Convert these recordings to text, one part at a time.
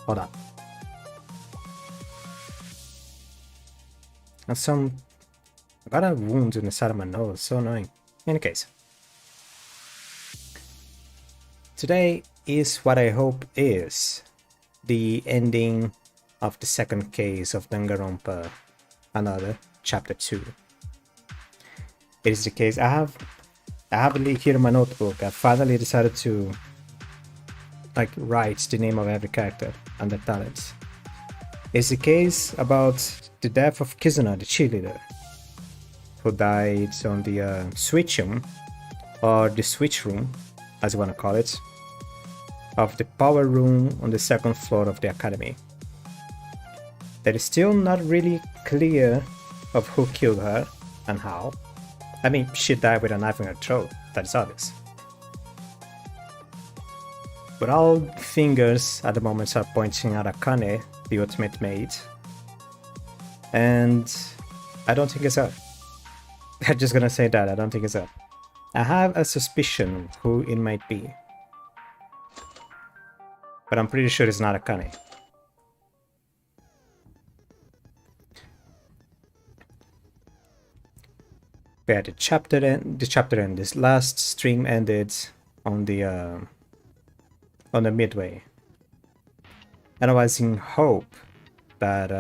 Hold on. And some... I got a wound in the side of my nose, so annoying. In any case. Today is what I hope is the ending of the second case of Danganronpa, another chapter 2. It is the case I have it here in my notebook. I finally decided to write the name of every character and their talents. It's the case about the death of Kizuna, the cheerleader, who died on the switch room, or the switch room, as you want to call it, of the power room on the second floor of the academy. That is still not really clear of who killed her and how. I mean, she died with a knife in her throat, that is obvious. But all fingers at the moment are pointing at Akane, the ultimate mate. And I don't think it's her. I'm just gonna say that, I don't think it's her. I have a suspicion who it might be. But I'm pretty sure it's not Akane. Yeah, the chapter end. This last stream ended on the midway, and I was in hope that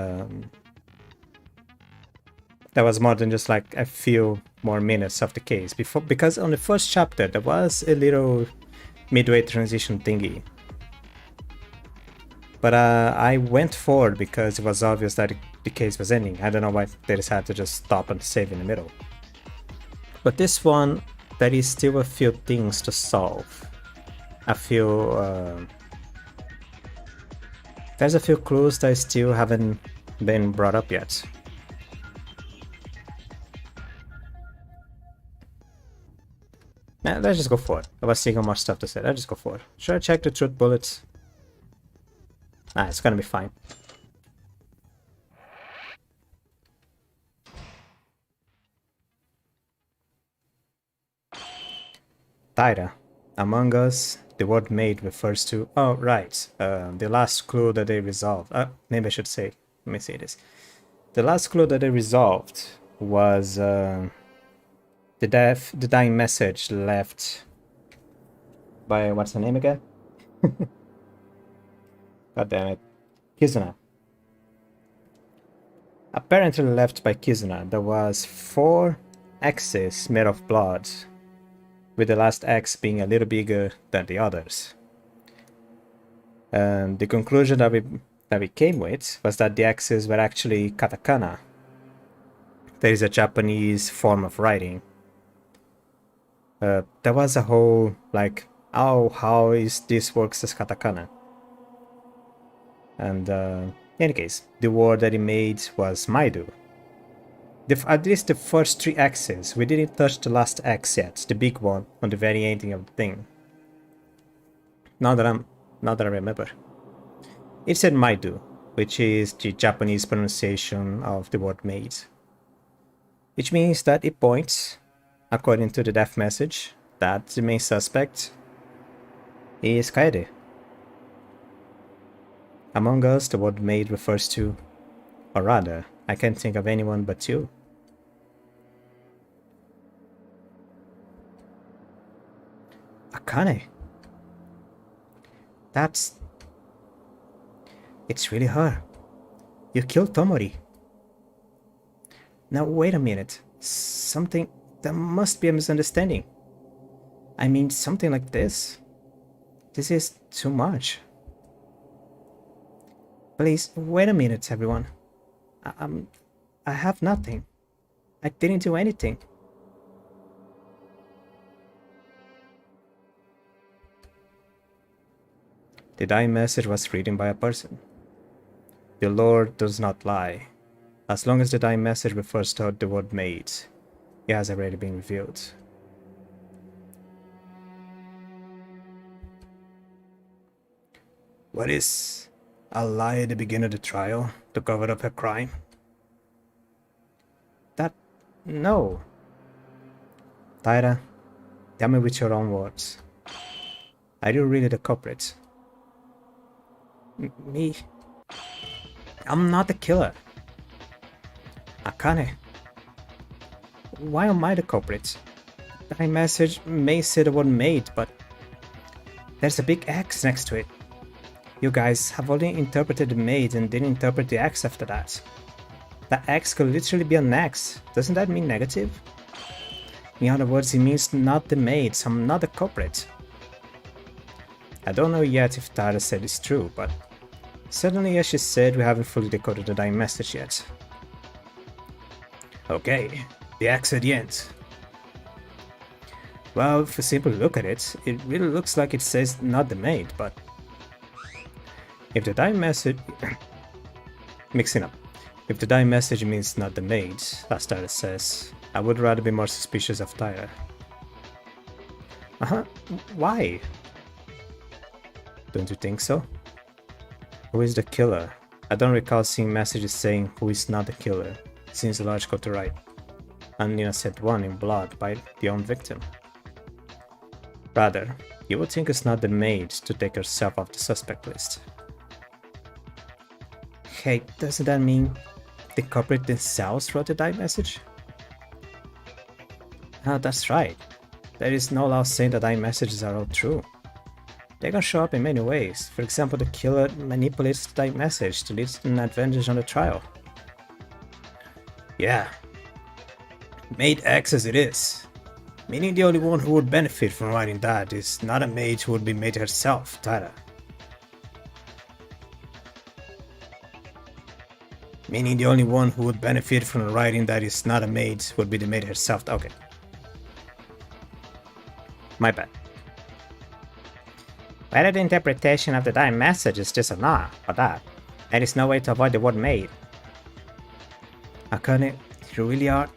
there was more than just like a few more minutes of the case because on the first chapter there was a little midway transition thingy. But I went forward because it was obvious that the case was ending. I don't know why they decided to just stop and save in the middle. But this one, there is still a few things to solve. A few... there's a few clues that still haven't been brought up yet. Let's just go for it. I was seeing more stuff to say. Let's just go for it. Should I check the truth bullets? It's gonna be fine. Taira. Among Us, the word made refers to... Oh, right. The last clue that they resolved. Maybe I should say... Let me say this. The last clue that they resolved was the dying message left by... What's her name again? God damn it. Kizuna. Apparently left by Kizuna. There was 4 X's made of blood, with the last X being a little bigger than the others. And the conclusion that we came with was that the X's were actually katakana. There is a Japanese form of writing. There was a whole like, oh, how is this works as katakana? And in any case, the word that he made was Maidu. At least the first 3 X's. We didn't touch the last X yet, the big one on the very ending of the thing. Now that I remember, it said Maidu, which is the Japanese pronunciation of the word made, which means that it points, according to the death message, that the main suspect is Kaede. Among Us, the word made refers to, or rather, I can't think of anyone but you. Akane. It's really her. You killed Tomori. Now wait a minute. There must be a misunderstanding. I mean, something like this. This is too much. Please, wait a minute, everyone. I have nothing. I didn't do anything. The dying message was written by a person. The Lord does not lie. As long as the dying message refers to the word made, it has already been revealed. What is a lie at the beginning of the trial to cover up her crime? No. Taira, tell me with your own words. Are you really the culprit? Me? I'm not the killer. Akane. Why am I the culprit? My message may say the word maid, but there's a big X next to it. You guys have only interpreted the maid and didn't interpret the X after that. That X could literally be an X. Doesn't that mean negative? In other words, it means not the maid, so I'm not the culprit. I don't know yet if Tara said it's true, but certainly as she said, we haven't fully decoded the dying message yet. Okay, the X at the end. Well, if you simply look at it, it really looks like it says not the maid, but if the dying message... mixing up. If the dying message means not the maid, as Tyra says, I would rather be more suspicious of Tyra. Why? Don't you think so? Who is the killer? I don't recall seeing messages saying who is not the killer. Seems logical to write. And Nina said one in blood by the own victim. Rather, you would think it's not the maid to take herself off the suspect list. Hey, doesn't that mean the culprit themselves wrote the dying message? Oh, that's right. There is no law saying that dying messages are all true. They can show up in many ways. For example, the killer manipulates the dying message to lead to an advantage on the trial. Yeah. Maid X as it is. Meaning the only one who would benefit from writing that is not a maid who would be maid herself, Tara. Meaning the only one who would benefit from writing that is not a maid would be the maid herself. Okay. My bad. Whether the interpretation of the dying message is just a nah or that, there is no way to avoid the word maid. Akane, you really are...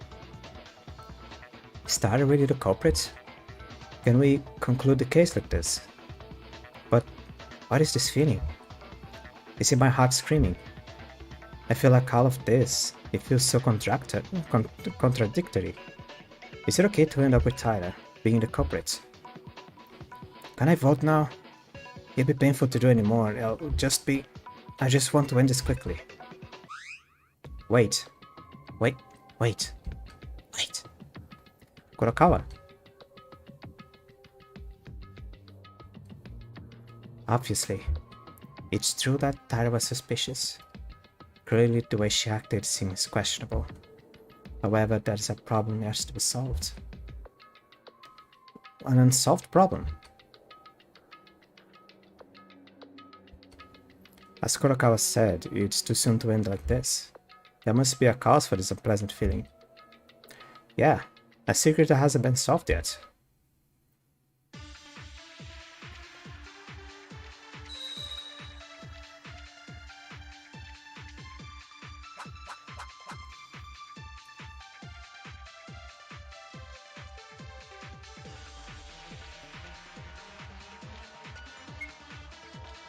Is Tara really the culprit? Can we conclude the case like this? But what is this feeling? Is it my heart screaming? I feel like all of this, it feels so contradictory. Is it okay to end up with Tyra being the culprit? Can I vote now? It'll be painful to do anymore. I just want to end this quickly. Wait. Kurokawa. Obviously, it's true that Tyra was suspicious. Clearly, the way she acted seems questionable. However, there's a problem that has to be solved. An unsolved problem. As Kurokawa said, it's too soon to end like this. There must be a cause for this unpleasant feeling. Yeah, a secret that hasn't been solved yet.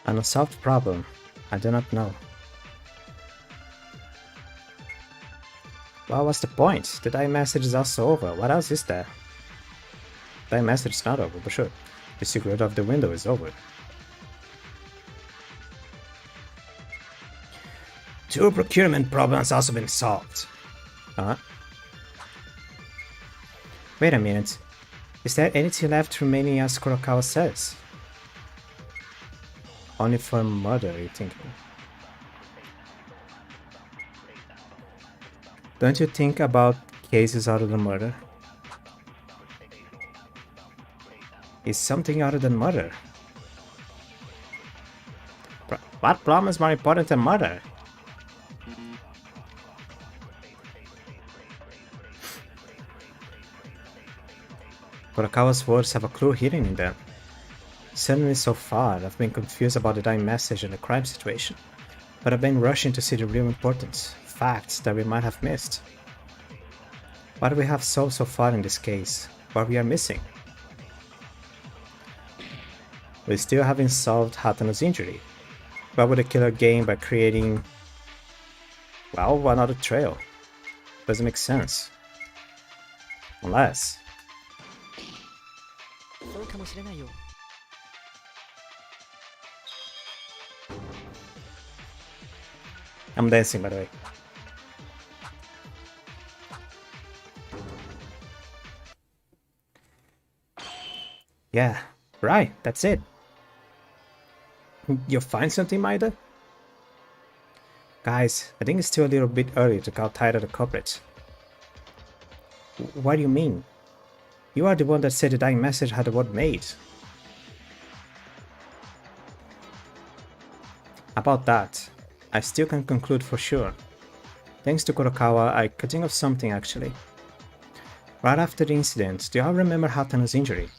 An unsolved problem. I do not know. Well, what's the point? The dying message is also over. What else is there? The dying message is not over, but sure. The secret of the window is over. Two procurement problems also been solved. Wait a minute. Is there anything left remaining as Kurokawa says? Only for murder, you thinking? Don't you think about cases other than murder? Is something other than murder? What problem is more important than murder? Kurokawa's words have a clue hidden in them. Certainly so far, I've been confused about the dying message and the crime situation, but I've been rushing to see the real important facts that we might have missed. What do we have solved so far in this case? What we are missing? We still haven't solved Hatano's injury. What would the killer gain by creating, well, another trail? Doesn't make sense. Unless... I'm dancing, by the way. Yeah, right, that's it. You find something, Maida? Guys, I think it's still a little bit early to call Taira the culprit. What do you mean? You are the one that said the dying message had the word made. About that, I still can't conclude for sure. Thanks to Kurokawa, I could think of something actually. Right after the incident, do you all remember Hatano's injury?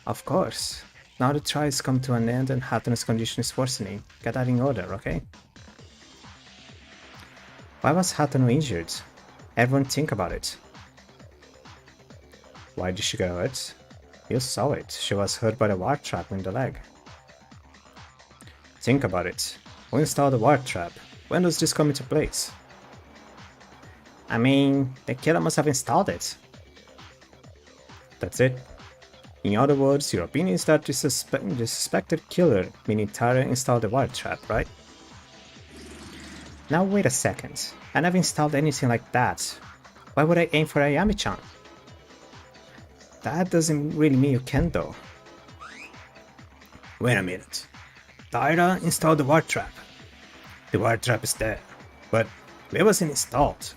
Of course. Now the trials come to an end and Hatano's condition is worsening. Get that in order, okay? Why was Hatano injured? Everyone think about it. Why did she get hurt? You saw it. She was hurt by the wire trap in the leg. Think about it. Who installed the wire trap? When does this come into place? I mean, the killer must have installed it. That's it. In other words, your opinion is that the suspected killer, meaning Taira, installed the wire trap, right? Now wait a second. I never installed anything like that. Why would I aim for Ayami-chan? That doesn't really mean you can though. Wait a minute. Taira installed the wire trap. The wire trap is there, but where was it installed?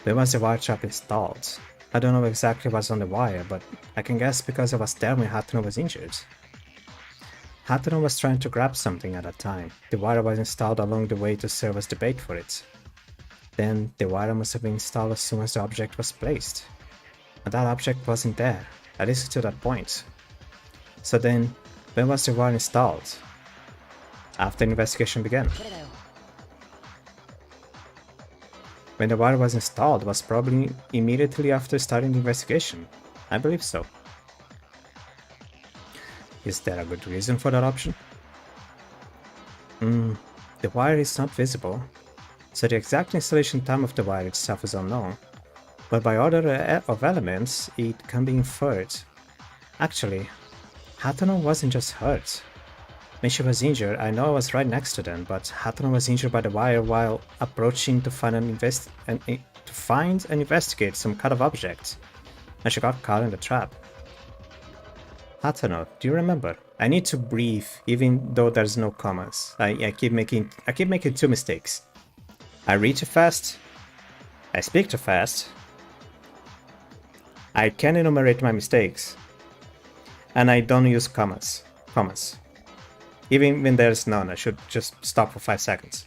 Where was the wire trap installed? I don't know exactly what's on the wire, but I can guess because I was there when Hatano was injured. Hatano was trying to grab something at that time. The wire was installed along the way to serve as the bait for it. Then the wire must have been installed as soon as the object was placed. And that object wasn't there, at least to that point. So then, when was the wire installed? After the investigation began. When the wire was installed was probably immediately after starting the investigation. I believe so. Is there a good reason for that option? The wire is not visible, so the exact installation time of the wire itself is unknown, but by order of elements it can be inferred. Actually, Hatano wasn't just hurt. When she was injured, I know I was right next to them, but Hatano was injured by the wire while approaching to find and investigate some kind of object, and she got caught in the trap. Hatano, do you remember? I need to breathe, even though there's no commas. I keep making two mistakes. I read too fast. I speak too fast. I can enumerate my mistakes, and I don't use commas. Even when there's none, I should just stop for 5 seconds.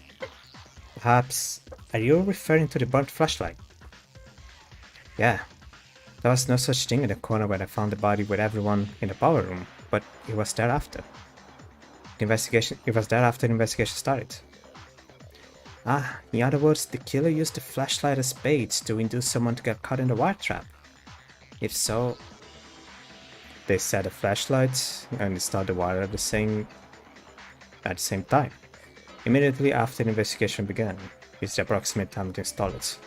Perhaps, are you referring to the burnt flashlight? Yeah, there was no such thing in the corner where I found the body with everyone in the power room, but it was there after. It was there after the investigation started. In other words, the killer used the flashlight as bait to induce someone to get caught in the wire trap. If so, they set a flashlight and installed the wire at the same time. Immediately after the investigation began, is the approximate time to install it.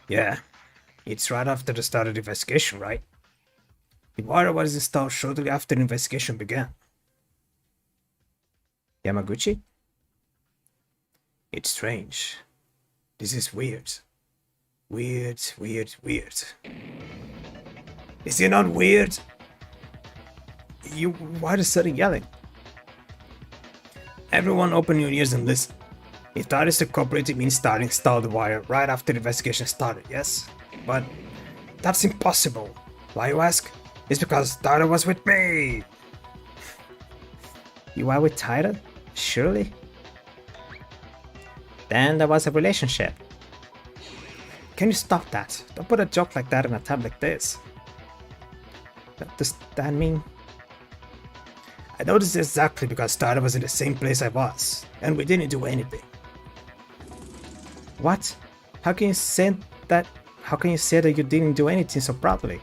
Yeah, it's right after the start of the investigation, right? The wire was installed shortly after the investigation began. Yamaguchi? It's strange. This is weird. Weird. Is it not weird? Why the sudden yelling? Everyone open your ears and listen. If that is the culprit, it means Taira installed the wire right after the investigation started, yes? But that's impossible. Why, you ask? It's because Taira was with me! You are with Taira? Surely? Then there was a relationship. Can you stop that? Don't put a joke like that in a time like this. Does that mean? I noticed exactly because Taira was in the same place I was, and we didn't do anything. What? How can you say that you didn't do anything so proudly?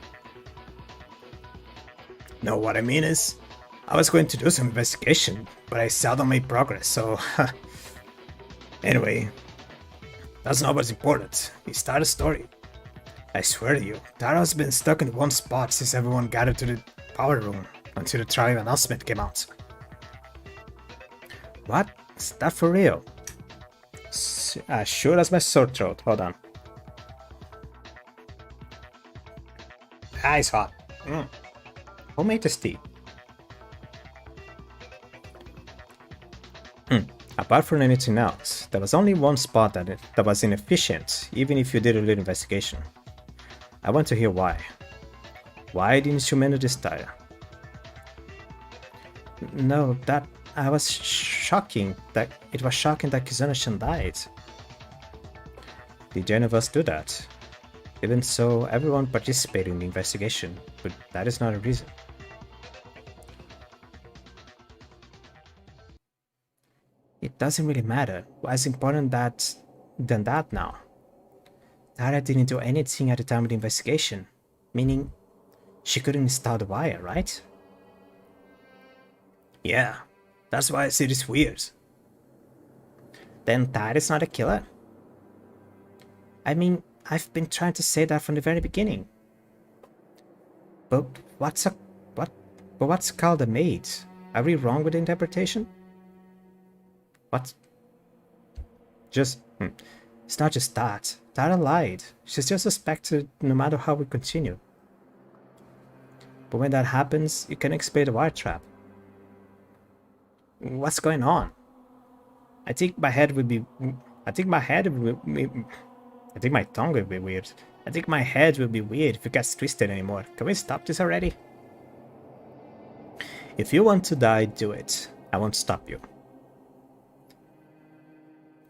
No, what I mean is, I was going to do some investigation, but I seldom made progress, so... Anyway, that's not what's important. It's Taira's story. I swear to you, Taira has been stuck in one spot since everyone gathered to the power room until the trial announcement came out. What? Is that for real? Sure as my sore throat. Hold on. It's hot. Who made this tea? Apart from anything else, there was only one spot that was inefficient, even if you did a little investigation. I want to hear why. Why didn't you manage this tire? No, that it was shocking that Kizuna-chan died. Did any of us do that? Even so, everyone participated in the investigation, but that is not a reason. It doesn't really matter. What's important than that now? Tara didn't do anything at the time of the investigation, meaning she couldn't install the wire, right? Yeah, that's why I say it's weird. Then Tara is not a killer? I mean, I've been trying to say that from the very beginning. But what's called a maid? Are we wrong with the interpretation? What? It's not just that. Tara lied. She's just suspected no matter how we continue. But when that happens, you can explain the wire trap. What's going on? I think my tongue would be weird. I think my head will be weird if it gets twisted anymore. Can we stop this already? If you want to die, do it. I won't stop you.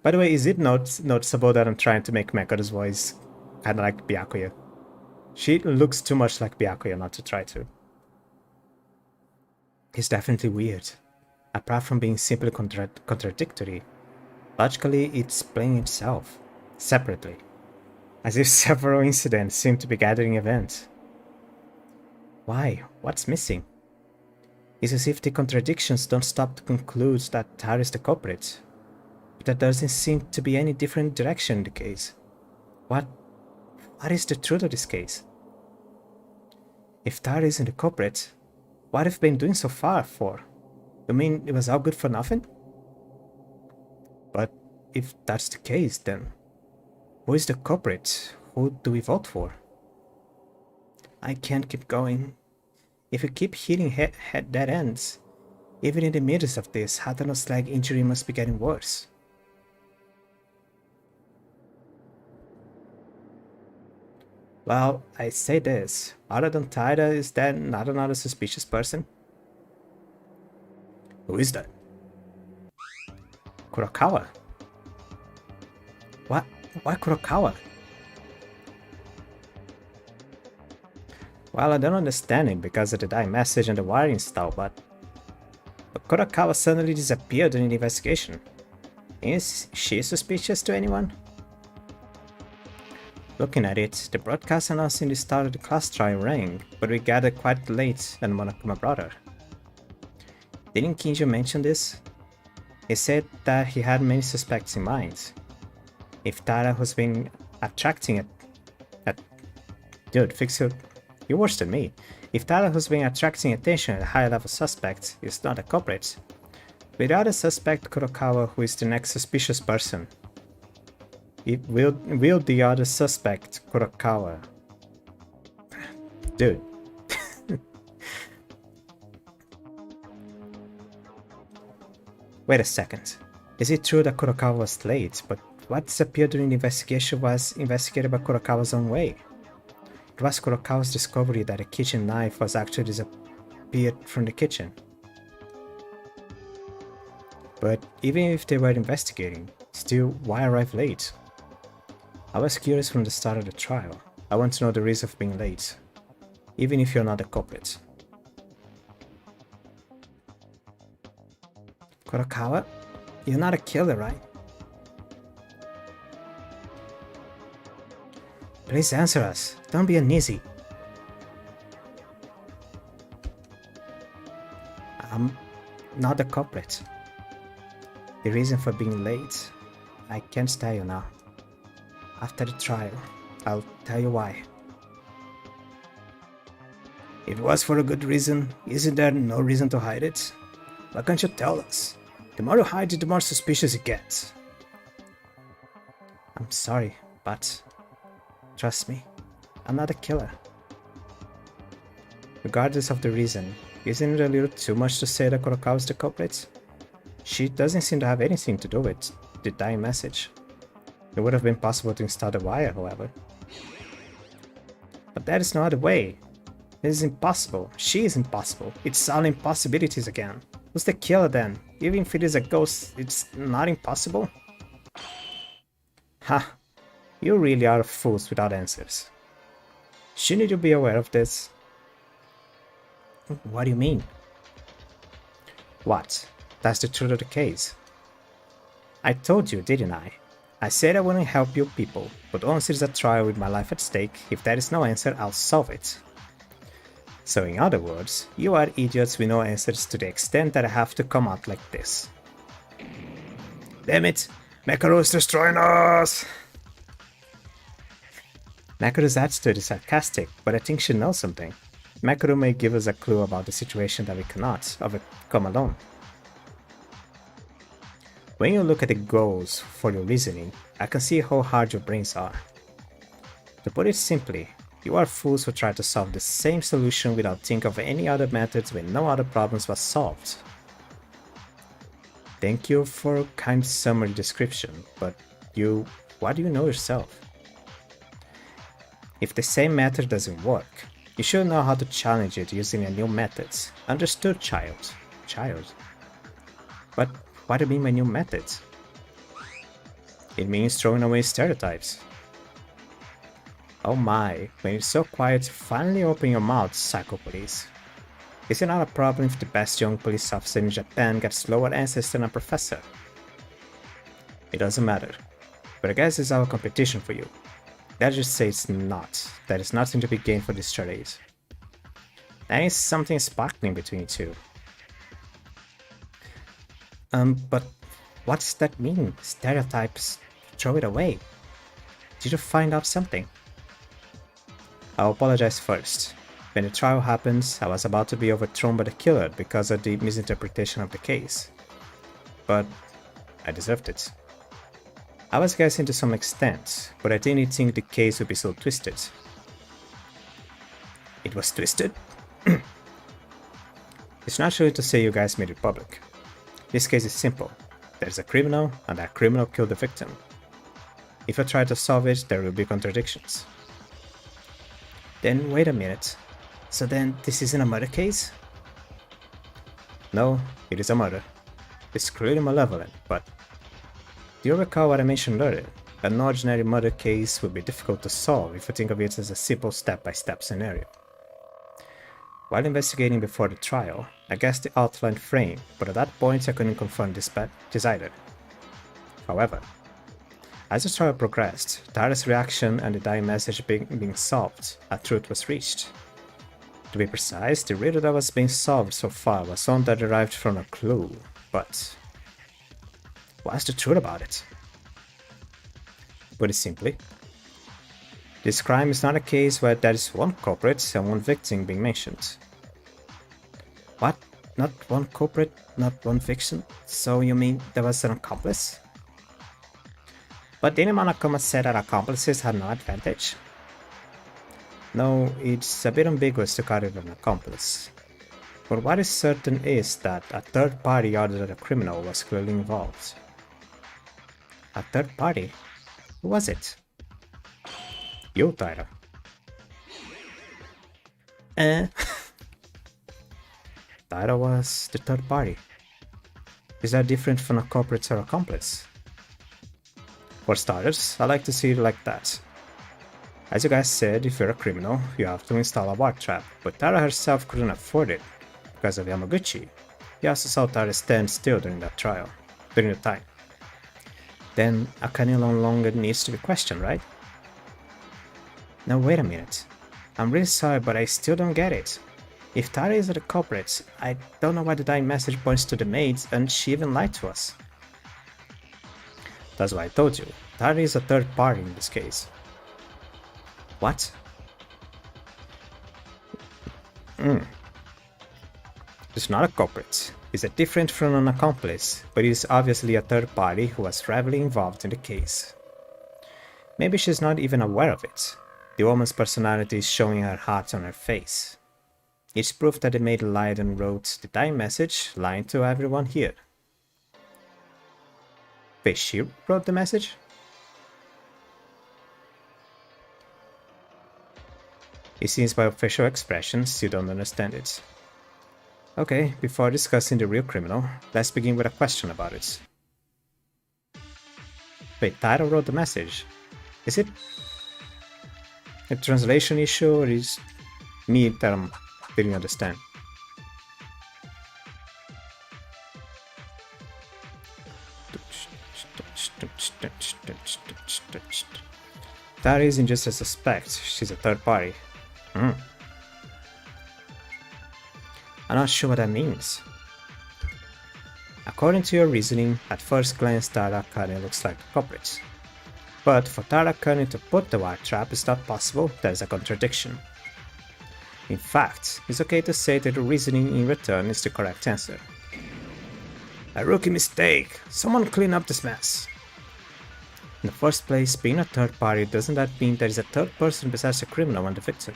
By the way, is it noticeable that I'm trying to make Makoto's voice kind of like Byakuya? She looks too much like Byakuya not to try to. It's definitely weird. Apart from being simply contradictory, logically it's playing itself, separately. As if several incidents seem to be gathering events. Why? What's missing? It's as if the contradictions don't stop to conclude that Tara is the culprit. But there doesn't seem to be any different direction in the case. What is the truth of this case? If Tara isn't the culprit, what have you been doing so far for? You mean it was all good for nothing? But if that's the case, then who is the culprit? Who do we vote for? I can't keep going. If we keep hitting dead ends, even in the midst of this, Hatano's leg injury must be getting worse. Well, I say this, other than Taira, is there not another suspicious person? Who is that? Kurokawa. What? Why Kurokawa? Well, I don't understand it because of the die message and the wire install, but Kurokawa suddenly disappeared during the investigation. Is she suspicious to anyone? Looking at it, the broadcast announcing the start of the class trial rang, but we gathered quite late and Monokuma brought her. Didn't Kinjo mention this? He said that he had many suspects in mind. If Tara has been attracting it... Dude, fix it. You're worse than me. If Tara has been attracting attention at a high-level suspect is not a culprit, without a suspect Kurokawa, who is the next suspicious person, will the other suspect Kurokawa? Dude. Wait a second. Is it true that Kurokawa was late, but what disappeared during the investigation was investigated by Kurokawa's own way? It was Kurokawa's discovery that a kitchen knife was actually disappeared from the kitchen. But even if they were investigating, still, why arrive late? I was curious from the start of the trial. I want to know the reason of being late, even if you're not the culprit. Kurokawa? You're not a killer, right? Please answer us. Don't be uneasy. I'm not the culprit. The reason for being late, I can't tell you now. After the trial, I'll tell you why. If it was for a good reason, isn't there no reason to hide it? Why can't you tell us? The more you hide it, the more suspicious it gets. I'm sorry, but trust me, I'm not a killer. Regardless of the reason, isn't it a little too much to say that Kurokawa is the culprit? She doesn't seem to have anything to do with the dying message. It would have been possible to install the wire, however. But that is no other way. It is impossible. She is impossible. It's all impossibilities again. Who's the killer then? Even if it is a ghost, it's not impossible? Ha! You really are fools without answers. Shouldn't you be aware of this? What do you mean? What? That's the truth of the case. I told you, didn't I? I said I wouldn't help you people, but once there's a trial with my life at stake, if there is no answer, I'll solve it. So in other words, you are idiots with no answers to the extent that I have to come out like this. Damn it! Mekaru is destroying us! Mekaru's attitude is sarcastic, but I think she knows something. Mekaru may give us a clue about the situation that we cannot overcome alone. When you look at the goals for your reasoning, I can see how hard your brains are. To put it simply, you are fools who try to solve the same solution without thinking of any other methods when no other problems was solved. Thank you for a kind summary description, but what do you know yourself? If the same method doesn't work, you should know how to challenge it using a new methods. Understood, child? Child? But what do you mean by new methods? It means throwing away stereotypes. Oh my, when you're so quiet, finally open your mouth, psycho police. Is it not a problem if the best young police officer in Japan gets lower answers than a professor? It doesn't matter, but I guess it's our competition for you. Let's just say it's not. There is nothing to be gained for this charade. There is something sparkling between you two. But what does that mean? Stereotypes? Throw it away. Did you find out something? I'll apologize first. When the trial happens, I was about to be overthrown by the killer because of the misinterpretation of the case. But I deserved it. I was guessing to some extent, but I didn't think the case would be so twisted. It was twisted? It's not true to say you guys made it public. This case is simple. There's a criminal, and that criminal killed the victim. If I try to solve it, there will be contradictions. Then wait a minute. So then this isn't a murder case? No, it is a murder. It's clearly malevolent, but do you recall what I mentioned earlier? An ordinary murder case would be difficult to solve if you think of it as a simple step-by-step scenario. While investigating before the trial, I guessed the outline frame, but at that point I couldn't confirm this either. However, as the trial progressed, Tara's reaction and the dying message being solved, a truth was reached. To be precise, the riddle that was being solved so far was one that derived from a clue, but what's the truth about it? Put it simply, this crime is not a case where there is one culprit and one victim being mentioned. What? Not one culprit, not one victim? So you mean there was an accomplice? But didn't Monokuma say that accomplices had no advantage? No, it's a bit ambiguous to call it an accomplice. But what is certain is that a third party other than a criminal was clearly involved. A third party? Who was it? You, Tyra. Tyra was the third party. Is that different from a culprit or accomplice? For starters, I like to see it like that. As you guys said, if you're a criminal, you have to install a warp trap, but Tara herself couldn't afford it because of Yamaguchi. He also saw Tara stand still during the time. Then Akane no longer needs to be questioned, right? Now wait a minute. I'm really sorry, but I still don't get it. If Tara is the culprit, I don't know why the dying message points to the maids and she even lied to us. That's why I told you, Tara is a third party in this case. What? The is not a culprit. Is it different from an accomplice, but it is obviously a third party who was heavily involved in the case. Maybe she's not even aware of it. The woman's personality is showing her heart on her face. It's proof that the maid lied and wrote the dying message, lying to everyone here. Wait, she wrote the message? It seems by facial expressions you don't understand it. Okay, before discussing the real criminal, let's begin with a question about it. Wait, Tyro wrote the message. Is it a translation issue, or is me that didn't understand? That isn't just a suspect, she's a third party. I'm not sure what that means. According to your reasoning, at first glance Tara Kane looks like the culprit. But for Tara Kane to put the wire trap is not possible, there's a contradiction. In fact, it's okay to say that the reasoning in return is the correct answer. A rookie mistake! Someone clean up this mess! In the first place, being a third party doesn't that mean there is a third person besides the criminal and the victim?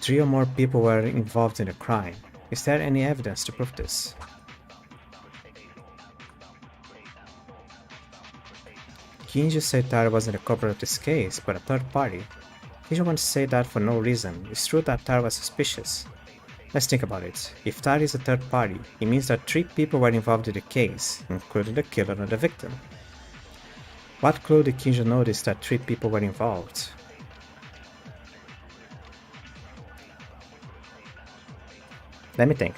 3 or more people were involved in the crime. Is there any evidence to prove this? Kinji said Tara wasn't a culprit of this case, but a third party. Kinji wants to say that for no reason. It's true that Tara was suspicious. Let's think about it. If Tara is a third party, it means that 3 people were involved in the case, including the killer and the victim. What clue did Kinji notice that 3 people were involved? Let me think.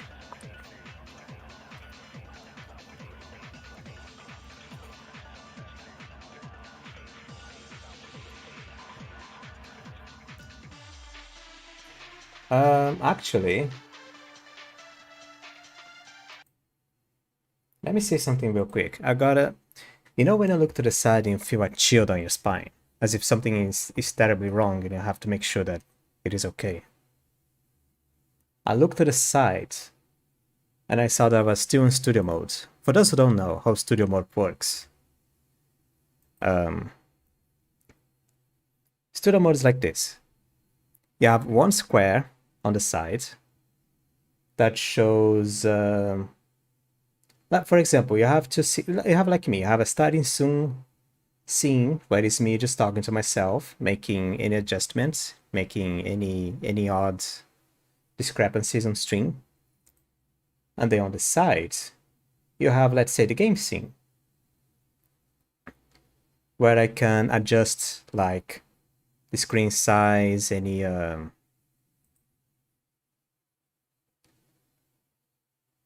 Actually, let me say something real quick. You know when you look to the side and you feel a chill down your spine, as if something is terribly wrong and you have to make sure that it is okay. I looked to the side and I saw that I was still in studio mode. For those who don't know how studio mode works, studio mode is like this. You have one square on the side that shows, like for example, you have like me, you have a starting soon scene where it's me just talking to myself, making any adjustments, making any odd discrepancies on stream. And then on the side, you have, let's say, the game scene, where I can adjust like the screen size, any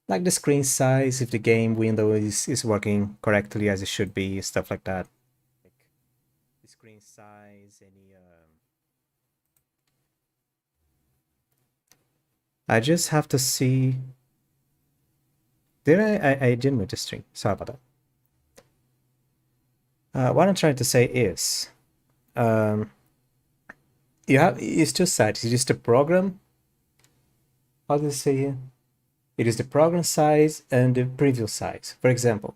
like the screen size, if the game window is working correctly as it should be, stuff like that. Like the screen size, any I just have to see. Did I didn't mute the stream. Sorry about that. What I'm trying to say is, it's 2 sides. It is the program. How does it say here? It is the program size and the preview size. For example,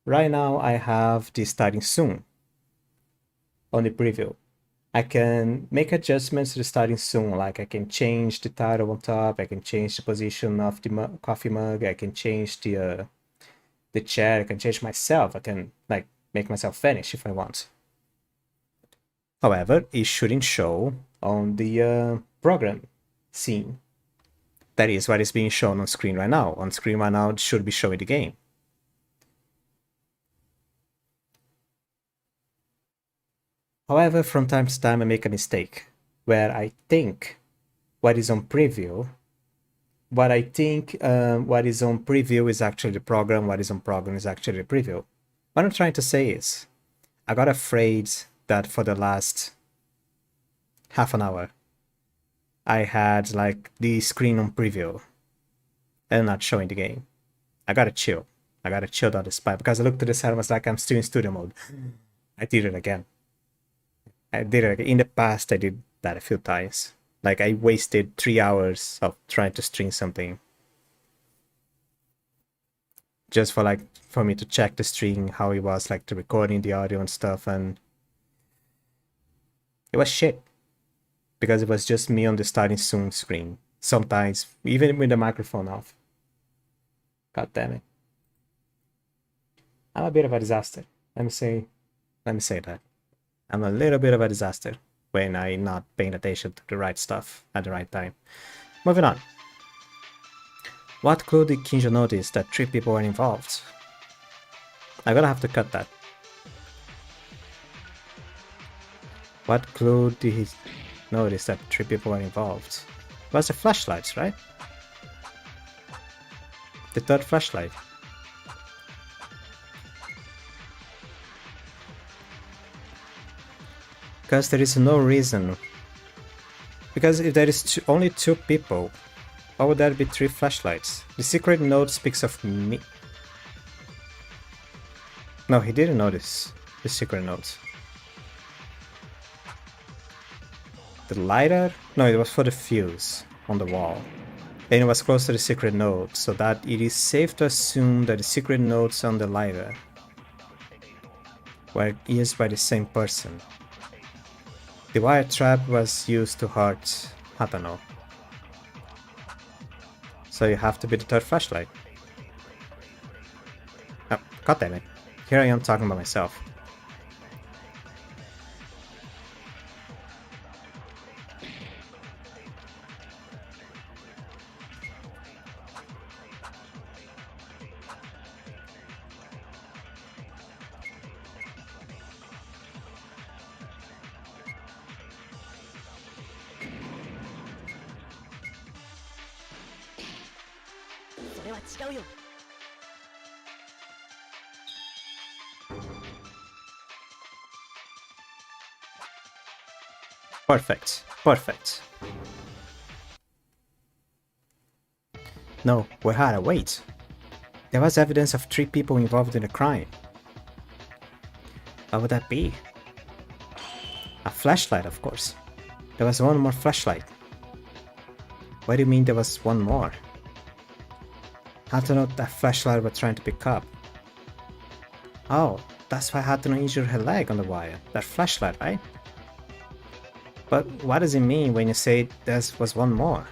right now I have the starting soon on the preview. I can make adjustments to the starting soon, like I can change the title on top, I can change the position of the coffee mug, I can change the chair, I can change myself, I can like make myself vanish if I want. However, it shouldn't show on the program scene. That is what is being shown on screen right now. On screen right now, it should be showing the game. However, from time to time I make a mistake, where I think what is on preview, what is on preview is actually the program, what is on program is actually the preview. What I'm trying to say is, I got afraid that for the last half an hour, I had like the screen on preview and not showing the game. I gotta chill. I gotta chill down the spine because I looked to the side and was like, I'm still in studio mode. I did it again. In the past, I did that a few times. Like, I wasted 3 hours of trying to string something just for me to check the string, how it was, like, the recording the audio and stuff, and it was shit because it was just me on the starting soon screen. Sometimes even with the microphone off. God damn it. I'm a bit of a disaster. Let me say that. I'm a little bit of a disaster when I'm not paying attention to the right stuff at the right time. Moving on. What clue did Kinjo notice that 3 people were involved? I'm gonna have to cut that. What clue did he notice that 3 people were involved? It was the flashlights, right? The third flashlight. Because there is no reason. Because if there is only 2 people, why would there be 3 flashlights? The secret note speaks of me. No, he didn't notice the secret note. The lighter? No, it was for the fuse on the wall. And it was close to the secret note, so that it is safe to assume that the secret notes on the lighter were used by the same person. The wire trap was used to hurt Hatano. So you have to be the third flashlight. Oh, god damn it. Here I am talking about myself. Perfect. Perfect. No, Uehara, wait. There was evidence of 3 people involved in the crime. What would that be? A flashlight, of course. There was one more flashlight. What do you mean there was one more? Hatano, that flashlight was trying to pick up. Oh, that's why Hatano injured her leg on the wire. That flashlight, right? But what does it mean when you say there was one more?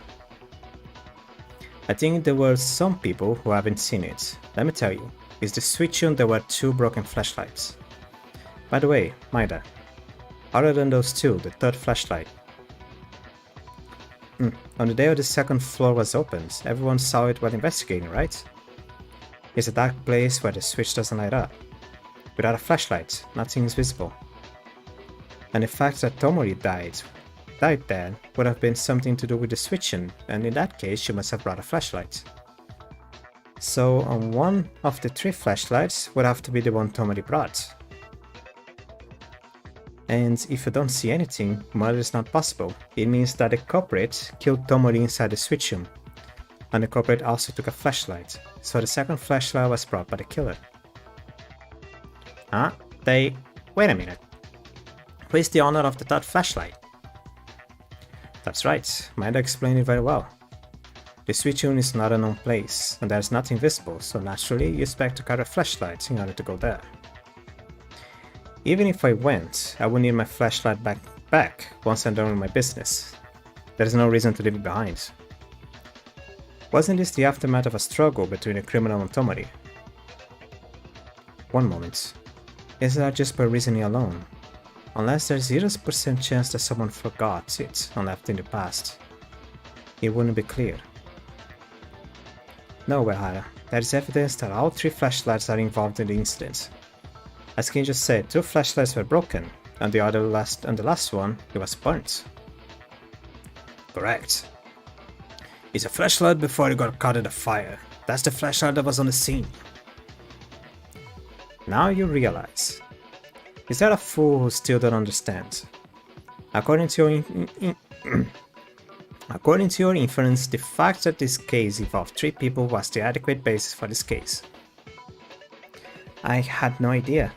I think there were some people who haven't seen it. Let me tell you, it's the switch on there were 2 broken flashlights. By the way, Maida, other than those 2, the third flashlight. On the day the 2nd floor was opened, everyone saw it while investigating, right? It's a dark place where the switch doesn't light up. Without a flashlight, nothing is visible. And the fact that Tomori died there would have been something to do with the switching, and in that case she must have brought a flashlight. So on one of the 3 flashlights would have to be the one Tomori brought. And if you don't see anything, murder is not possible. It means that the culprit killed Tomori inside the switch room, and the culprit also took a flashlight, so the 2nd flashlight was brought by the killer. Wait a minute. Who is the owner of the 3rd flashlight? That's right, Maida explained it very well. The switch room is not a known place, and there's nothing visible, so naturally you expect to carry a flashlight in order to go there. Even if I went, I would need my flashlight back once I'm done with my business. There's no reason to leave it behind. Wasn't this the aftermath of a struggle between a criminal and Tomori? One moment. Is that just by reasoning alone? Unless there's 0% chance that someone forgot it and left in the past, it wouldn't be clear. No, Uehara, there is evidence that all 3 flashlights are involved in the incident. As King just said, 2 flashlights were broken, and the last one, it was burnt. Correct. It's a flashlight before it got caught in the fire. That's the flashlight that was on the scene. Now you realize. Is there a fool who still don't understand? According to your inference, the fact that this case involved 3 people was the adequate basis for this case. I had no idea.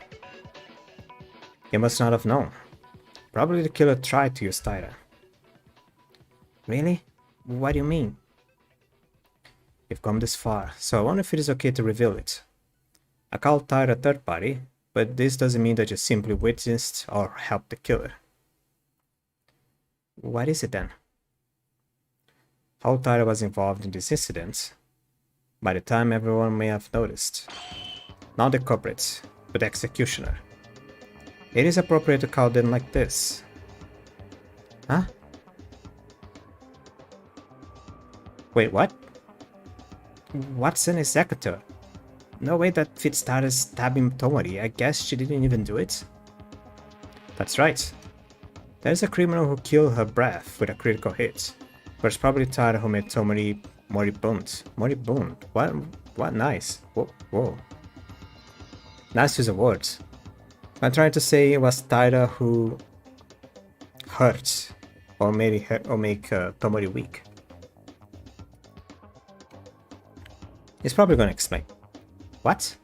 You must not have known. Probably the killer tried to use Taira. Really? What do you mean? You've come this far, so I wonder if it is okay to reveal it. I called Tyra a third party, but this doesn't mean that you simply witnessed or helped the killer. What is it then? How Tyra was involved in this incident, by the time everyone may have noticed. Not the culprit, but the executioner. It is appropriate to call them like this. Huh? Wait, what? What's an executor? No way that fits Tara's stabbing Tomori. I guess she didn't even do it? That's right. There's a criminal who killed her breath with a critical hit. But it's probably Tara who made Tomori moribund. Moribund? What nice. Whoa. Nice use of words. I'm trying to say it was Tyra who hurt or make Tomori weak. He's probably gonna explain. What?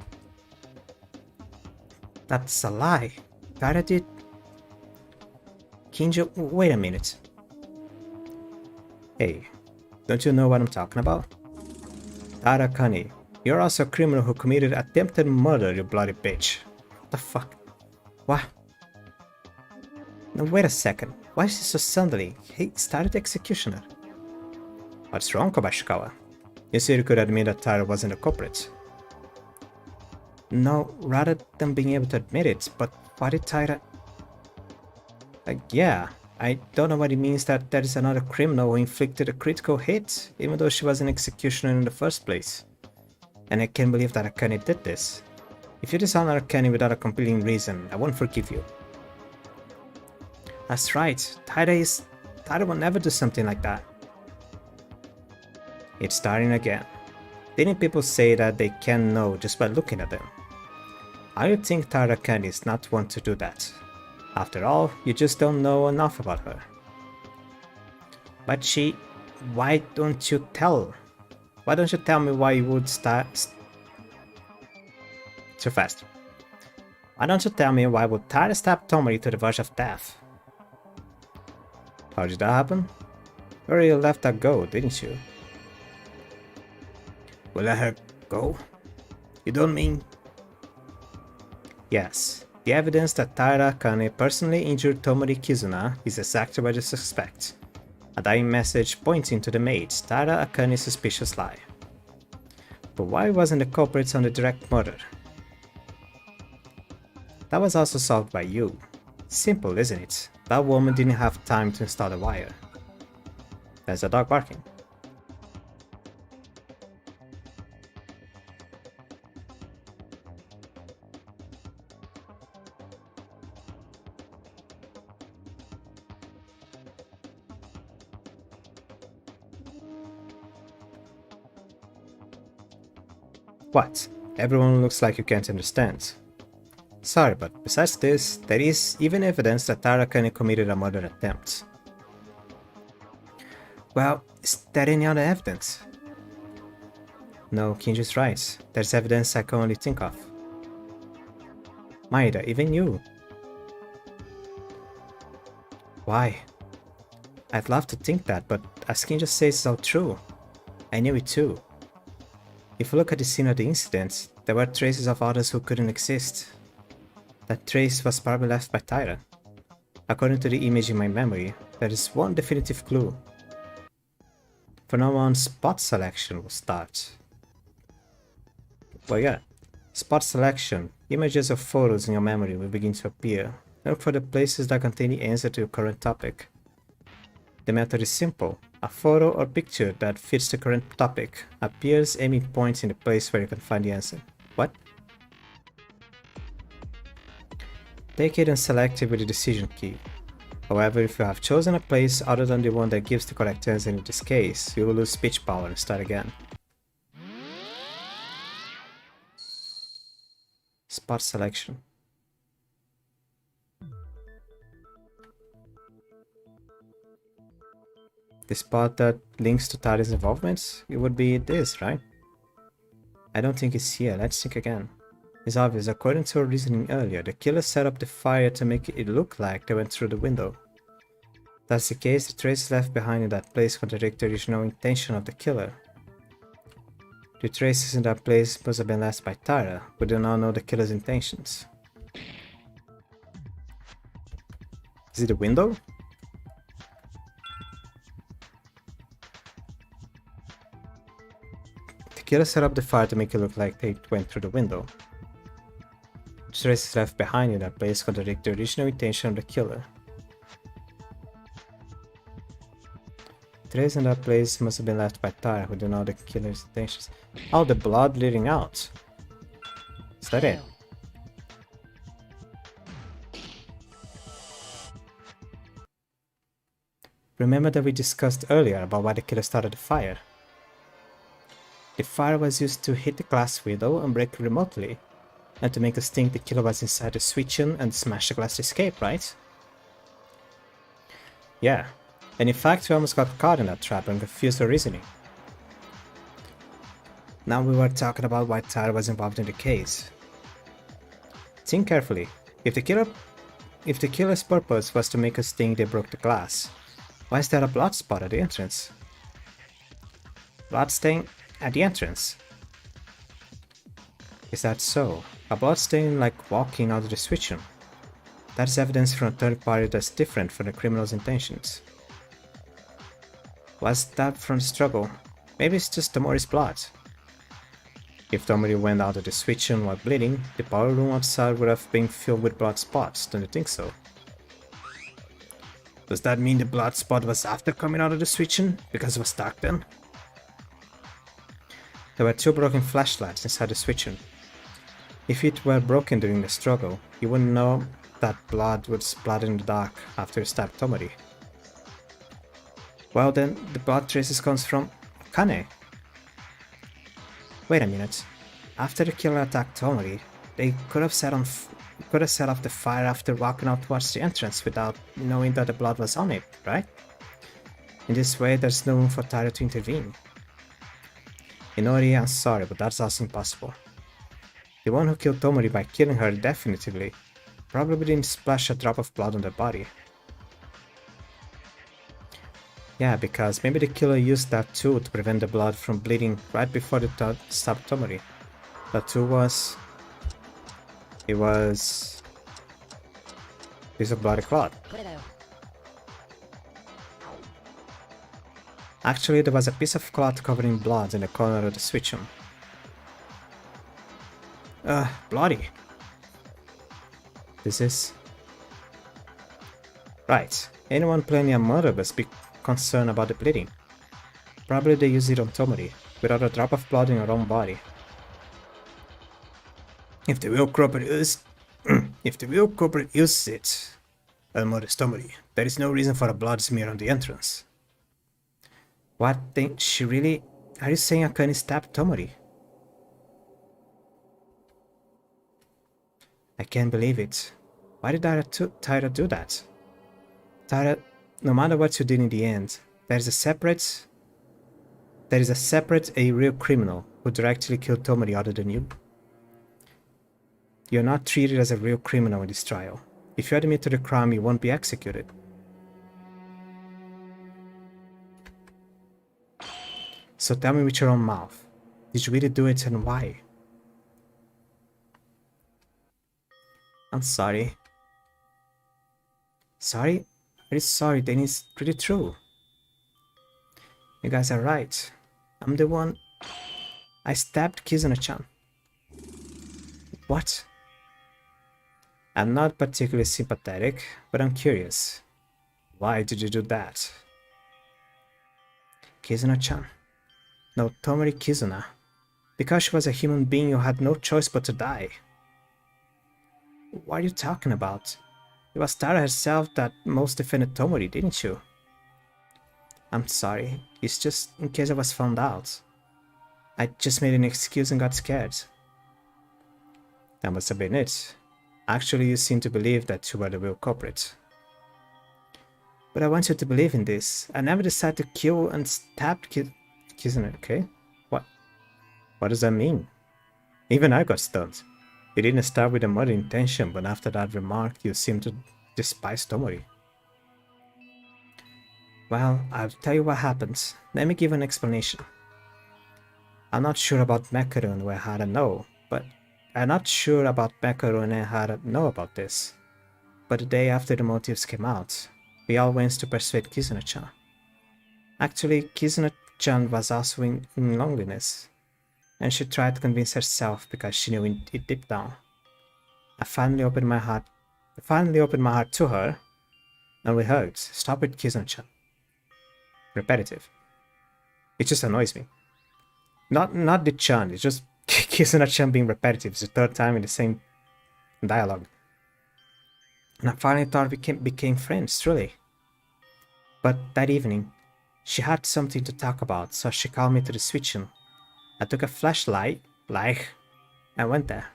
That's a lie. Tyra did. Kinjo, wait a minute. Hey, don't you know what I'm talking about? Tara Kani, you're also a criminal who committed attempted murder, you bloody bitch. What the fuck? What? Now wait a second, why is this so suddenly? He started the executioner. What's wrong, Kobashikawa? You said you could admit that Tara wasn't a culprit. No, rather than being able to admit it, but why did Tyra... yeah, I don't know what it means that there is another criminal who inflicted a critical hit, even though she was an executioner in the first place. And I can't believe that Akane did this. If you dishonor Akane without a compelling reason, I won't forgive you. That's right, Tyra will never do something like that. It's starting again. Didn't people say that they can know just by looking at them? I would think Tara Akane is not one to do that. After all, you just don't know enough about her. But why don't you tell? Why don't you tell me why you would start... Too fast. Why don't you tell me why would Tara stab Tomori to the verge of death? How did that happen? Or you let her go, didn't you? We let her go? You don't mean... Yes. The evidence that Taira Akane personally injured Tomori Kizuna is exactly what you suspect. A dying message pointing to the maid, Taira Akane's suspicious lie. But why wasn't the culprit on the direct murder? That was also solved by you. Simple, isn't it? That woman didn't have time to install the wire. There's a dog barking. What? Everyone looks like you can't understand. Sorry, but besides this, there is even evidence that Tara Akane committed a murder attempt. Well, is there any other evidence? No, Kinji's right. There's evidence I can only think of. Maeda, even you. Why? I'd love to think that, but as Kinji says, it's all true. I knew it too. If you look at the scene of the incident, there were traces of others who couldn't exist. That trace was probably left by Tyra. According to the image in my memory, there is one definitive clue. From now on, spot selection will start. Well, yeah, spot selection. Images of photos in your memory will begin to appear. Look for the places that contain the answer to your current topic. The method is simple. A photo or picture that fits the current topic appears aiming points in the place where you can find the answer. What? Take it and select it with the decision key. However, if you have chosen a place other than the one that gives the correct answer in this case, you will lose speech power and start again. Spot selection. The spot that links to Tara's involvement, it would be this, right? I don't think it's here, let's think again. It's obvious, according to our reasoning earlier, the killer set up the fire to make it look like they went through the window. That's the case, the traces left behind in that place contradict the original intention of the killer. The traces in that place must have been left by Tara, who do not know the killer's intentions. Is it a window? The killer set up the fire to make it look like they went through the window. The traces left behind in that place contradict the original intention of the killer. Traces in that place must have been left by Tara, who do not know the killer's intentions. Oh, the blood bleeding out. Is that it? Remember that we discussed earlier about why the killer started the fire? The fire was used to hit the glass window and break it remotely, and to make us think the killer was inside the switch-in and smash the glass to escape, right? Yeah, and in fact we almost got caught in that trap and confused our reasoning. Now we were talking about why Tara was involved in the case. Think carefully. If the killer's purpose was to make us think they broke the glass, why is there a blood spot at the entrance? Blood stain at the entrance? Is that so? A blood stain like walking out of the switch room. That is evidence from a third party that's different from the criminal's intentions. Was that from the struggle? Maybe it's just Tomori's blood. If Tomori went out of the switch room while bleeding, the power room outside would have been filled with blood spots, don't you think so? Does that mean the blood spot was after coming out of the switch room, because it was dark then? There were 2 broken flashlights inside the switch room. If it were broken during the struggle, you wouldn't know that blood would splatter in the dark after you stabbed Tomori. Well then, the blood traces comes from Kane. Wait a minute. After the killer attacked Tomori, they could have set off the fire after walking out towards the entrance without knowing that the blood was on it, right? In this way, there's no room for Tara to intervene. Inori, I'm sorry, but that's also impossible. The one who killed Tomori by killing her definitively probably didn't splash a drop of blood on their body. Yeah, because maybe the killer used that tool to prevent the blood from bleeding right before they stabbed Tomori. That tool was... It was... piece of bloody cloth. Actually, there was a piece of cloth covered in blood in the corner of the switch room. Bloody. This is... Right. Anyone planning a murder must be concerned about the bleeding. Probably they used it on Tomori, without a drop of blood in her own body. If the real culprit uses it, and murders Tomori, there is no reason for a blood smear on the entrance. What thing? She really... Are you saying Akane stabbed Tomori? I can't believe it. Why did Tyra do that? Tyra, no matter what you did in the end, there is a separate, a real criminal who directly killed Tomori other than you. You're not treated as a real criminal in this trial. If you admit to the crime, you won't be executed. So tell me with your own mouth, did you really do it and why? I'm sorry. Sorry? Very sorry, then it's pretty true. You guys are right. I'm the one... I stabbed Kizuna-chan. What? I'm not particularly sympathetic, but I'm curious. Why did you do that? Kizuna-chan. No, Tomori Kizuna. Because she was a human being who had no choice but to die. What are you talking about? It was Tara herself that most defended Tomori, didn't you? I'm sorry, it's just in case I was found out. I just made an excuse and got scared. That must have been it. Actually, you seem to believe that you were the real culprit. But I want you to believe in this. I never decided to kill and stab Kizuna, okay? What? What does that mean? Even I got stunned. You didn't start with a murder intention, but after that remark, you seemed to despise Tomori. Well, I'll tell you what happens. Let me give an explanation. I'm not sure about Macaroon where how to know, but I'm not sure about Macaroon and how to know about this. But the day after the motives came out, we all went to persuade Kizuna-chan. Actually, Kizuna-chan was also in loneliness, and she tried to convince herself because she knew it deep down. I finally opened my heart to her, and we hugged. Stop it, Kizuna-chan. Repetitive. It just annoys me. Not the Chan, it's just Kizuna-chan being repetitive. It's the third time in the same dialogue. And I finally thought we became friends, truly. But that evening, she had something to talk about, so she called me to the switch room. I took a flashlight, and went there.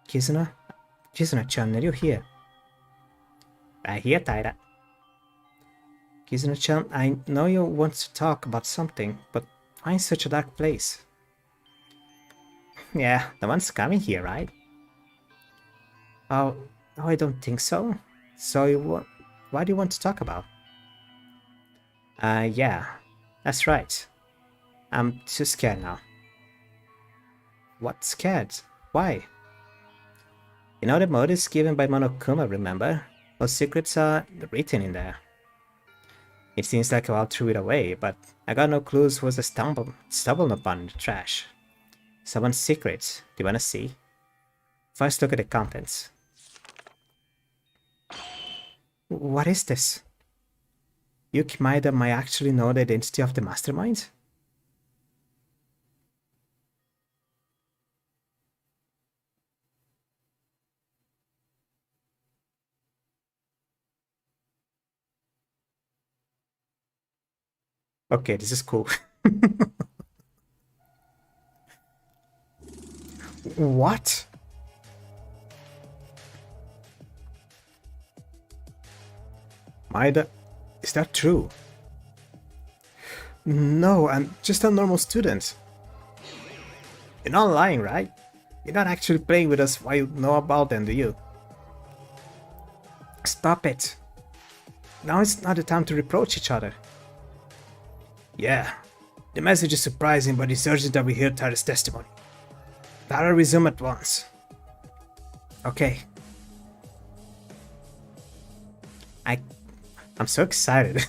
Kizuna-chan, are you here? Right here, Taira. Kizuna-chan, I know you want to talk about something, but why in such a dark place? Yeah, no one's coming here, right? Oh, no, I don't think so. So what do you want to talk about? Yeah, that's right. I'm too scared now. What scared? Why? You know the motives given by Monokuma, remember? Those secrets are written in there. It seems like I all threw it away, but I got no clues who was stumbled upon in the trash. Someone's secrets. Do you wanna see? First look at the contents. What is this? Yuki Maeda might actually know the identity of the mastermind? Okay, this is cool. What? Maeda, is that true? No, I'm just a normal student. You're not lying, right? You're not actually playing with us while you know about them, do you? Stop it. Now it's not the time to reproach each other. Yeah, the message is surprising, but it's urgent that we hear Tara's testimony. Tara, resume at once. Okay. I'm so excited.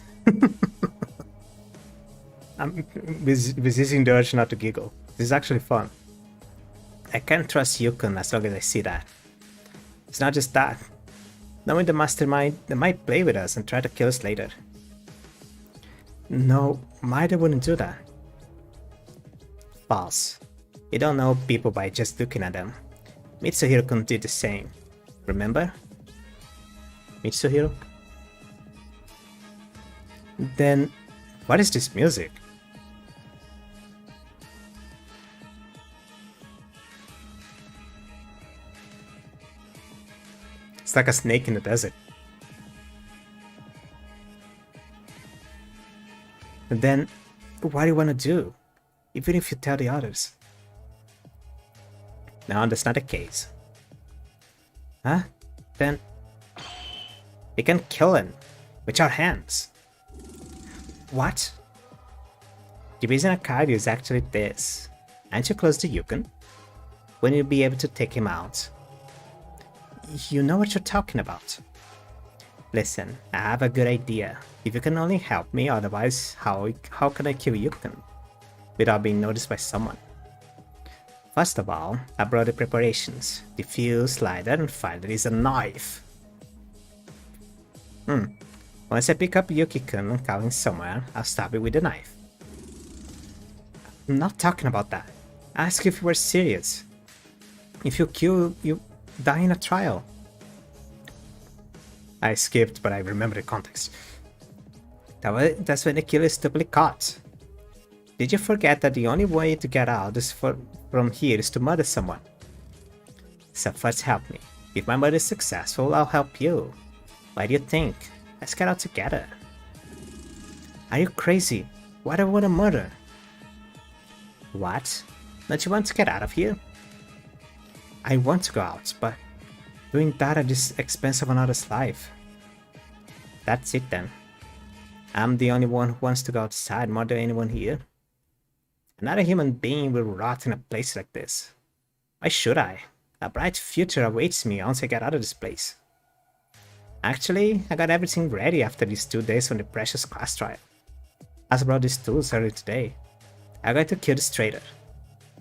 I'm resisting the urge not to giggle. This is actually fun. I can't trust Yukon as long as I see that. It's not just that. Knowing the mastermind, they might play with us and try to kill us later. No, Maeda wouldn't do that. False. You don't know people by just looking at them. Mitsuhiro-kun did the same. Remember? Mitsuhiro? Then, what is this music? It's like a snake in the desert. And then, what do you want to do? Even if you tell the others. No, that's not the case. Huh? Then, we can kill him with our hands. What? The reason I called you is actually this. Aren't you close to Yukon? Wouldn't you be able to take him out? You know what you're talking about. Listen, I have a good idea. If you can only help me, otherwise, how can I kill Yukon without being noticed by someone? First of all, I brought the preparations. The fuse, lighter, and finally is a knife. Once I pick up Yuki-kun and call him somewhere, I'll stab it with a knife. I'm not talking about that. I asked if you were serious. If you kill, you die in a trial. I skipped, but I remember the context. That's when the killer is doubly caught. Did you forget that the only way to get out from here is to murder someone? So first help me. If my murder is successful, I'll help you. Why do you think? Let's get out together. Are you crazy? Why do I want to murder? What? Don't you want to get out of here? I want to go out, but doing that at the expense of another's life. That's it then. I'm the only one who wants to go outside more than anyone here. Another human being will rot in a place like this. Why should I? A bright future awaits me once I get out of this place. Actually, I got everything ready after these 2 days from the precious class trial. As I brought these tools earlier today. I'm going to kill this traitor.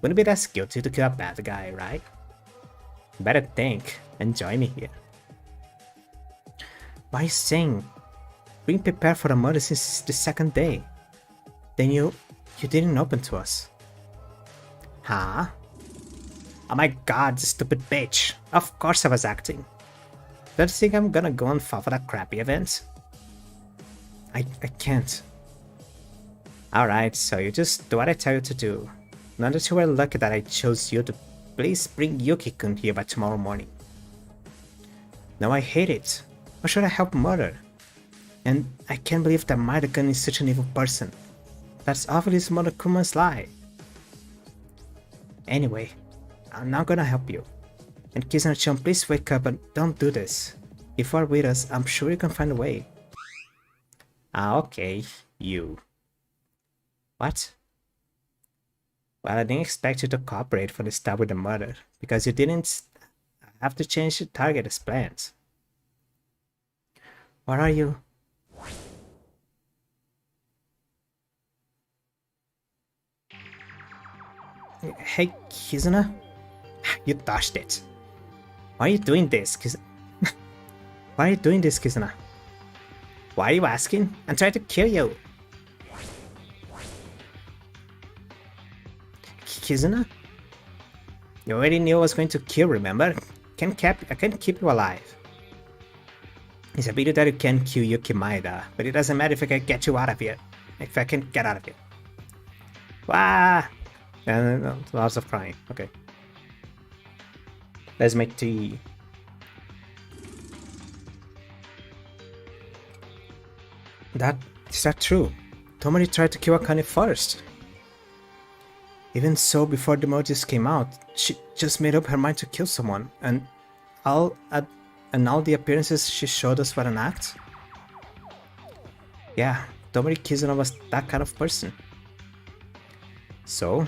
Wouldn't be that guilty to kill a bad guy, right? Better think and join me here. What are you saying? Being prepared for a murder since the 2nd day. Then you didn't open to us. Huh? Oh my god, stupid bitch. Of course I was acting. Don't you think I'm gonna go and fall for that crappy event? I can't. Alright, so you just do what I tell you to do. Now that you were lucky that I chose you to please bring Yuki-kun here by tomorrow morning. Now I hate it. Why should I help murder? And I can't believe that Maida-kun is such an evil person. That's obviously Monokuma-kuma's lie. Anyway, I'm not gonna help you. And Kizuna-chan, please wake up and don't do this. If you are with us, I'm sure you can find a way. Ah, okay. You. What? Well, I didn't expect you to cooperate for the start with the murder, because you didn't have to change the target as planned. What are you? Hey, Kizuna? You dodged it. Why are you doing this, Kizuna? Why are you doing this, Kizuna? Why are you asking? I'm trying to kill you. Kizuna? You already knew I was going to kill, remember? I can't keep you alive. It's a pity that you can't kill Yuki Maeda, but it doesn't matter if I can get you out of here. If I can get out of here. Wah! And lots of crying. Okay. Let's make tea. Is that true? Tomori tried to kill Akane first. Even so, before the emojis came out, she just made up her mind to kill someone, and all the appearances she showed us were an act? Yeah, Tomori Kizuna was that kind of person. So,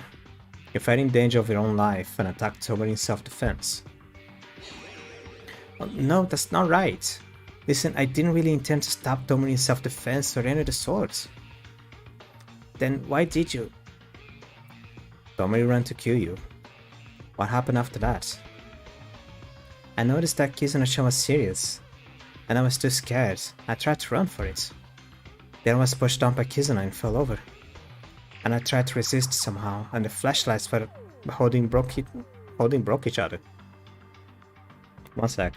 you felt in danger of your own life and attacked Tomori in self-defense. Oh, no, that's not right. Listen, I didn't really intend to stab Tomori in self-defense or any of the sorts. Then why did you? Tomori ran to kill you. What happened after that? I noticed that Kizuna-chan was serious, and I was too scared. I tried to run for it. Then I was pushed down by Kizuna and fell over. And I tried to resist somehow, and the flashlights were broke each other. One sec.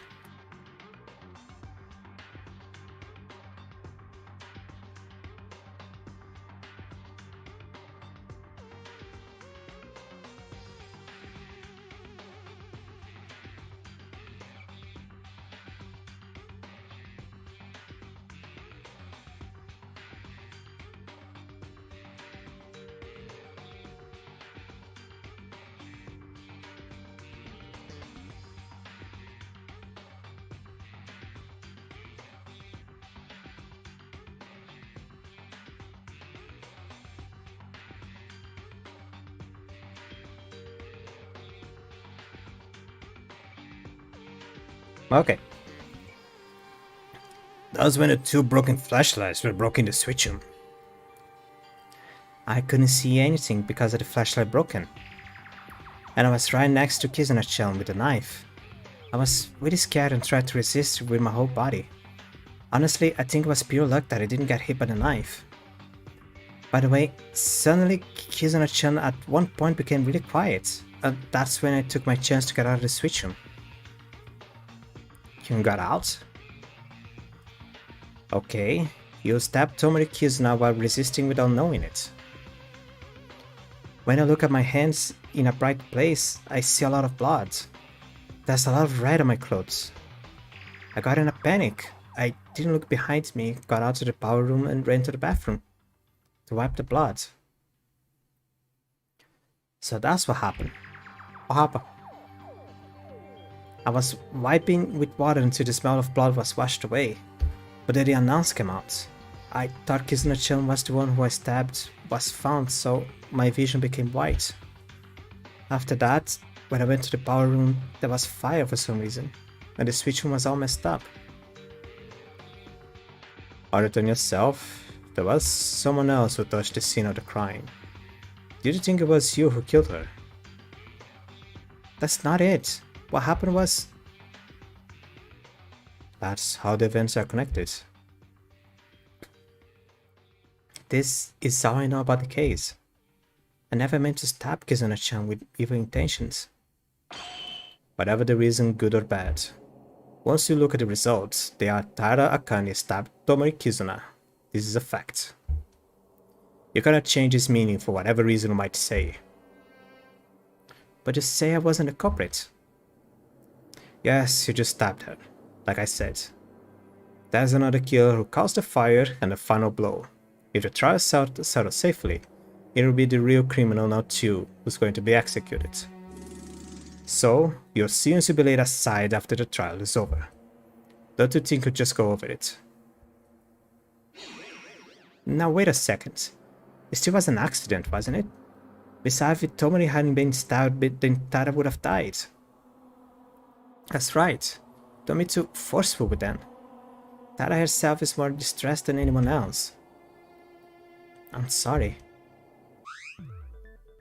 Okay. That was when the 2 broken flashlights were broken in the switch room. I couldn't see anything because of the flashlight broken. And I was right next to Kizuna-chan with a knife. I was really scared and tried to resist with my whole body. Honestly, I think it was pure luck that I didn't get hit by the knife. By the way, suddenly Kizuna-chan at one point became really quiet. That's when I took my chance to get out of the switch room. You got out? Okay, you stabbed Tomori Kizuna while resisting without knowing it. When I look at my hands in a bright place, I see a lot of blood. There's a lot of red on my clothes. I got in a panic. I didn't look behind me, got out to the power room and ran to the bathroom to wipe the blood. So that's what happened. What happened? I was wiping with water until the smell of blood was washed away. But then the announce came out. I thought Kizuna-chan was the one who I stabbed was found, so my vision became white. After that, when I went to the power room, there was fire for some reason, and the switch room was all messed up. Other than yourself, there was someone else who touched the scene of the crime. Did you think it was you who killed her? That's not it. What happened was... That's how the events are connected. This is all I know about the case. I never meant to stab Kizuna-chan with evil intentions. Whatever the reason, good or bad. Once you look at the results, they are Taira Akane stabbed Tomori Kizuna. This is a fact. You cannot change its meaning for whatever reason you might say. But just say I wasn't a culprit. Yes, you just stabbed her, like I said. There's another killer who caused the fire and the final blow. If the trial settles safely, it will be the real criminal, not you, who's going to be executed. So, your sins will be laid aside after the trial is over. Don't you think you'd just go over it? Now wait a second. It still was an accident, wasn't it? Besides, if Tomori hadn't been stabbed, then Tara would have died. That's right. Don't be too forceful with them. Tara herself is more distressed than anyone else. I'm sorry.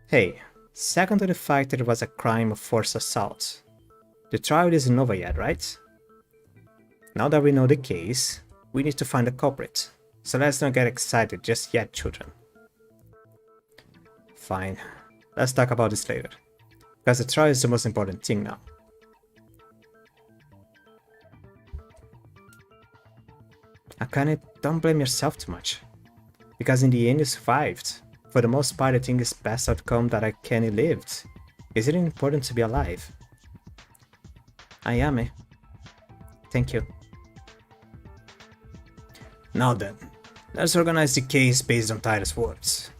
Hey, second to the fact that it was a crime of forced assault. The trial isn't over yet, right? Now that we know the case, we need to find the culprit. So let's not get excited just yet, children. Fine, let's talk about this later. Because the trial is the most important thing now. Akane, don't blame yourself too much. Because in the end you survived. For the most part, I think it's best outcome that Akane lived. Isn't it important to be alive? Ayame. Thank you. Now then, let's organize the case based on Taira's words.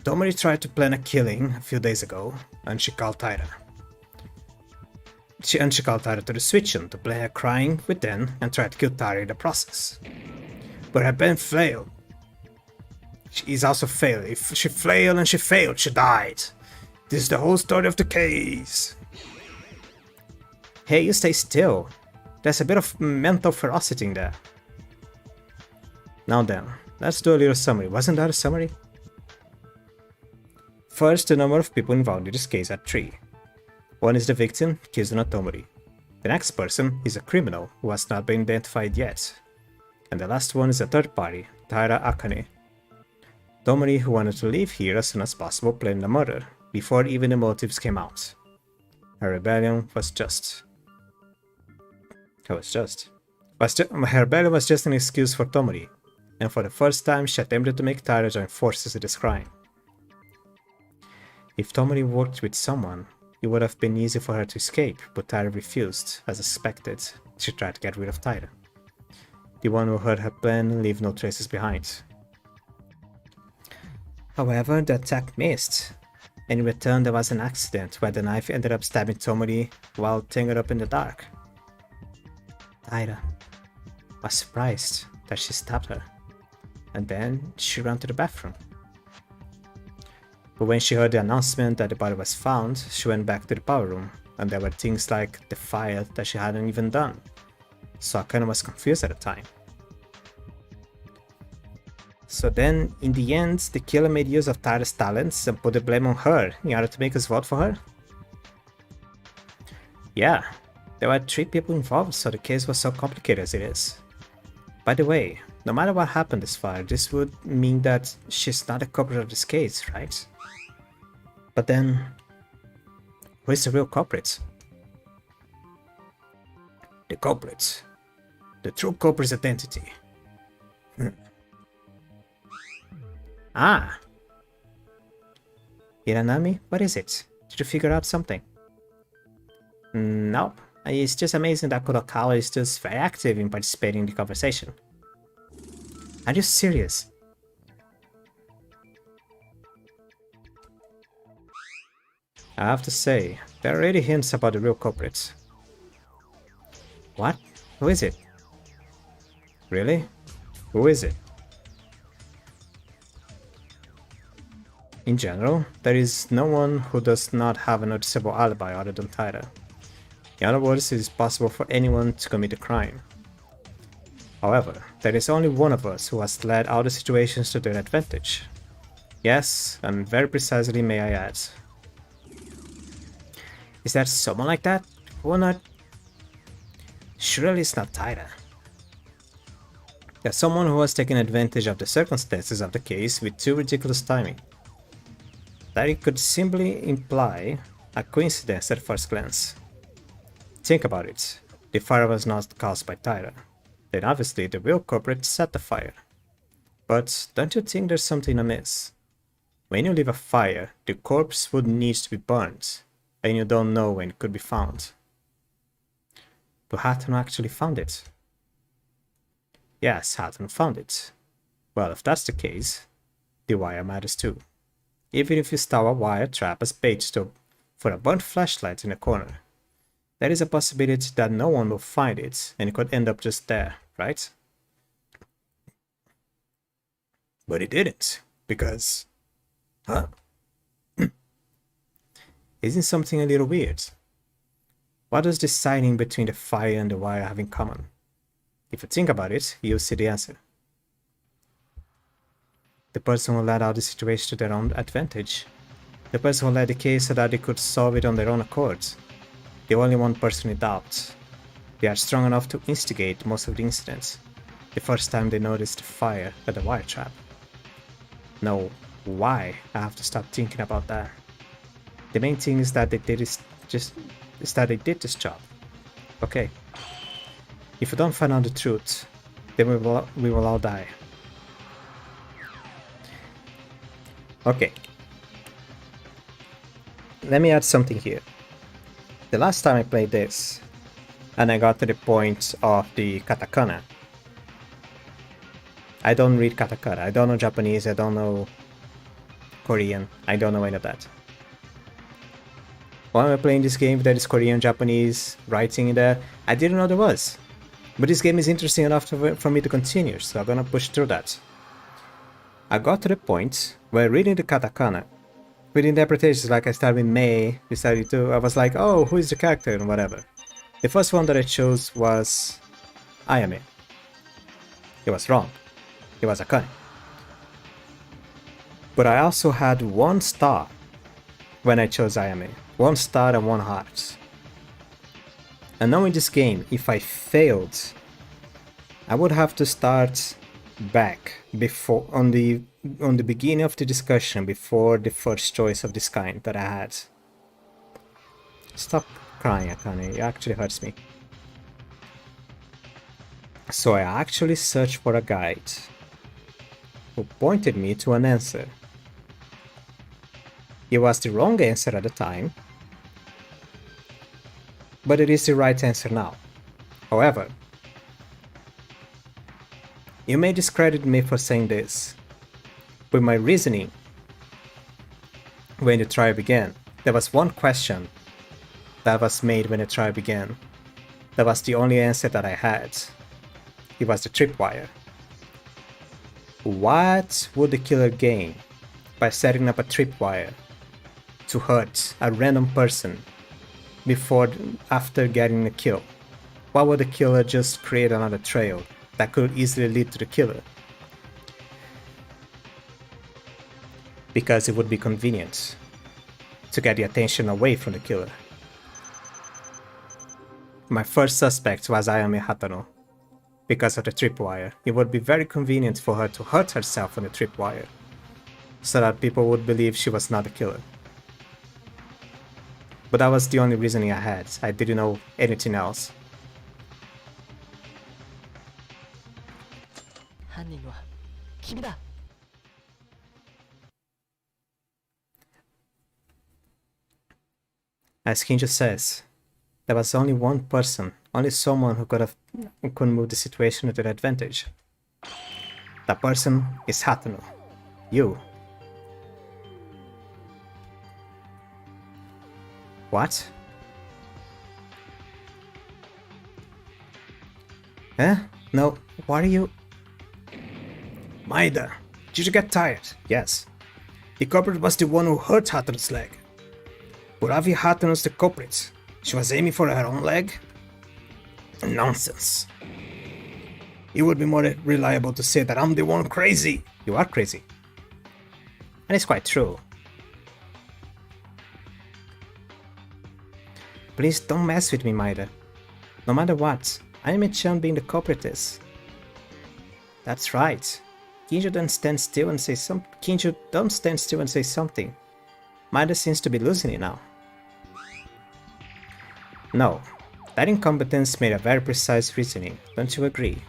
Tomori tried to plan a killing a few days ago, and she called Taira. She called Taira to the switch room to play her crying with Den and tried to kill Taira in the process. But her plan failed. She's also failed. If she failed and she failed, she died. This is the whole story of the case. Hey, you stay still. There's a bit of mental ferocity in there. Now then, let's do a little summary. Wasn't that a summary? First, the number of people involved in this case are 3. One is the victim, Kizuna Tomori. The next person is a criminal who has not been identified yet. And the last one is a third party, Taira Akane. Tomori, who wanted to leave here as soon as possible, planned the murder, before even the motives came out. Her rebellion was just... Her rebellion was just an excuse for Tomori, and for the first time she attempted to make Taira join forces in this crime. If Tomori worked with someone, it would have been easy for her to escape, but Taira refused. As expected, she tried to get rid of Taira. The one who heard her plan and leave no traces behind. However, the attack missed, and in return there was an accident where the knife ended up stabbing Tomori while tangled up in the dark. Taira was surprised that she stabbed her, and then she ran to the bathroom. But when she heard the announcement that the body was found, she went back to the power room, and there were things like the fire that she hadn't even done, so Akane was confused at the time. So then, in the end, the killer made use of Taira's talents and put the blame on her in order to make us vote for her? Yeah, there were 3 people involved, so the case was so complicated as it is. By the way, no matter what happened this far, this would mean that she's not a culprit of this case, right? But then, who is the real culprit? The culprit. The true culprit's identity. Ah! Hiranami, what is it? Did you figure out something? Nope. It's just amazing that Kurokawa is just very active in participating in the conversation. Are you serious? I have to say, there are already hints about the real culprits. What? Who is it? Really? Who is it? In general, there is no one who does not have a noticeable alibi other than Tyra. In other words, it is possible for anyone to commit a crime. However, there is only one of us who has led all the situations to their advantage. Yes, and very precisely may I add. Is there someone like that? Who not? Surely it's not Tyra. There's someone who has taken advantage of the circumstances of the case with too ridiculous timing. That it could simply imply a coincidence at first glance. Think about it. The fire was not caused by Tyra. Then obviously the real culprit set the fire. But don't you think there's something amiss? When you leave a fire, the corpse would need to be burned, and you don't know when it could be found. But Hatton actually found it. Yes, Hatton found it. Well, if that's the case, the wire matters too. Even if you store a wire trap as bait for a burnt flashlight in a corner, there is a possibility that no one will find it and it could end up just there, right? But it didn't, because... Huh? Isn't something a little weird? What does deciding between the fire and the wire have in common? If you think about it, you'll see the answer. The person who led out the situation to their own advantage. The person who led the case so that they could solve it on their own accord. The only one person in doubt. They are strong enough to instigate most of the incidents. The first time they noticed the fire at the wire trap. No, why? I have to stop thinking about that. The main thing is that they did this job. Okay. If we don't find out the truth, then we will all die. Okay. Let me add something here. The last time I played this, and I got to the point of the katakana. I don't read katakana, I don't know Japanese, I don't know Korean, I don't know any of that. While I'm playing this game, there is Korean, Japanese writing in there. I didn't know there was. But this game is interesting enough for me to continue, so I'm gonna push through that. I got to the point where reading the katakana, with interpretations like I started with Mei, we started to, I was like, oh, who is the character and whatever. The first one that I chose was Ayame. It was wrong. It was Akane. But I also had 1 star when I chose Ayame. 1 star and 1 heart. And now in this game, if I failed, I would have to start back before on the beginning of the discussion, before the first choice of this kind that I had. Stop crying, Akane, it actually hurts me. So I actually searched for a guide who pointed me to an answer. It was the wrong answer at the time, but it is the right answer now. However, you may discredit me for saying this, but my reasoning when the trial began, there was one question that was made when the trial began. That was the only answer that I had. It was the tripwire. What would the killer gain by setting up a tripwire to hurt a random person after getting the kill? Why would the killer just create another trail that could easily lead to the killer? Because it would be convenient to get the attention away from the killer. My first suspect was Ayame Hatano. Because of the tripwire, it would be very convenient for her to hurt herself on the tripwire, so that people would believe she was not the killer. But that was the only reasoning I had. I didn't know anything else. As Kinjo says, there was only one person, only someone who could move the situation to their advantage. That person is Hatano. You. What? Huh? No, what are you... Maida, did you get tired? Yes. The culprit was the one who hurt Hatono's leg. But Avi Hatono's the culprit. She was aiming for her own leg? Nonsense. It would be more reliable to say that I'm the one crazy. You are crazy. And it's quite true. Please don't mess with me, Maida. No matter what, Ayame-chan being the culprit is. That's right. Kinjo don't stand still and say something. Maida seems to be losing it now. No, that incompetence made a very precise reasoning, don't you agree?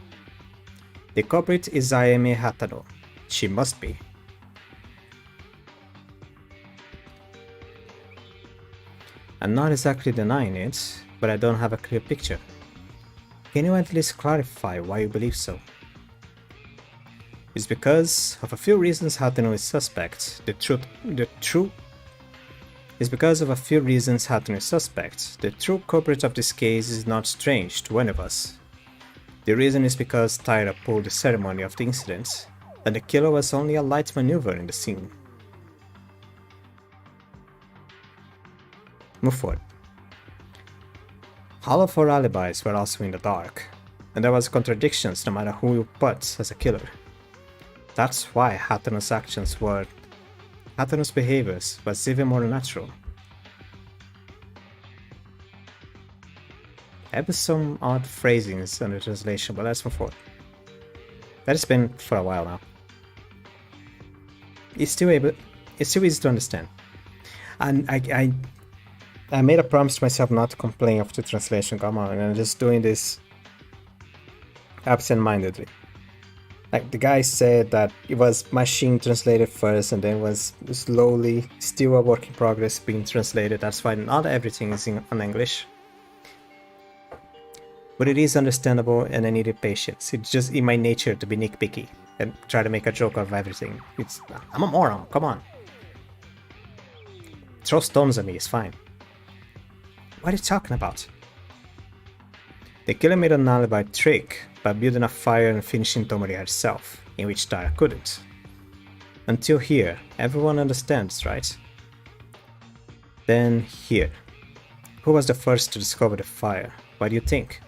The culprit is Ayame Hatano. She must be. I'm not exactly denying it, but I don't have a clear picture. Can you at least clarify why you believe so? It's because of a few reasons Hatano is suspect. The true culprit of this case is not strange to any of us. The reason is because Taira pulled the ceremony of the incident, and the killer was only a light maneuver in the scene. Move forward. All of our alibis were also in the dark, and there was contradictions no matter who you put as a killer. That's why Hatano's behaviors was even more natural. There was some odd phrasings in the translation, but let's move forward. That has been for a while now. It's still easy to understand. And I made a promise to myself not to complain of the translation, come on, and I'm just doing this absent-mindedly. Like, the guy said that it was machine translated first and then was slowly, still a work in progress, being translated. That's why not everything is in English. But it is understandable and I needed patience. It's just in my nature to be nitpicky and try to make a joke of everything. I'm a moron, come on. Throw stones at me, it's fine. What are you talking about? The killer made an alibi trick by building a fire and finishing Tomori herself, in which Tara couldn't. Until here, everyone understands, right? Then here. Who was the first to discover the fire? What do you think?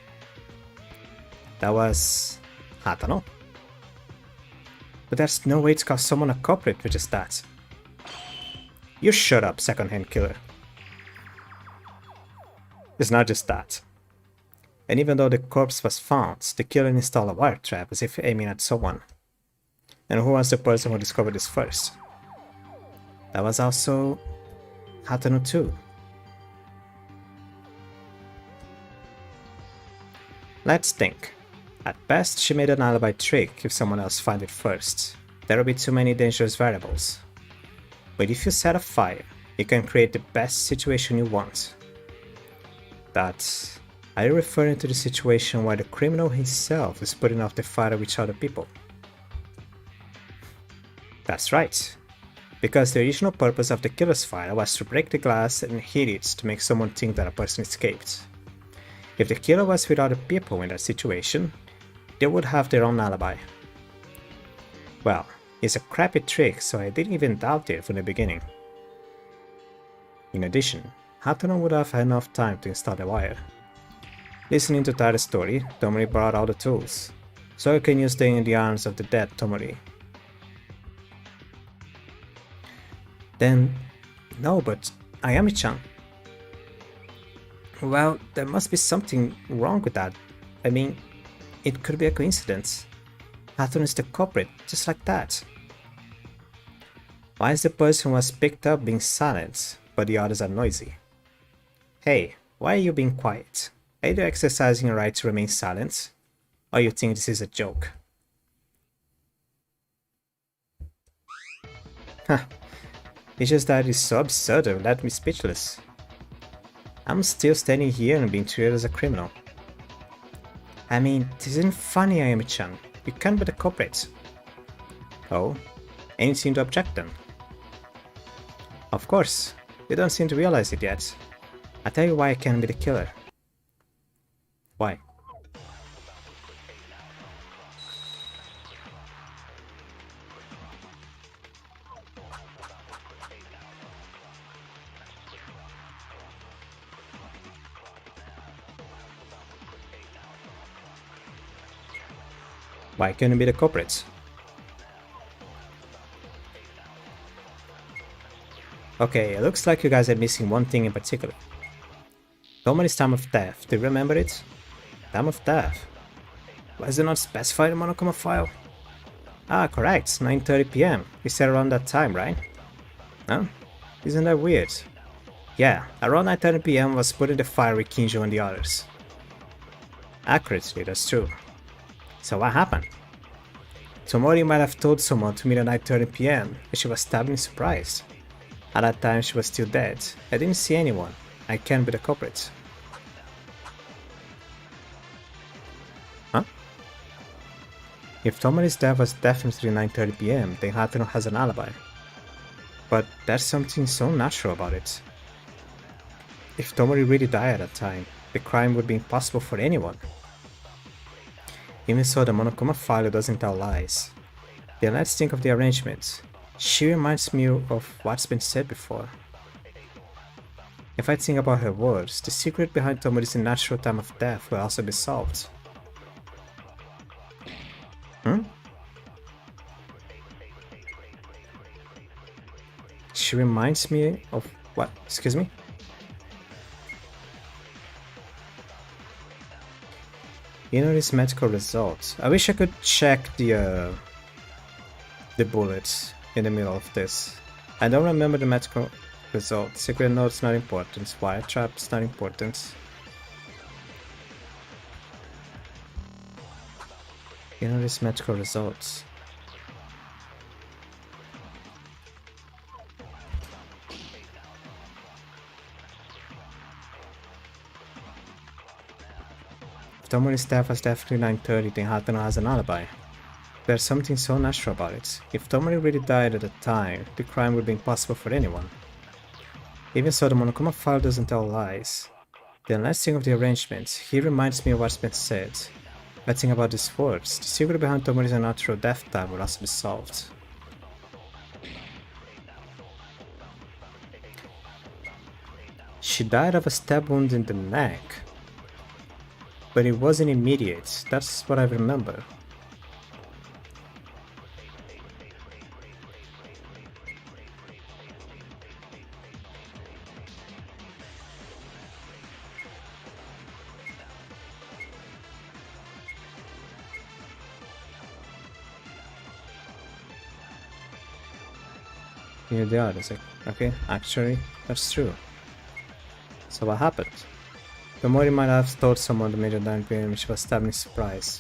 That was Hatano. But there's no way to call someone a culprit with just that. You shut up, second-hand killer. It's not just that. And even though the corpse was found, the killer installed a wire trap as if aiming at someone. And who was the person who discovered this first? That was also Hatano too. Let's think. At best, she made an alibi trick if someone else finds it first. There will be too many dangerous variables. But if you set a fire, you can create the best situation you want. Are you referring to the situation where the criminal himself is putting out the fire with other people? That's right. Because the original purpose of the killer's fire was to break the glass and hit it to make someone think that a person escaped. If the killer was with other people in that situation, they would have their own alibi. Well, it's a crappy trick, so I didn't even doubt it from the beginning. In addition, Hatano would have had enough time to install the wire. Listening to Tara's story, Tomori brought out the tools, so I can use them in the arms of the dead Tomori. Then, no, but Ayame-chan. Well, there must be something wrong with that. I mean, it could be a coincidence. Hatano is the culprit, just like that. Why is the person who was picked up being silent, but the others are noisy? Hey, why are you being quiet? Are you exercising your right to remain silent? Or you think this is a joke? Huh. It's just that it's so absurd and left me speechless. I'm still standing here and being treated as a criminal. I mean, this isn't funny, Ayame-chan. You can't be the culprit. Oh? Anything to object then? Of course. You don't seem to realize it yet. I'll tell you why I can't be the killer. Why? Why couldn't it be the culprits? Okay, it looks like you guys are missing one thing in particular. Tomori's time of death, do you remember it? Time of death. Why is it not specified in the Monokuma file? Ah, correct, 9:30 PM. We said around that time, right? Huh? Isn't that weird? Yeah, around 9:30 PM was put in the fire with Kinjo and the others. Accurately, that's true. So what happened? Tomori might have told someone to meet at 9:30 PM, but she was stabbed in surprise. At that time she was still dead. I didn't see anyone. I can't be the culprit. Huh? If Tomori's death was definitely 9:30 PM, then Hatano has an alibi. But there's something so natural about it. If Tomori really died at that time, the crime would be impossible for anyone. Even so, the Monokuma file doesn't tell lies. Then let's think of the arrangements. She reminds me of what's been said before. If I think about her words, the secret behind Tomori's unnatural time of death will also be solved. She reminds me of what? Excuse me? You know these medical results. I wish I could check the bullets in the middle of this. I don't remember the medical results. Secret note's not important. Wire trap's not important. You know these medical results. Tomori's death was definitely 9:30, then Hatano has an alibi. There's something so natural about it. If Tomori really died at the time, the crime would be impossible for anyone. Even so, the Monokuma file doesn't tell lies. Then let's think of the arrangements. He reminds me of what's been said. Let's think about these words. The secret behind Tomori's unnatural death time will also be solved. She died of a stab wound in the neck. But it wasn't immediate, that's what I remember. Here they are, it's like, okay, actually, that's true. So what happened? Tomori might have told someone to meet at 9 PM and she was stabbed in surprise.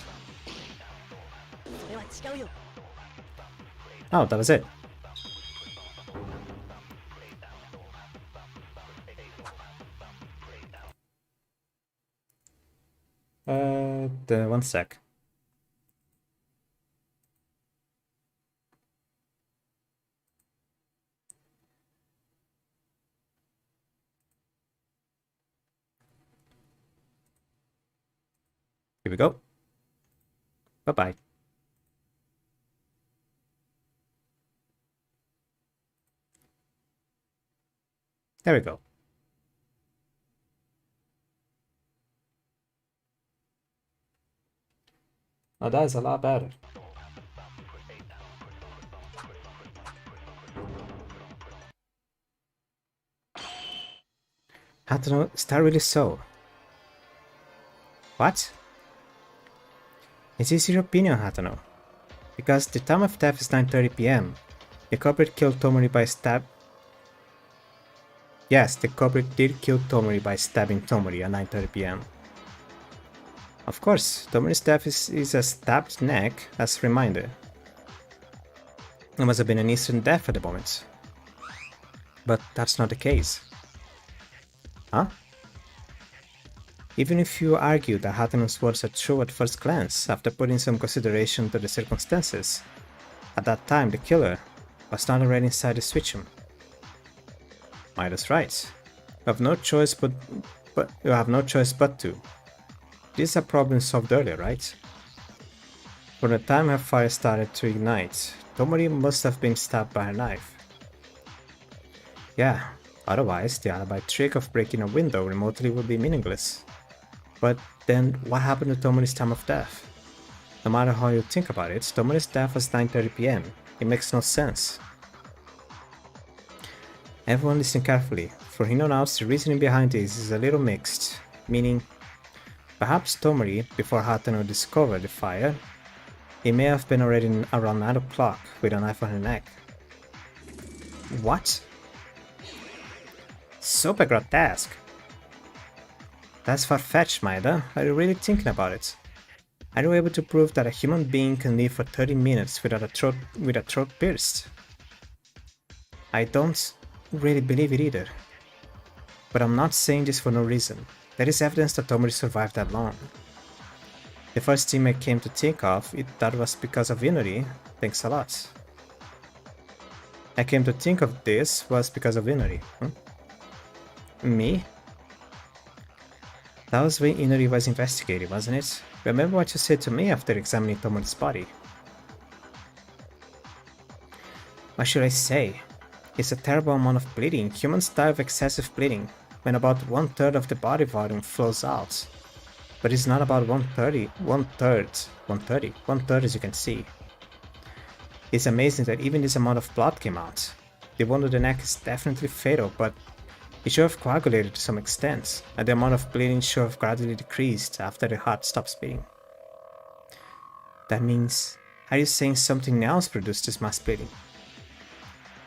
Oh, that was it. One sec. Here we go. Bye-bye. There we go. Now that is a lot better. Hatano, is that really so? What? Is this your opinion, Hatano? Because the time of death is 9:30 PM. The culprit killed Tomori by stab... Yes, the culprit did kill Tomori by stabbing Tomori at 9:30 PM. Of course, Tomori's death is a stabbed neck, as a reminder. It must have been an instant death at the moment. But that's not the case. Huh? Even if you argue that Hatano's words are true at first glance, after putting some consideration to the circumstances, at that time the killer was not already inside the switch room. Maida's right. You have no choice but to. This is a problem solved earlier, right? From the time her fire started to ignite, Tomori must have been stabbed by a knife. Yeah, otherwise the alibi trick of breaking a window remotely would be meaningless. But then what happened to Tomori's time of death? No matter how you think about it, Tomori's death was 9:30 p.m. It makes no sense. Everyone listen carefully. For Hinonauts, the reasoning behind this is a little mixed, meaning perhaps Tomori, before Hatano discovered the fire, it may have been already around 9 o'clock with a knife on her neck. What? Super grotesque. That's far-fetched, Maeda. Are you really thinking about it? Are you able to prove that a human being can live for 30 minutes without a throat pierced? I don't really believe it either. But I'm not saying this for no reason. There is evidence that Tomori survived that long. The first thing I came to think of, that was because of Inori. Thanks a lot. I came to think of this was because of Inori. Me? That was when Inori was investigating, wasn't it? Remember what you said to me after examining Tomori's body? What should I say? It's a terrible amount of bleeding. Humans die of excessive bleeding, when about 1/3 of the body volume flows out. But it's not about 1/3 as you can see. It's amazing that even this amount of blood came out. The wound on the neck is definitely fatal, but it should have coagulated to some extent, and the amount of bleeding should have gradually decreased after the heart stops beating. That means, are you saying something else produced this mass bleeding?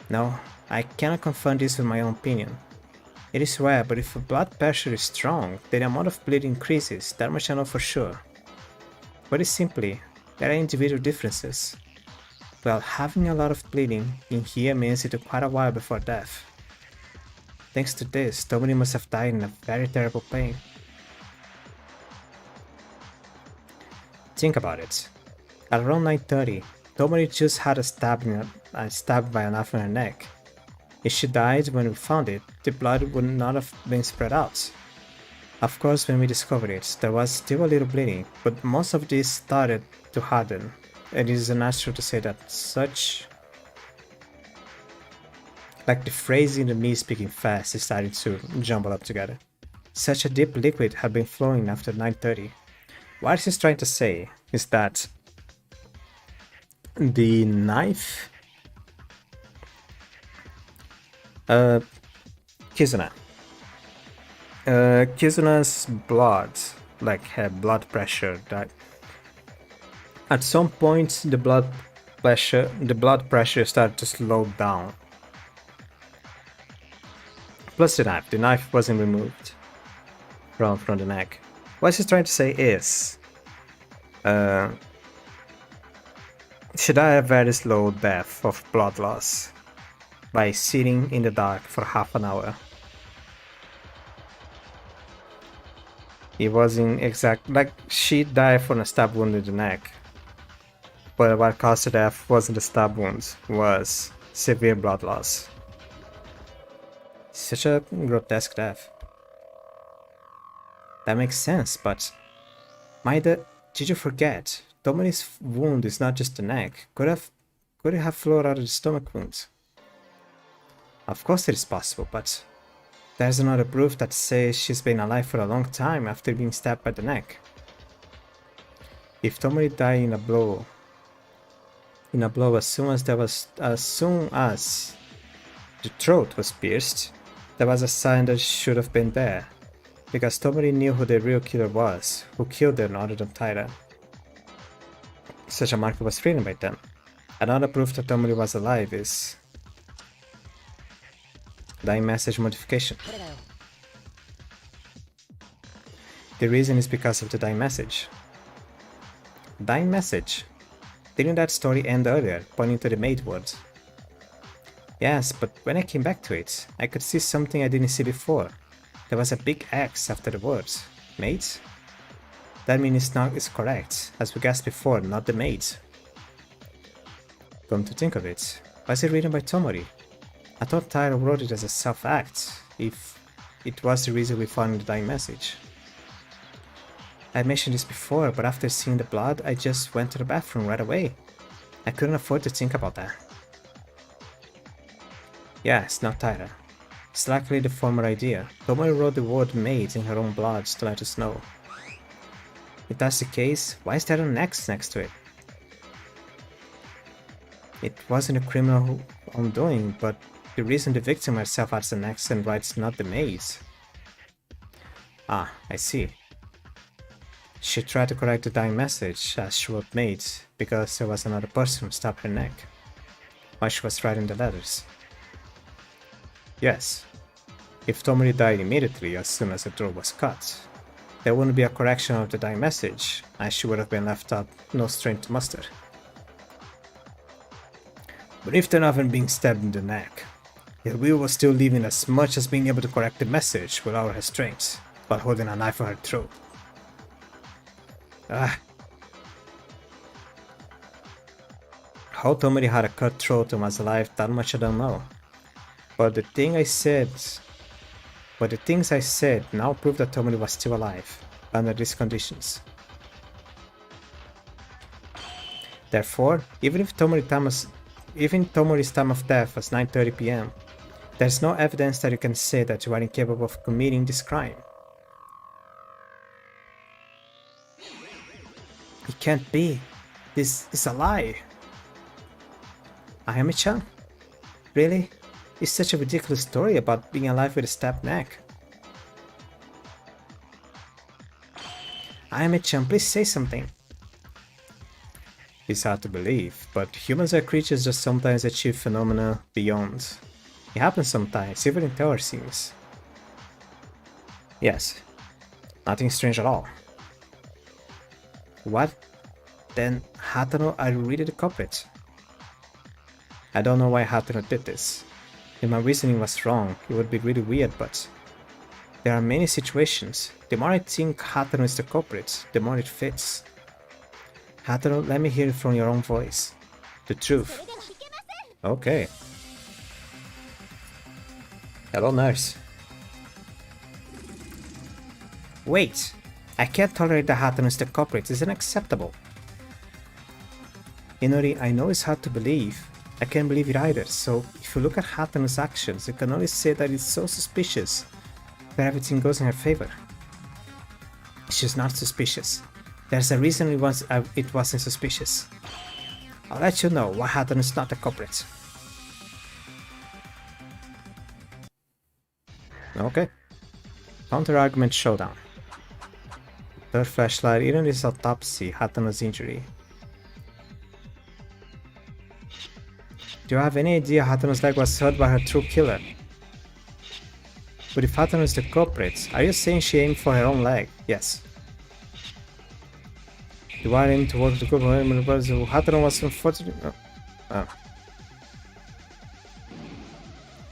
No, I cannot confirm this with my own opinion. It is rare, but if blood pressure is strong, then the amount of bleeding increases, that much I know for sure. But it's simply, there are individual differences. Well, having a lot of bleeding in here means it took quite a while before death. Thanks to this, Tomori must have died in a very terrible pain. Think about it. At around 9:30, Tomori just had a stab by a knife on her neck. If she died when we found it, the blood would not have been spread out. Of course, when we discovered it, there was still a little bleeding, but most of this started to harden, and it is unnatural to say that such... Like the phrasing and me speaking fast is starting to jumble up together. Such a deep liquid had been flowing after 9:30. What she's trying to say is that the knife... Kizuna. Kizuna's blood, like her blood pressure, that at some point the blood pressure started to slow down. Plus the knife wasn't removed from the neck. What she's trying to say is, she died a very slow death of blood loss by sitting in the dark for half an hour. It wasn't exact, like she died from a stab wound in the neck, but what caused her death wasn't the stab wound, was severe blood loss. Such a grotesque death. That makes sense, but Maeda, did you forget? Tomori's wound is not just the neck. Could it have flowed out of the stomach wound? Of course it is possible, but there's another proof that says she's been alive for a long time after being stabbed by the neck. If Tomori died in a blow as soon as the throat was pierced, that was a sign that she should have been there, because Tomori knew who the real killer was, who killed them other than Taira. Such a marker was written by them. Another proof that Tomori was alive is dying message modification. The reason is because of the dying message. Dying message? Didn't that story end earlier, pointing to the maid words? Yes, but when I came back to it, I could see something I didn't see before. There was a big X after the words. Maid? That means it's correct, as we guessed before, not the maid. Come to think of it, was it written by Tomori? I thought Taira wrote it as a self-act, if it was the reason we found the dying message. I mentioned this before, but after seeing the blood, I just went to the bathroom right away. I couldn't afford to think about that. Yeah, it's not Taira. It's likely the former idea. Tomori wrote the word maid in her own blood to let us know. If that's the case, why is there an X next to it? It wasn't a criminal undoing, but the reason the victim herself has an X and writes not the maid's. Ah, I see. She tried to correct the dying message as she wrote maid because there was another person who stabbed her neck while she was writing the letters. Yes. If Tomori died immediately as soon as the throat was cut, there wouldn't be a correction of the dying message, and she would have been left up no strength to muster. But if they're not even being stabbed in the neck, yet Will was still leaving as much as being able to correct the message without her strength, while holding a knife on her throat. Ah. How Tomori had a cut throat and was alive, that much I don't know. But the things I said now prove that Tomori was still alive, under these conditions. Therefore, even Tomori's time of death was 9:30 p.m., there's no evidence that you can say that you are incapable of committing this crime. It can't be. This is a lie. Ayame-chan? Really? It's such a ridiculous story about being alive with a stabbed neck. Ayame-chan, please say something. It's hard to believe, but humans are creatures that sometimes achieve phenomena beyond. It happens sometimes, even in tower scenes. Yes. Nothing strange at all. What? Then, Hatano, are you really the culprit? I don't know why Hatano did this. If my reasoning was wrong, it would be really weird, but there are many situations. The more I think Hatano is the culprit, the more it fits. Hatano, let me hear it from your own voice. The truth. Okay. Hello, nurse. Wait! I can't tolerate that Hatano is the culprit. It's unacceptable. Inori, I know it's hard to believe. I can't believe it either, so if you look at Hatano's actions, you can only say that it's so suspicious that everything goes in her favor. She's not suspicious. There's a reason it wasn't suspicious. I'll let you know why Hatano is not the culprit. Okay. Counter-argument showdown. Third flashlight, Inori's autopsy, Hatano's injury. Do you have any idea Hatano's leg was hurt by her true killer? But if Hatano is the culprit, are you saying she aimed for her own leg? Yes. You are aiming towards the group of members who Hatano was unfortunate.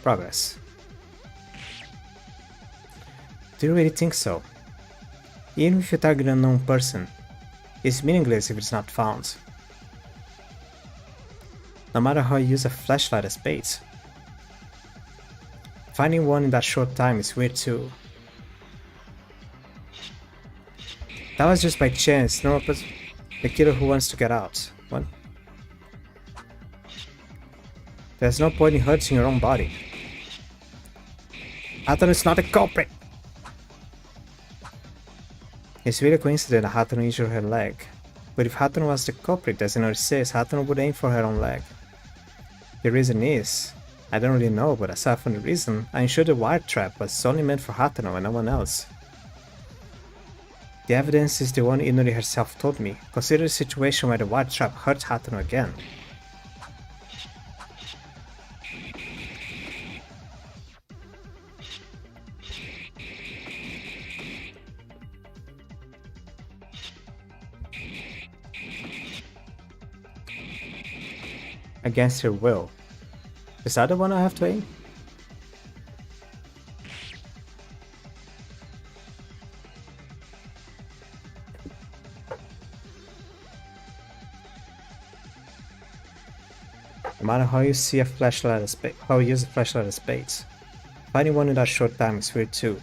Progress. Do you really think so? Even if you target an unknown person, it's meaningless if it's not found. No matter how you use a flashlight as bait. Finding one in that short time is weird too. That was just by chance, no, but the killer who wants to get out. What? There's no point in hurting your own body. Hatano is not a culprit! It's really a coincidence that Hatano injured her leg. But if Hatano was the culprit, as Inori says, Hatano would aim for her own leg. The reason is, I don't really know, but aside from the reason, I'm sure the wire trap was only meant for Hatano and no one else. The evidence is the one Inori herself told me. Consider the situation where the wire trap hurt Hatano again. Against her will. Is that the one I have to aim? No matter how you see a flashlight as how you use a flashlight as bait, finding one in that short time is weird too.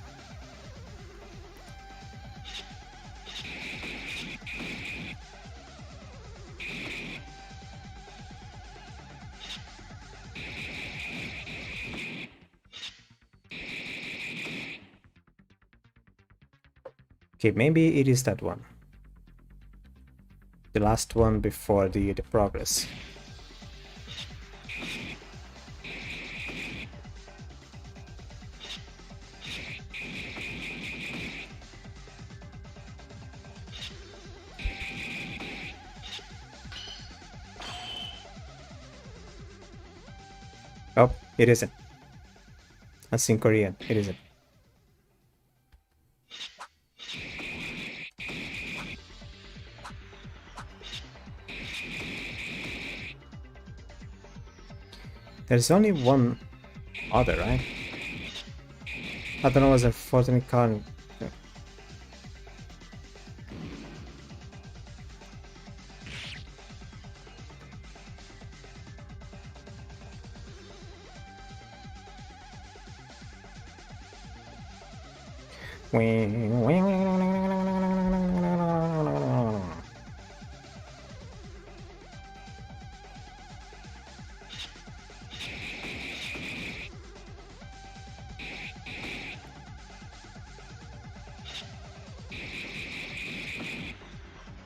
Okay, maybe it is that one. The last one before the progress. Oh, it isn't. That's in Korean. It isn't. There's only one other, right? I don't know, was a fortune card.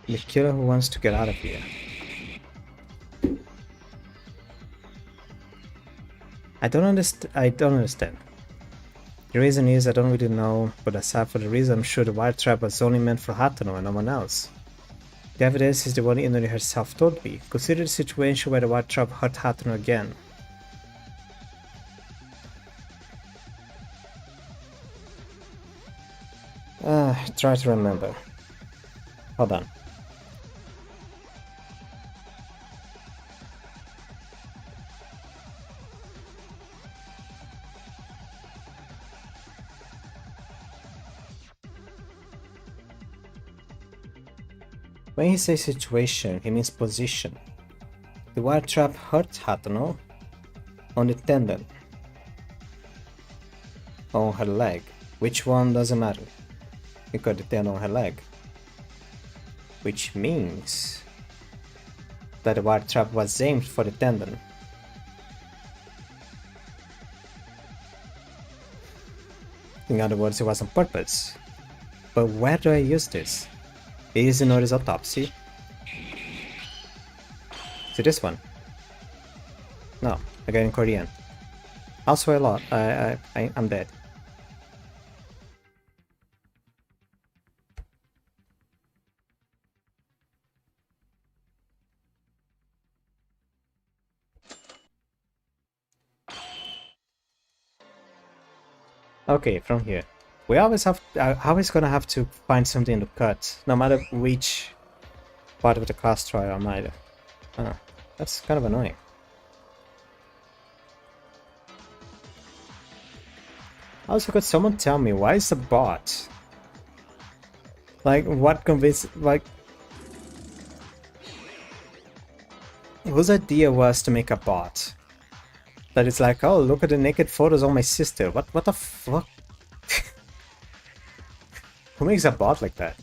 The killer who wants to get out of here. I don't understand. The reason is I don't really know, but aside from the reason, I'm sure the wire trap was only meant for Hatano and no one else. The evidence is the one Inori herself told me. Consider the situation where the wire trap hurt Hatano again. Try to remember. Hold on. When he says situation, he means position. The wire trap hurt Hatano on the tendon. On her leg. Which one doesn't matter. Because the tendon on her leg. Which means that the wire trap was aimed for the tendon. In other words, it was on purpose. But where do I use this? It is in Inori's autopsy. So this one. No, again in Korean. Also a lot. I'm dead. Okay, from here. We always always gonna have to find something to cut, no matter which part of the class trial I'm either. Oh, that's kind of annoying. Also, could someone tell me why is a bot? Like, what convinced, like, whose idea was to make a bot? That it's like, oh, look at the naked photos of my sister. What the fuck? Who makes a bot like that?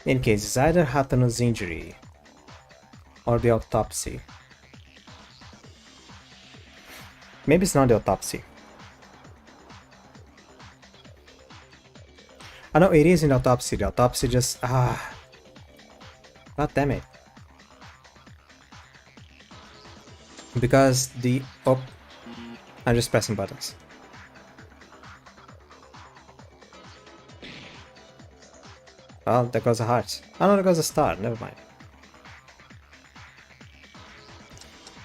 In case, it's either Hatano's injury or the autopsy. Maybe it's not the autopsy. Oh no, it is in the autopsy. The autopsy just... God damn it. Because the... Oh, I'm just pressing buttons. Oh, there goes a heart. Oh no, there goes a star. Never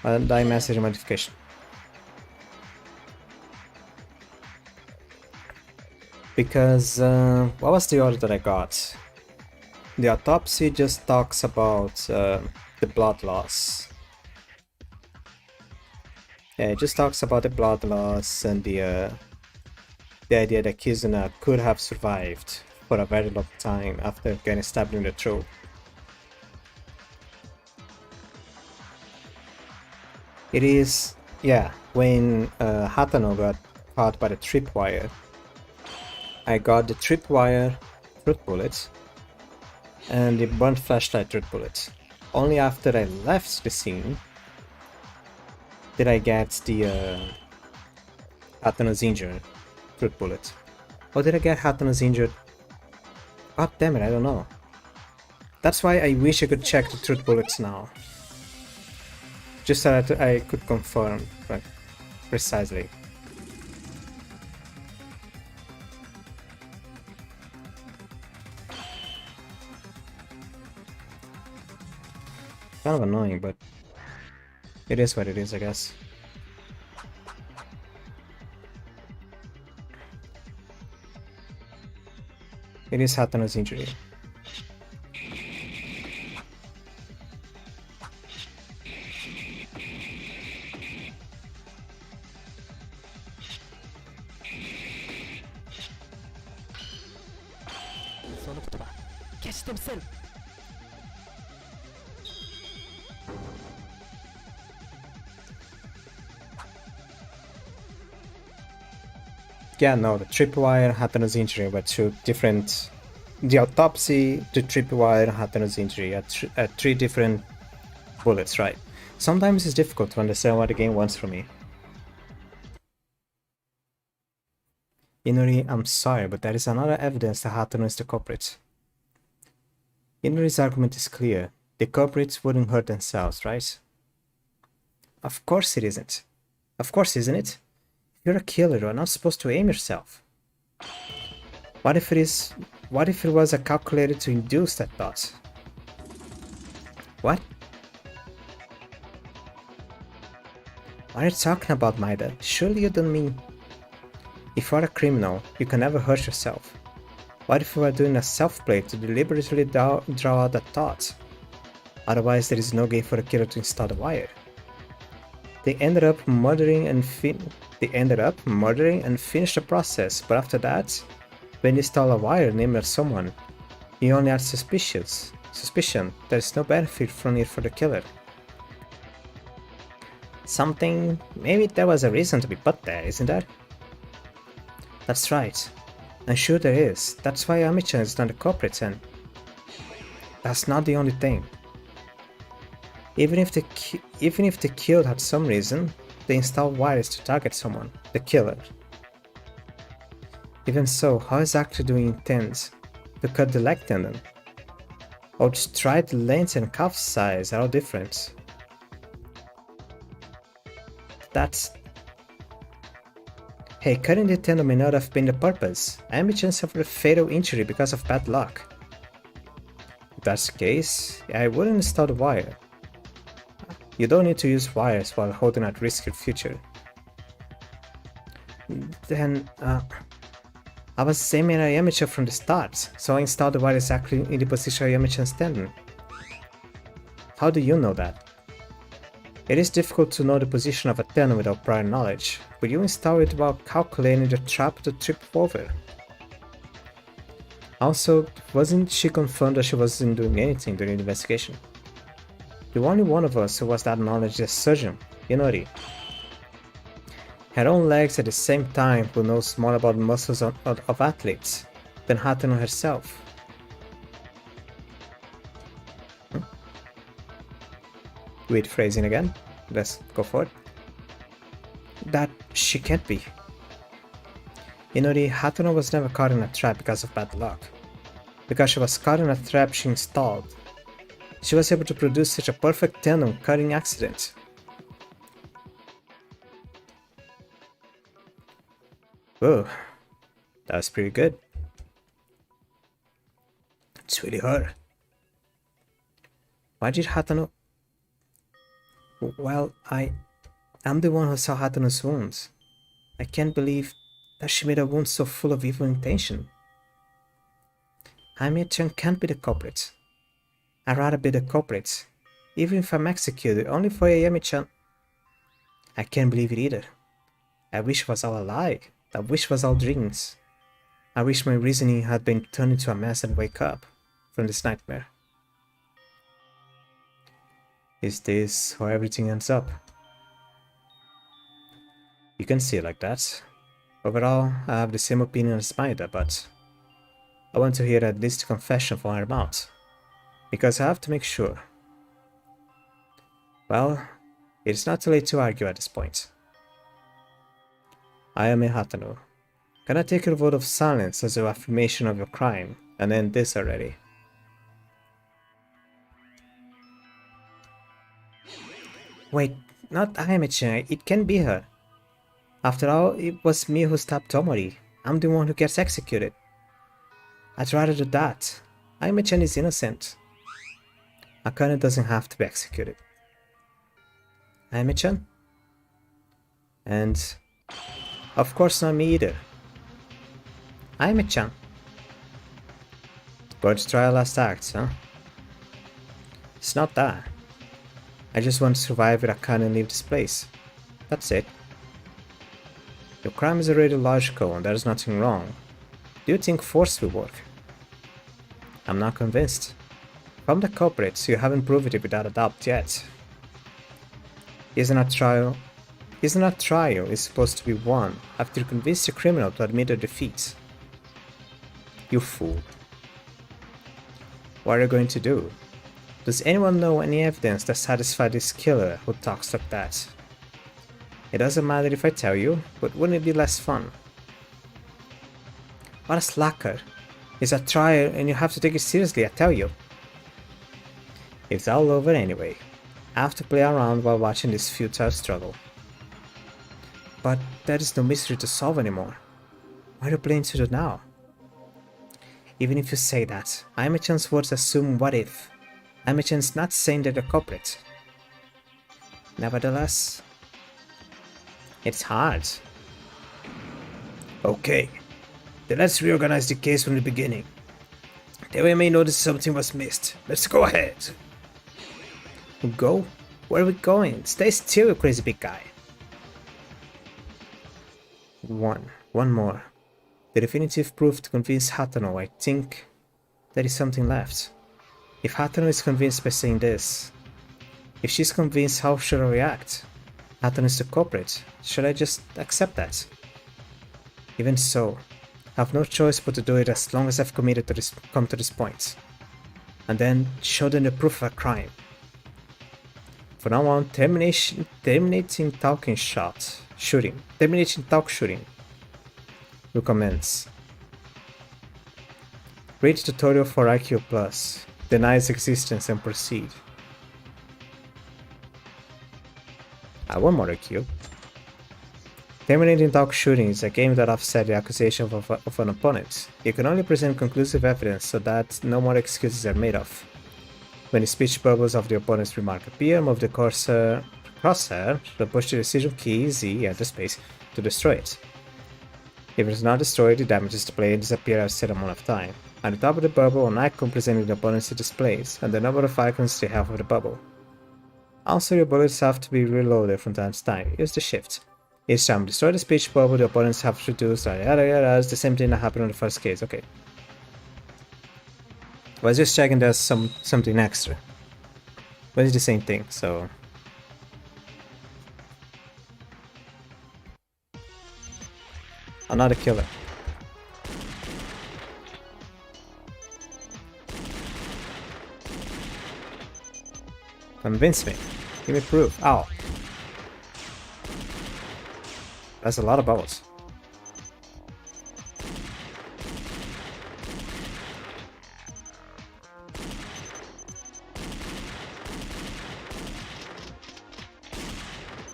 mind. Die message modification. Because, what was the order that I got? The autopsy just talks about the blood loss. Yeah, it just talks about the blood loss and the idea that Kizuna could have survived for a very long time after getting stabbed in the throat. It is, yeah, when Hatano got caught by the tripwire, I got the tripwire truth bullets and the burnt flashlight truth bullets. Only after I left the scene did I get the Hatano's injured. Truth bullet. Or did I get Hatano's injured? God damn it, I don't know. That's why I wish I could check the truth bullets now. Just so that I could confirm, like, precisely. Kind of annoying, but it is what it is, I guess. It is Hatano's injury. Yeah, no, the tripwire Hatano's injury were two different. The autopsy, the tripwire Hatano's injury are three different bullets, right? Sometimes it's difficult to understand what the game wants from me. Inori, I'm sorry, but that is another evidence that Hatano is the culprit. Inori's argument is clear. The culprits wouldn't hurt themselves, right? Of course it isn't. Of course, isn't it? You're a killer, you're not supposed to aim yourself. What if it was a calculated to induce that thought? What? What are you talking about, Maida? Surely you don't mean... If you're a criminal, you can never hurt yourself. What if you are doing a self-play to deliberately draw out that thought? Otherwise, there is no game for a killer to install the wire. They ended up murdering and finished the process, but after that, when you install a wire named at someone, you only add suspicion. There is no benefit from it for the killer. Maybe there was a reason to be put there, isn't there? That's right. I'm sure there is. That's why Ami-chan is not the culprit, and that's not the only thing. Even if the kill had some reason, they install wires to target someone, the killer. Even so, how exactly do we intend to cut the leg tendon? Or to try the length and calf size are all different. Hey, cutting the tendon may not have been the purpose. Ami-chan suffered a fatal injury because of bad luck. If that's the case, I wouldn't install the wire. You don't need to use wires while holding at risk your future. Then, I was aiming at Yami-chan from the start, so I installed the wire exactly in the position of Yami-chan's tendon. How do you know that? It is difficult to know the position of a tendon without prior knowledge, but you install it while calculating the trap to trip over. Also, wasn't she confirmed that she wasn't doing anything during the investigation? The only one of us who was that knowledge is the surgeon, Inori. Her own legs at the same time who knows more about the muscles of athletes than Hatano herself. Wait, phrasing again. Let's go for it. That she can't be. Inori, Hatano was never caught in a trap because of bad luck. Because she was caught in a trap she installed. She was able to produce such a perfect tendon cutting accident. Whoa, that was pretty good. It's really her. Why did Hatano... Well, I'm the one who saw Hatano's wounds. I can't believe that she made a wound so full of evil intention. Ami-chan can't be the culprit. I'd rather be the culprit, even if I'm executed only for Yami-chan. I can't believe it either. I wish it was all a lie. That wish was all dreams. I wish my reasoning had been turned into a mess and wake up from this nightmare. Is this how everything ends up? You can see it like that. Overall, I have the same opinion as Maida, but I want to hear at least a confession from her mouth, because I have to make sure. Well, it's not too late to argue at this point. Ayame Hatano, can I take your vote of silence as an affirmation of your crime and end this already? Wait, not Ayame-chan, it can be her. After all, it was me who stabbed Tomori. I'm the one who gets executed. I'd rather do that. Ayame-chan is innocent. Akane doesn't have to be executed. Ayame-chan? And of course not me either. Ayame-chan. Going to try a last act, huh? It's not that. I just want to survive with Akane and leave this place. That's it. Your crime is already logical and there's nothing wrong. Do you think force will work? I'm not convinced. From the culprits, you haven't proved it without a doubt yet. Isn't a trial is supposed to be won after you convince the criminal to admit their defeat. You fool. What are you going to do? Does anyone know any evidence that satisfies this killer who talks like that? It doesn't matter if I tell you, but wouldn't it be less fun? What a slacker. It's a trial and you have to take it seriously, I tell you. It's all over anyway. I have to play around while watching this futile struggle. But there is no mystery to solve anymore. What are you planning to do now? Even if you say that, Ayame-chan's words assume what if. Ayame-chan's not saying they're the culprit. Nevertheless, it's hard. Okay, then let's reorganize the case from the beginning. Then we may notice something was missed. Let's go ahead. Go? Where are we going? Stay still, you crazy big guy. One more. The definitive proof to convince Hatano. I think there is something left. If Hatano is convinced by saying this, if she's convinced, how should I react? Hatano is the culprit. Should I just accept that? Even so, I have no choice but to do it as long as I've committed to come to this point. And then show them the proof of a crime. From now on, terminating talk shooting will commence. Read tutorial for IQ Plus. Deny its existence and proceed. One more IQ. Terminating talk shooting is a game that offsets the accusation of an opponent. You can only present conclusive evidence so that no more excuses are made of. When the speech bubbles of the opponent's remark appear, move the crosshair to push the decision key Z, enter space, to destroy it. If it is not destroyed, it damages the player and disappears a set amount of time. At the top of the bubble, an icon presenting the opponent's displays, and the number of icons to the half of the bubble. Also, your bullets have to be reloaded from time to time. Use the shift. Each time you destroy the speech bubble, the opponents have to reduce it's the same thing that happened on the first case, okay. I was just checking there's something extra. But it's the same thing, so... Another killer. Convince me. Give me proof. Ow. That's a lot of bubbles.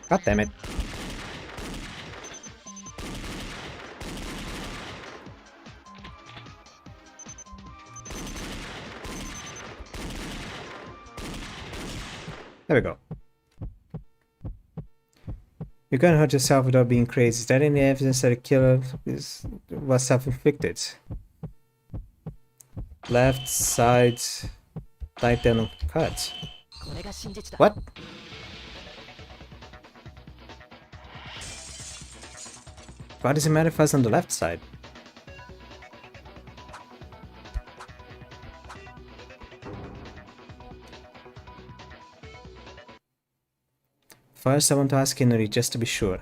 God damn it. There we go. You can't hurt yourself without being crazy. Is there any evidence that the killer was self-inflicted? Left side, titan cut. What? Why does it matter if I was on the left side? First, I want to ask Inori just to be sure.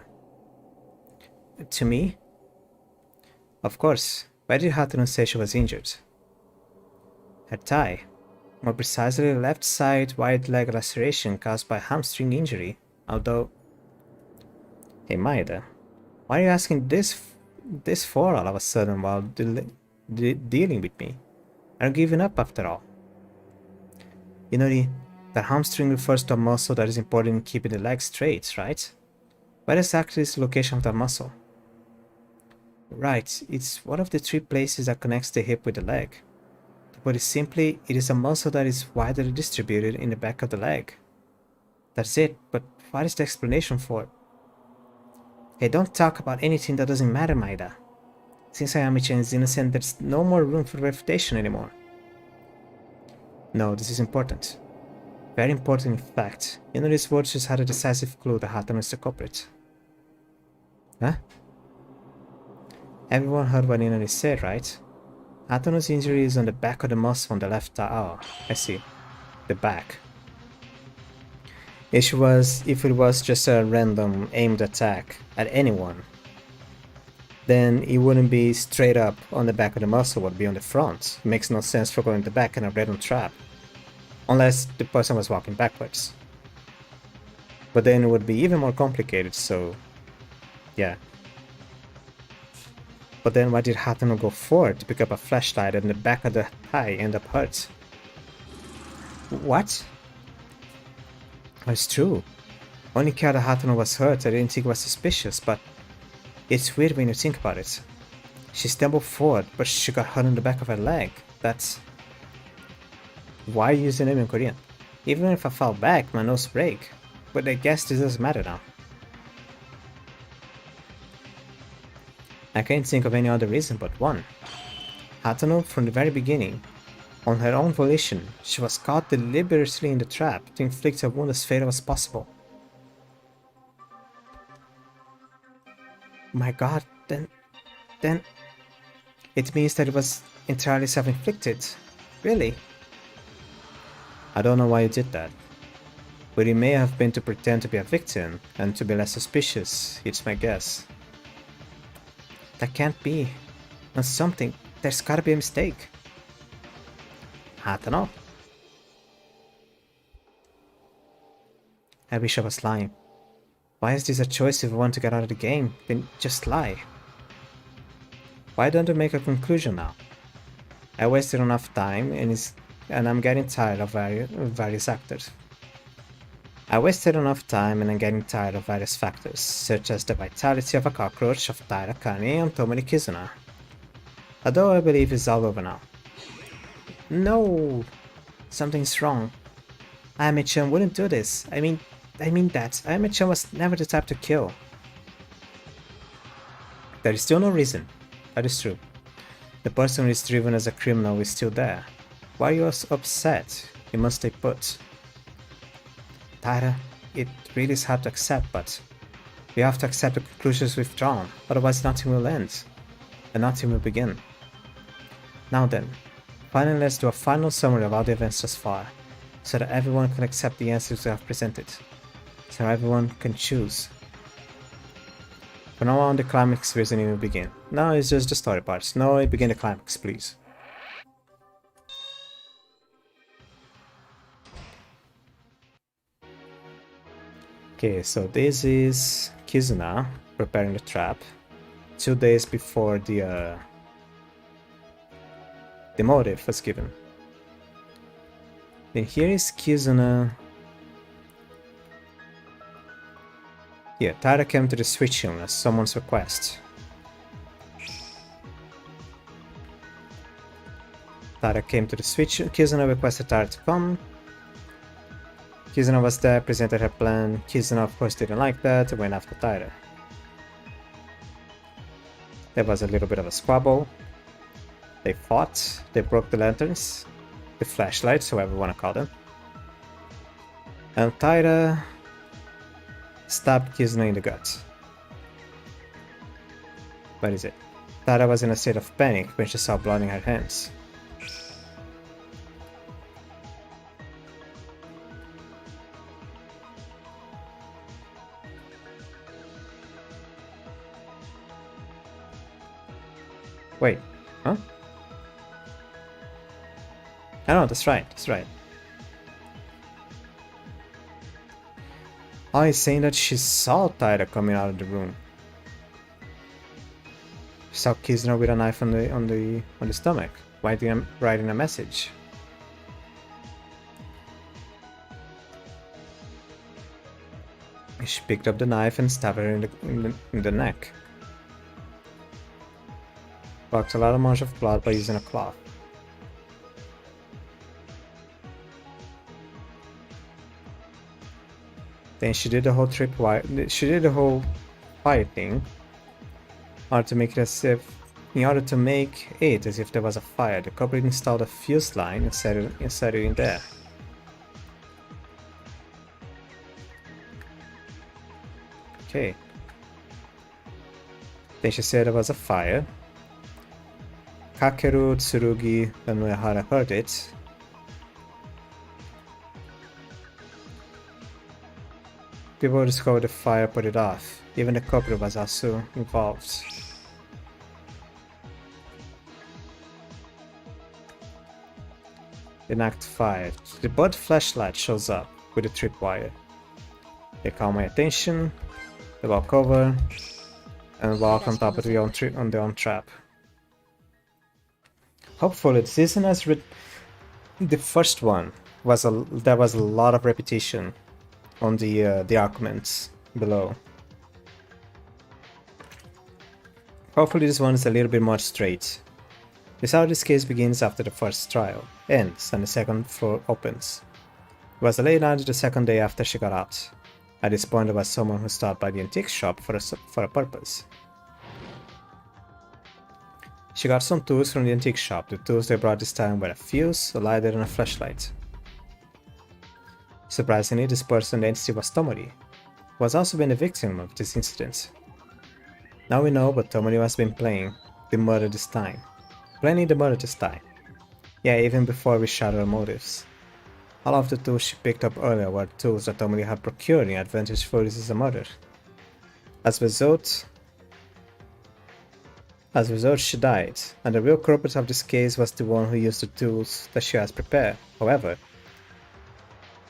To me? Of course. Why did Hatano say she was injured? Her thigh. More precisely, the left side wide leg laceration caused by hamstring injury. Although... Hey Maeda, Why are you asking this for all of a sudden while dealing with me? Are you giving up after all? You know, the hamstring refers to a muscle that is important in keeping the leg straight, right? Where exactly is the location of that muscle? Right, it's one of the three places that connects the hip with the leg. To put it simply, it is a muscle that is widely distributed in the back of the leg. That's it, but what is the explanation for it? Hey, don't talk about anything that doesn't matter, Maida. Since Ayami-chan is innocent, there's no more room for refutation anymore. No, this is important. Very important in fact. You know, these words just had a decisive clue that Hatano is the culprit. Huh? Everyone heard what Inori said, right? Hatano's injury is on the back of the muscle on the left thigh. Oh, I see. The back. If it was just a random aimed attack at anyone, then it wouldn't be straight up on the back of the muscle, it would be on the front. It makes no sense for going to the back in a random trap. Unless the person was walking backwards. But then it would be even more complicated, so yeah. But then why did Hatano go forward to pick up a flashlight and the back of the thigh end up hurt? What? Oh, it's true. Only care that Hatano was hurt, I didn't think it was suspicious, but it's weird when you think about it. She stumbled forward, but she got hurt on the back of her leg. That's... Why use the name in Korean? Even if I fall back, my nose break. But I guess this doesn't matter now. I can't think of any other reason but one. Hatano, from the very beginning, on her own volition, she was caught deliberately in the trap to inflict a wound as fatal as possible. My god, then... It means that it was entirely self-inflicted. Really? I don't know why you did that. But it may have been to pretend to be a victim, and to be less suspicious, it's my guess. That can't be. There's something. There's gotta be a mistake. I don't know. I wish I was lying. Why is this a choice if we want to get out of the game? Then just lie. Why don't we make a conclusion now? I wasted enough time and I'm getting tired of various actors. I wasted enough time and I'm getting tired of various factors, such as the vitality of a cockroach of Taira Kani and Tomori Kizuna. Although I believe it's all over now. No! Something's wrong. Ayame-chan wouldn't do this. I mean that. Ayame-chan was never the type to kill. There is still no reason. That is true. The person who is driven as a criminal is still there. Why are you upset? You must stay put. Taira, it really is hard to accept, but we have to accept the conclusions we've drawn, otherwise nothing will end, and nothing will begin. Now then, finally let's do a final summary of all the events thus far, so that everyone can accept the answers we have presented, so everyone can choose. From now on, the climax reasoning will begin. Now it's just the story parts. No, begin the climax, please. Okay, so this is Kizuna preparing the trap 2 days before the motive was given. Then here is Kizuna. Here, Taira came to the switch room at someone's request. Taira came to the switch room. Kizuna requested Taira to come. Kizuna was there, presented her plan. Kizuna of course didn't like that and went after Taira. There was a little bit of a squabble. They fought, they broke the lanterns, the flashlights, however you want to call them. And Taira stabbed Kizuna in the gut. What is it? Taira was in a state of panic when she saw blood in her hands. Wait, huh? I know, that's right, that's right. Oh, he's saying that she saw Taira coming out of the room. saw Kizuna with a knife on the stomach, writing a message. She picked up the knife and stabbed her in the neck. Blocked a large amount of blood by using a cloth. Then she did the whole fire thing. In order to make it as if there was a fire, the couple installed a fuse line and set it in there. Okay. Then she said there was a fire. Kakeru, Tsurugi, and Uehara heard it. People discovered the fire, put it off. Even the couple was also involved. In Act 5, the bud flashlight shows up with a tripwire. They call my attention, they walk over, and walk on top of the on trap. Hopefully this isn't as the first one there was a lot of repetition on the arguments below. Hopefully this one is a little bit more straight. This is how this case begins after the first trial ends and the second floor opens. It was late night the second day after she got out. At this point there was someone who stopped by the antique shop for a purpose. She got some tools from the antique shop. The tools they brought this time were a fuse, a lighter, and a flashlight. Surprisingly, this person, the entity, was Tomori, who has also been the victim of this incident. Now we know, but Tomori has been planning the murder this time. Yeah, even before we shadow her motives. All of the tools she picked up earlier were tools that Tomori had procured in advantage for this as a murder. As a result, she died, and the real culprit of this case was the one who used the tools that she has prepared. However,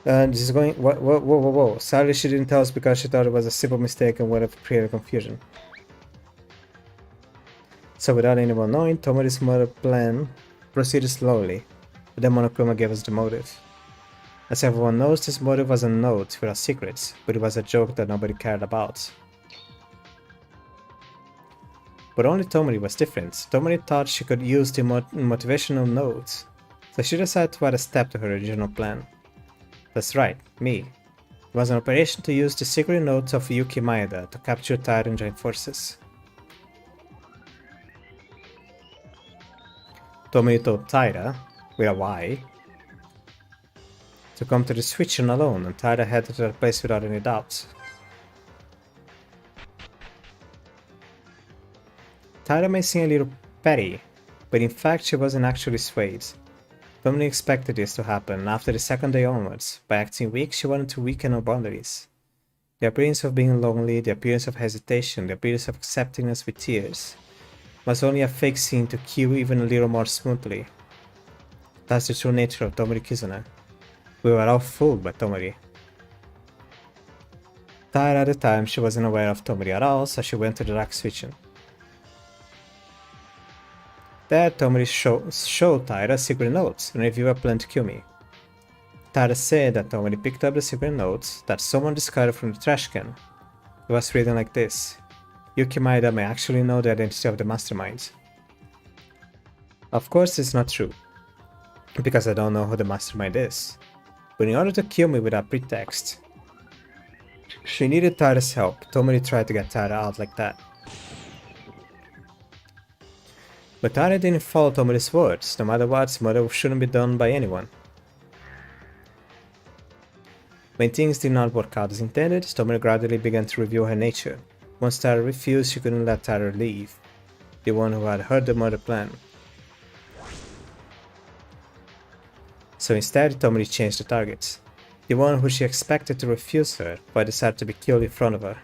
this is going. Whoa. Sadly, she didn't tell us because she thought it was a simple mistake and would have created confusion. So, without anyone knowing, Tomori's murder plan proceeded slowly, but then Monokuma gave us the motive. As everyone knows, this motive was a note without secrets, but it was a joke that nobody cared about. But only Tomori was different. Tomori thought she could use the motivational notes, so she decided to add a step to her original plan. That's right, me. It was an operation to use the secret notes of Yuki Maeda to capture Taira and join forces. Tomori told Taira, with a Y, to come to the switch room alone, and Taira headed to that place without any doubts. Taira may seem a little petty, but in fact she wasn't actually swayed. Tomori expected this to happen, and after the second day onwards, by acting weak, she wanted to weaken her boundaries. The appearance of being lonely, the appearance of hesitation, the appearance of accepting us with tears, was only a fake scene to kill even a little more smoothly. That's the true nature of Tomori Kizuna. We were all fooled by Tomori. Taira at the time, she wasn't aware of Tomori at all, so she went to the dark switching. There, Tomori showed Taira secret notes and revealed a plan to kill me. Taira said that Tomori picked up the secret notes that someone discarded from the trash can. It was written like this: Yuki Maeda may actually know the identity of the mastermind. Of course it's not true, because I don't know who the mastermind is. But in order to kill me without pretext, she needed Taira's help. Tomori tried to get Taira out like that. But Taira didn't follow Tomori's words. No matter what, murder shouldn't be done by anyone. When things did not work out as intended, Tomori gradually began to reveal her nature. Once Taira refused, she couldn't let Taira leave, the one who had heard the murder plan. So instead, Tomori changed the target. The one who she expected to refuse her, but decided to be killed in front of her.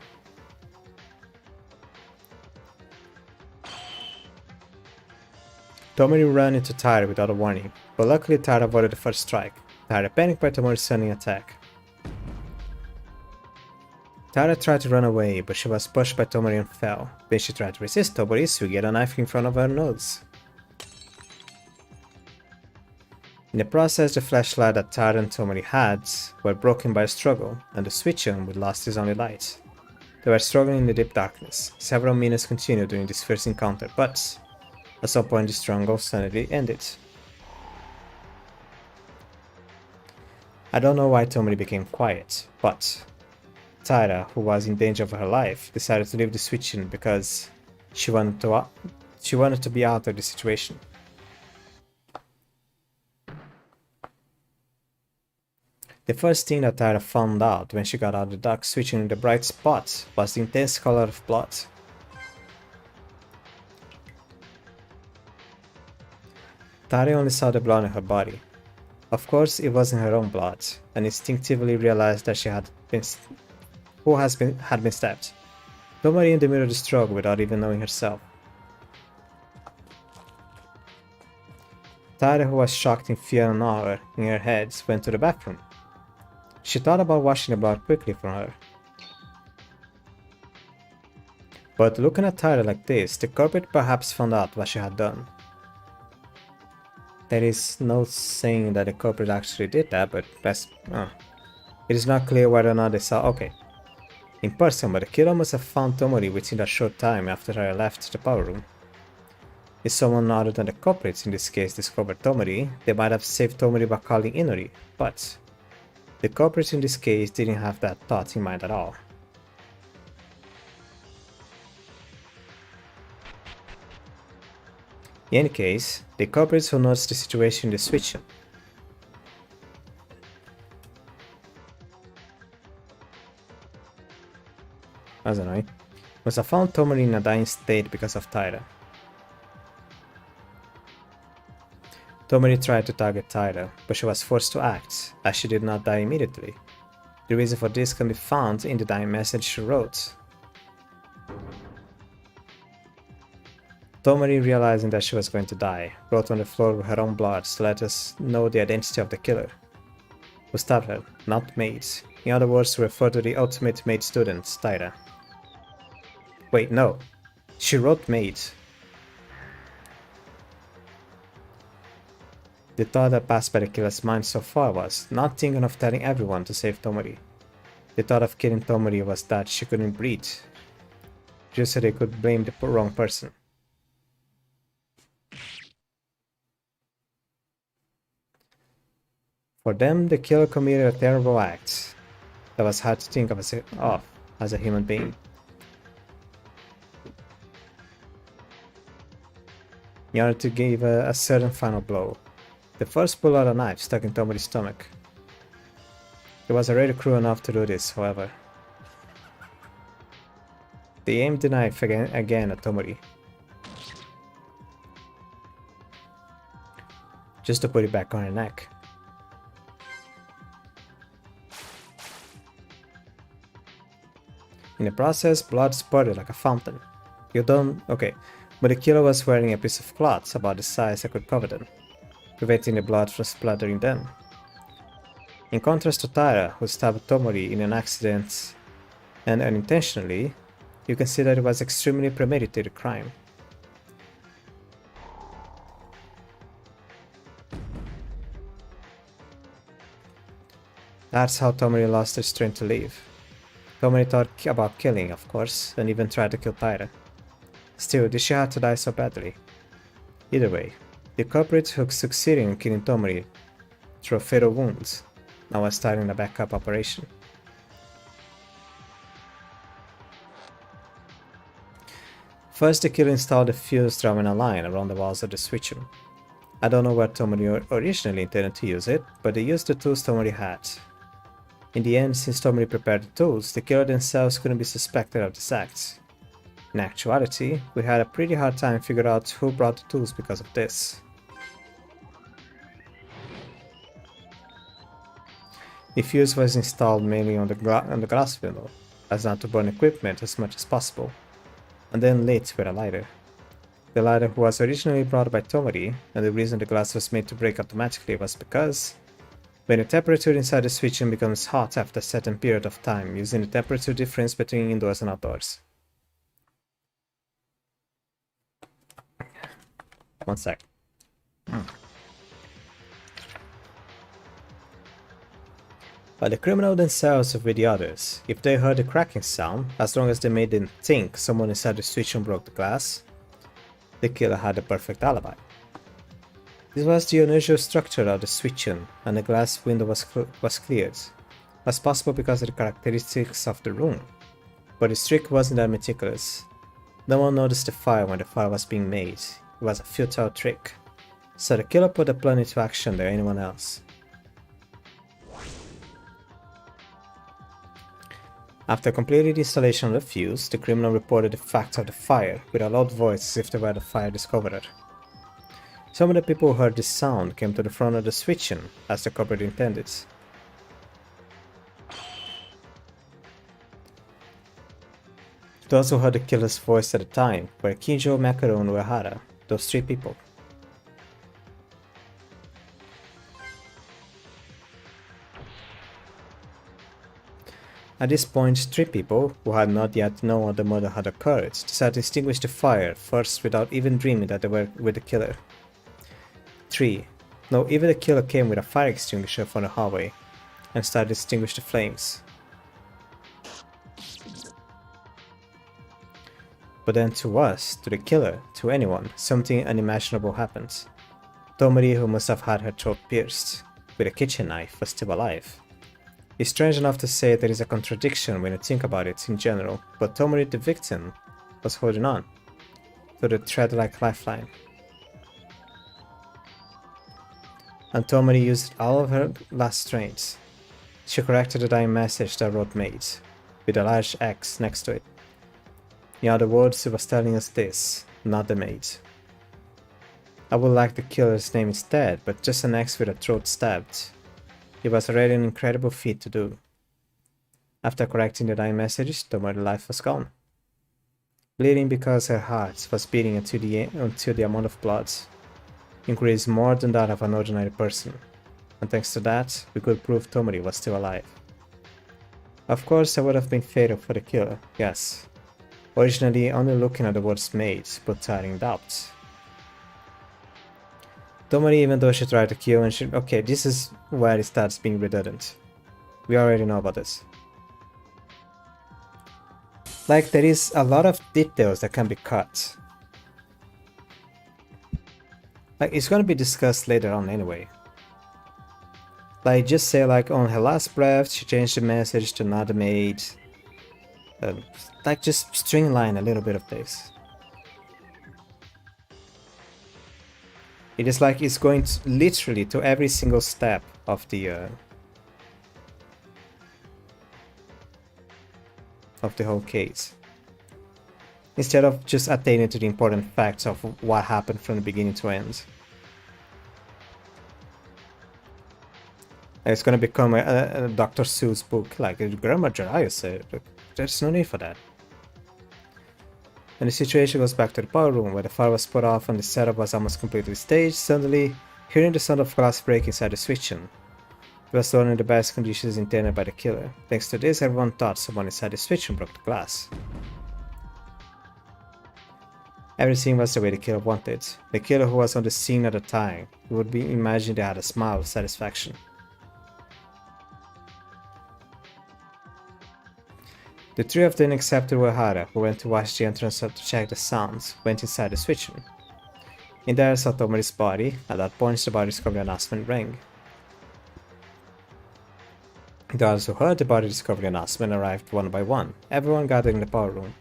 Tomori ran into Taira without a warning, but luckily Taira avoided the first strike. Taira panicked by Tomori's sudden attack. Tara tried to run away, but she was pushed by Tomori and fell. When she tried to resist, Tomori's Yugi had a knife in front of her nose. In the process, the flashlight that Tara and Tomori had were broken by a struggle, and the switch on would lost its only light. They were struggling in the deep darkness. Several minutes continued during this first encounter, but at some point the struggle suddenly ended. I don't know why Tomori became quiet, but Taira, who was in danger of her life, decided to leave the switch in because she wanted to be out of the situation. The first thing that Taira found out when she got out of the dark switching in the bright spot was the intense color of blood. Taira only saw the blood in her body. Of course, it wasn't her own blood, and instinctively realized that she had been stabbed. Tomori in the middle of the struggle without even knowing herself. Taira, who was shocked in fear and awe in her head, went to the bathroom. She thought about washing the blood quickly from her. But looking at Taira like this, the culprit perhaps found out what she had done. There is no saying that the culprit actually did that, but it is not clear whether or not they saw in person, but the killer must have found Tomori within a short time after Taira left the power room. If someone other than the culprits in this case discovered Tomori, they might have saved Tomori by calling Inori, but the culprits in this case didn't have that thought in mind at all. In any case, the culprits who noticed the situation in the switch room. That's annoying. Must have found Tomori in a dying state because of Taira. Tomori tried to target Taira, but she was forced to act, as she did not die immediately. The reason for this can be found in the dying message she wrote. Tomori, realizing that she was going to die, wrote on the floor with her own blood to let us know the identity of the killer. Who stabbed her, not maid. In other words, to refer to the ultimate maid student, Taira. Wait, no. She wrote maid. The thought that passed by the killer's mind so far was not thinking of telling everyone to save Tomori. The thought of killing Tomori was that she couldn't breathe, just so they could blame the wrong person. For them, the killer committed a terrible act that was hard to think of as a human being. In order to give a certain final blow, the first pulled out a knife stuck in Tomori's stomach. He was already cruel enough to do this, however. They aimed the knife again at Tomori, just to put it back on her neck. In the process, blood spurted like a fountain. But the killer was wearing a piece of cloth about the size that could cover them, preventing the blood from splattering them. In contrast to Taira, who stabbed Tomori in an accident and unintentionally, you can see that it was extremely premeditated crime. That's how Tomori lost her strength to live. Tomori thought about killing, of course, and even tried to kill Taira. Still, did she have to die so badly? Either way, the culprit who succeeded in killing Tomori through a fatal wound now was starting a backup operation. First, the killer installed a fuse drawing a line around the walls of the switch room. I don't know where Tomori originally intended to use it, but they used the tools Tomori had. In the end, since Tomori prepared the tools, the killer themselves couldn't be suspected of this act. In actuality, we had a pretty hard time figuring out who brought the tools because of this. The fuse was installed mainly on the glass window, as not to burn equipment as much as possible, and then lit with a lighter. The lighter was originally brought by Tomori, and the reason the glass was made to break automatically was because When the temperature inside the switching becomes hot after a certain period of time, using the temperature difference between indoors and outdoors. One sec. While the criminal themselves with the others, if they heard the cracking sound, as long as they made them think someone inside the switching broke the glass, the killer had a perfect alibi. This was the unusual structure of the switching, and the glass window was cleared. It was possible because of the characteristics of the room, but the trick wasn't that meticulous. No one noticed the fire when the fire was being made. It was a futile trick, so the killer put the plan into action than anyone else. After completing the installation of the fuse, the criminal reported the fact of the fire with a loud voice as if they were the fire discoverer. Some of the people who heard this sound came to the front of the switching, as the culprit intended. Those who heard the killer's voice at the time were Kinjo, Macaron, and Uehara, those three people. At this point, three people, who had not yet known the murder had occurred, decided to extinguish the fire first without even dreaming that they were with the killer. 3. No, even the killer came with a fire extinguisher from the hallway and started to extinguish the flames. But then to us, to the killer, to anyone, something unimaginable happened. Tomori, who must have had her throat pierced with a kitchen knife, was still alive. It's strange enough to say there is a contradiction when you think about it in general, but Tomori, the victim, was holding on to the thread-like lifeline. And Tomori used all of her last strength. She corrected the dying message that wrote made, with a large X next to it. In other words, it was telling us this, not the maid. I would like the killer's name instead, but just an X with a throat stabbed. It was already an incredible feat to do. After correcting the dying message, Tomori's life was gone. Bleeding because her heart was beating until the amount of blood increased more than that of an ordinary person, and thanks to that, we could prove Tomori was still alive. Of course, that would have been fatal for the killer, yes. Originally, only looking at the words made put her in doubt. Tomori, even though she tried to kill and she... Okay, this is where it starts being redundant. We already know about this. Like, there is a lot of details that can be cut. Like, it's gonna be discussed later on anyway. Like, just say like, on her last breath, she changed the message to not the maid. Like, just streamline a little bit of this. It is like it's going to, literally to every single step of the whole case, instead of just attaining to the important facts of what happened from the beginning to end. It's gonna become a Dr. Seuss book, like Grandma Jiraiya said. There's no need for that. When the situation goes back to the power room, where the fire was put off and the setup was almost completely staged, suddenly, hearing the sound of glass break inside the switching, it was done in the best conditions intended by the killer. Thanks to this, everyone thought someone inside the switching broke the glass. Everything was the way the killer wanted. The killer who was on the scene at the time, you would be imagined they had a smile of satisfaction. The three of them, except Uehara, who went to watch the entrance to check the sounds, went inside the switching. In there saw Tomori's body. At that point, the body discovered an announcement ring. Those who heard the body discovery announcement arrived one by one, everyone gathered in the power room.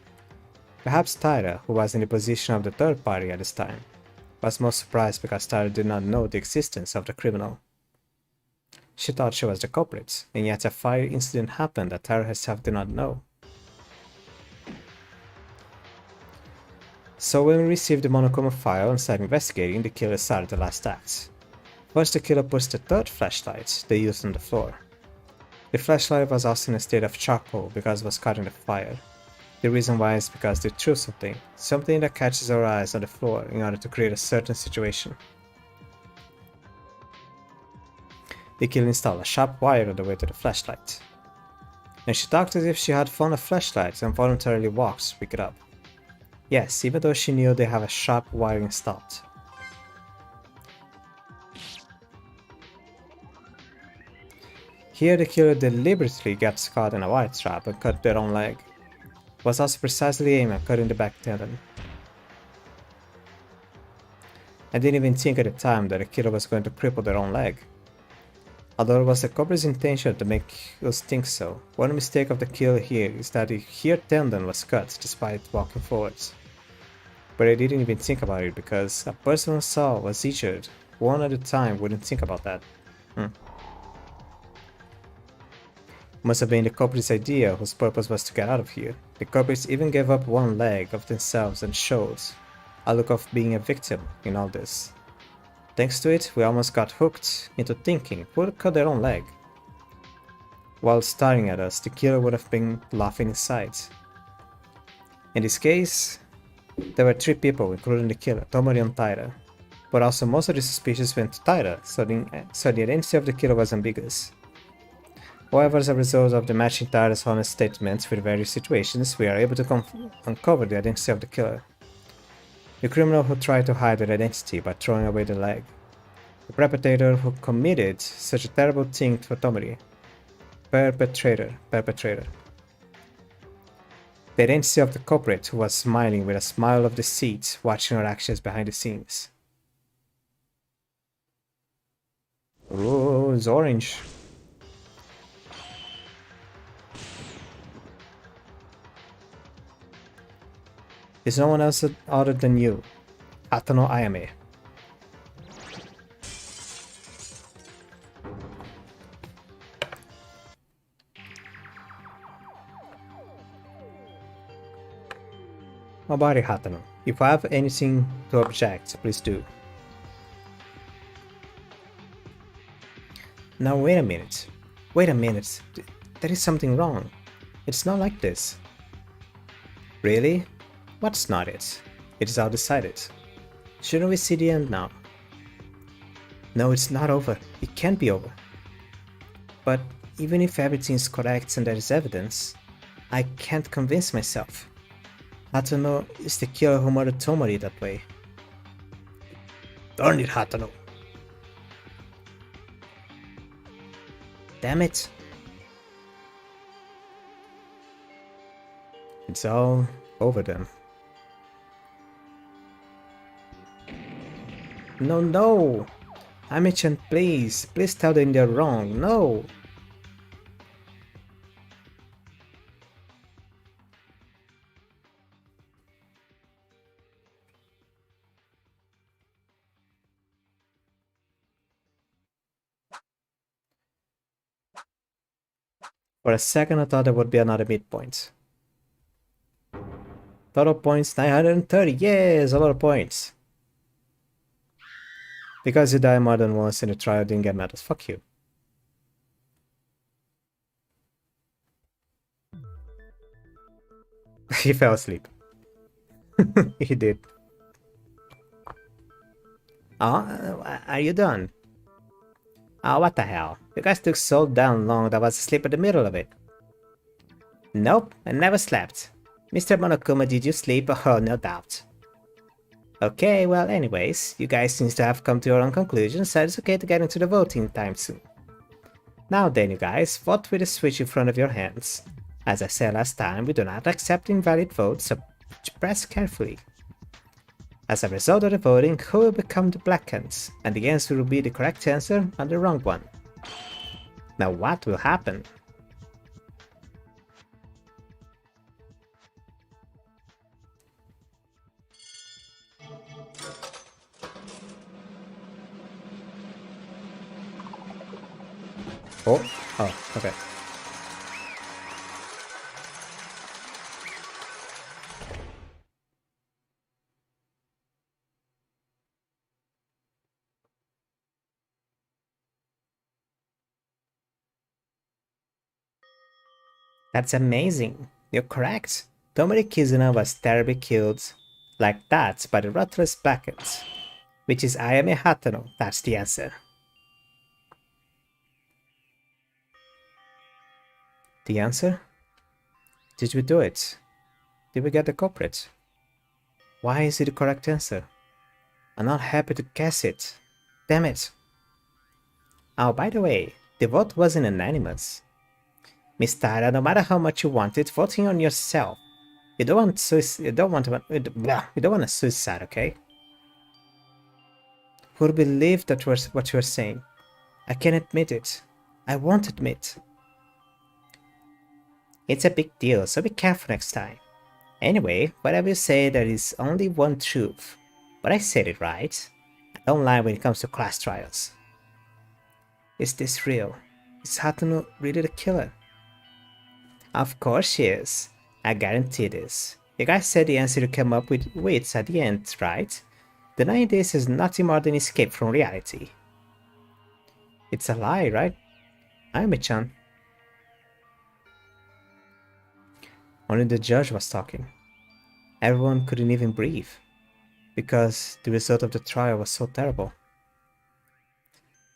Perhaps Tyra, who was in the position of the third party at this time, was most surprised because Tyra did not know the existence of the criminal. She thought she was the culprit, and yet a fire incident happened that Tyra herself did not know. So when we received the Monokuma file and started investigating, the killer started the last act. First, the killer pushed the third flashlight they used on the floor. The flashlight was also in a state of charcoal because it was caught in the fire. The reason why is because they threw something that catches our eyes on the floor in order to create a certain situation. The killer installed a sharp wire on the way to the flashlight. And she talked as if she had found a flashlight and voluntarily walked to pick it up. Yes, even though she knew they have a sharp wire installed. Here the killer deliberately gets caught in a wire trap and cut their own leg. Was also precisely aimed at cutting the back tendon. I didn't even think at the time that the killer was going to cripple their own leg. Although it was the cobra's intention to make us think so, one mistake of the killer here is that the here tendon was cut despite walking forwards. But I didn't even think about it because a person who saw was injured one at a time wouldn't think about that. Must have been the culprit's idea, whose purpose was to get out of here. The culprits even gave up one leg of themselves and showed a look of being a victim in all this. Thanks to it, we almost got hooked into thinking who would cut their own leg. While staring at us, the killer would have been laughing inside. In this case, there were 3 people, including the killer, Tomori and Taira. But also most of the suspicions went to Taira, so the identity of the killer was ambiguous. However, as a result of the matching Taira's honest statements for various situations, we are able to uncover the identity of the killer. The criminal who tried to hide their identity by throwing away the leg. The perpetrator who committed such a terrible thing to Tomori. Perpetrator. The identity of the culprit who was smiling with a smile of deceit, watching our actions behind the scenes. Oh, it's orange. There's no one else other than you, Hatano Ayame. Mabari Hatano, if you have anything to object, please do. Now wait a minute. There is something wrong. It's not like this. Really? What's not it? It is all decided. Shouldn't we see the end now? No, it's not over. It can't be over. But even if everything is correct and there is evidence, I can't convince myself. Hatano is the killer who murdered Tomori that way. Darn it, Hatano! Damn it! It's all over then. No! Ami-chan, please tell them they're wrong, no! For a second I thought there would be another midpoint. Total points 930, yes, a lot of points. Because you die more than once in the trial didn't get medals, fuck you. He fell asleep. He did. Oh, are you done? Oh, what the hell? You guys took so damn long that I was asleep in the middle of it. Nope, I never slept. Mr. Monokuma, did you sleep? Oh, no doubt. Okay, well anyways, you guys seem to have come to your own conclusions, so it's okay to get into the voting time soon. Now then, you guys, vote with the switch in front of your hands. As I said last time, we do not accept invalid votes, so press carefully. As a result of the voting, who will become the black hands, and the answer will be the correct answer and the wrong one. Now what will happen? Oh, okay. That's amazing. You're correct. Tomori Kizuna was terribly killed like that by the ruthless Blackens, which is Ayame Hatano. That's the answer. The answer? Did we do it? Did we get the culprit? Why is it the correct answer? I'm not happy to guess it. Damn it. Oh, by the way, the vote wasn't unanimous. Miss Tara, no matter how much you want it, voting on yourself. You don't want suicide. You don't want a suicide, okay? Who'd believe that was what you're saying? I can't admit it. I won't admit. It's a big deal, so be careful next time. Anyway, whatever you say, there is only one truth. But I said it right. I don't lie when it comes to class trials. Is this real? Is Hatono really the killer? Of course she is. I guarantee this. You guys said the answer you came up with waits at the end, right? Denying this is nothing more than escape from reality. It's a lie, right? Ayame-chan. Only the judge was talking. Everyone couldn't even breathe, because the result of the trial was so terrible.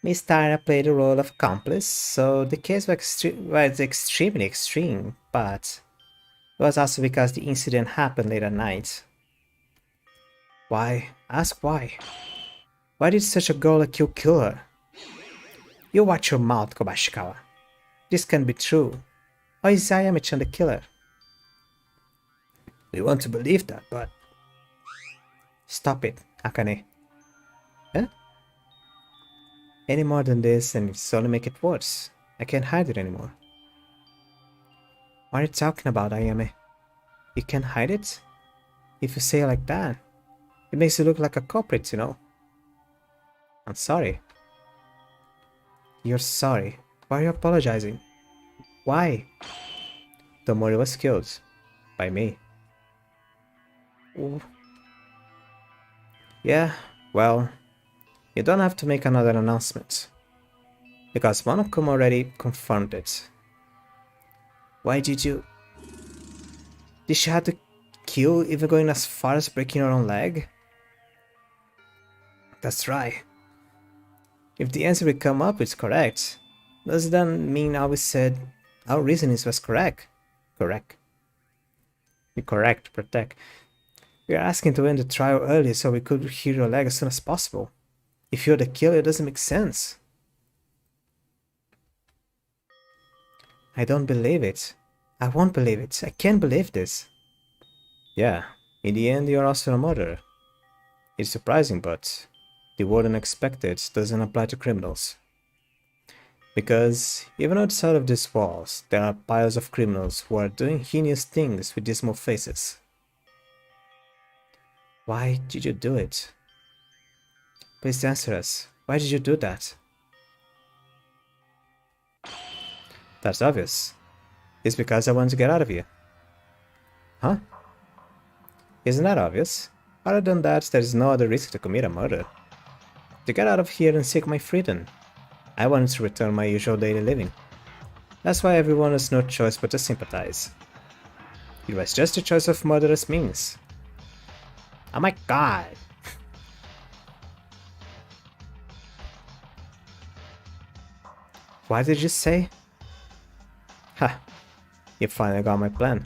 Miss Tyra played the role of accomplice, so the case was extremely extreme, but it was also because the incident happened late at night. Why? Ask why. Why did such a girl like you kill her? You watch your mouth, Kobashikawa. This can't be true. Or is Ayame-chan the killer? We want to believe that, but... Stop it, Akane. Huh? Any more than this and it's only make it worse. I can't hide it anymore. What are you talking about, Ayame? You can't hide it? If you say it like that, it makes you look like a culprit, you know? I'm sorry. You're sorry. Why are you apologizing? Why? Tomori was killed. By me. Ooh. Yeah, well, you don't have to make another announcement. Because Monokuma already confirmed it. Why did you... Did she have to kill even going as far as breaking her own leg? That's right. If the answer we come up is correct, does that mean we said our reasoning was correct? Correct. Correct, protect. We are asking to end the trial early so we could heal your leg as soon as possible. If you're the killer, it doesn't make sense. I don't believe it. I won't believe it. I can't believe this. Yeah, in the end you're also a murderer. It's surprising, but the word unexpected doesn't apply to criminals. Because even outside of these walls, there are piles of criminals who are doing heinous things with dismal faces. Why did you do it? Please answer us. Why did you do that? That's obvious. It's because I want to get out of here. Huh? Isn't that obvious? Other than that, there is no other reason to commit a murder. To get out of here and seek my freedom. I wanted to return my usual daily living. That's why everyone has no choice but to sympathize. It was just a choice of murderous means. Oh my god! What did you say? Ha! You finally got my plan.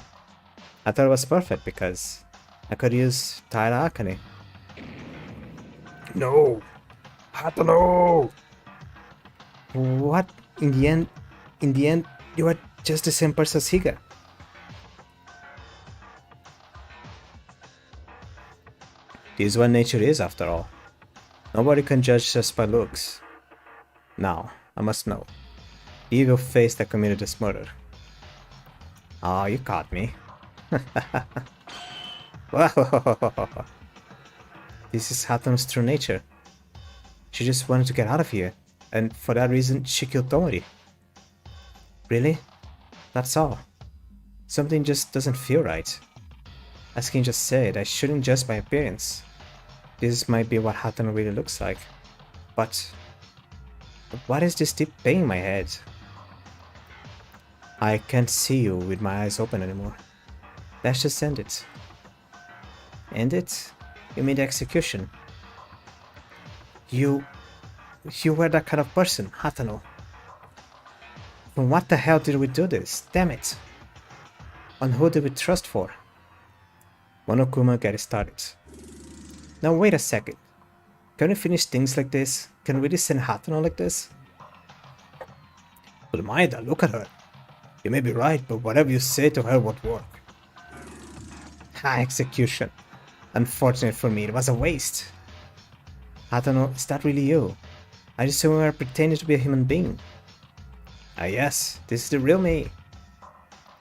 I thought it was perfect because I could use Taira Akane. No! Hatono! What? In the end, you are just the same person as Higa. This is what nature is, after all. Nobody can judge us by looks. Now, I must know. The evil face that committed this murder. Oh, you caught me. This is Hatono's true nature. She just wanted to get out of here, and for that reason, she killed Tomori. Really? That's all. Something just doesn't feel right. As King just said, I shouldn't judge by appearance. This might be what Hatono really looks like. But what is this deep pain in my head? I can't see you with my eyes open anymore. Let's just end it. End it? You mean the execution? You were that kind of person, Hatono. Then what the hell did we do this? Damn it! On who did we trust for? Monokuma, get started. Now wait a second. Can we finish things like this? Can we really send Hatano like this? But Maeda, look at her. You may be right, but whatever you say to her won't work. Ha, execution. Unfortunate for me, it was a waste. Hatano, is that really you? I just assume you are pretending to be a human being. Ah yes, this is the real me.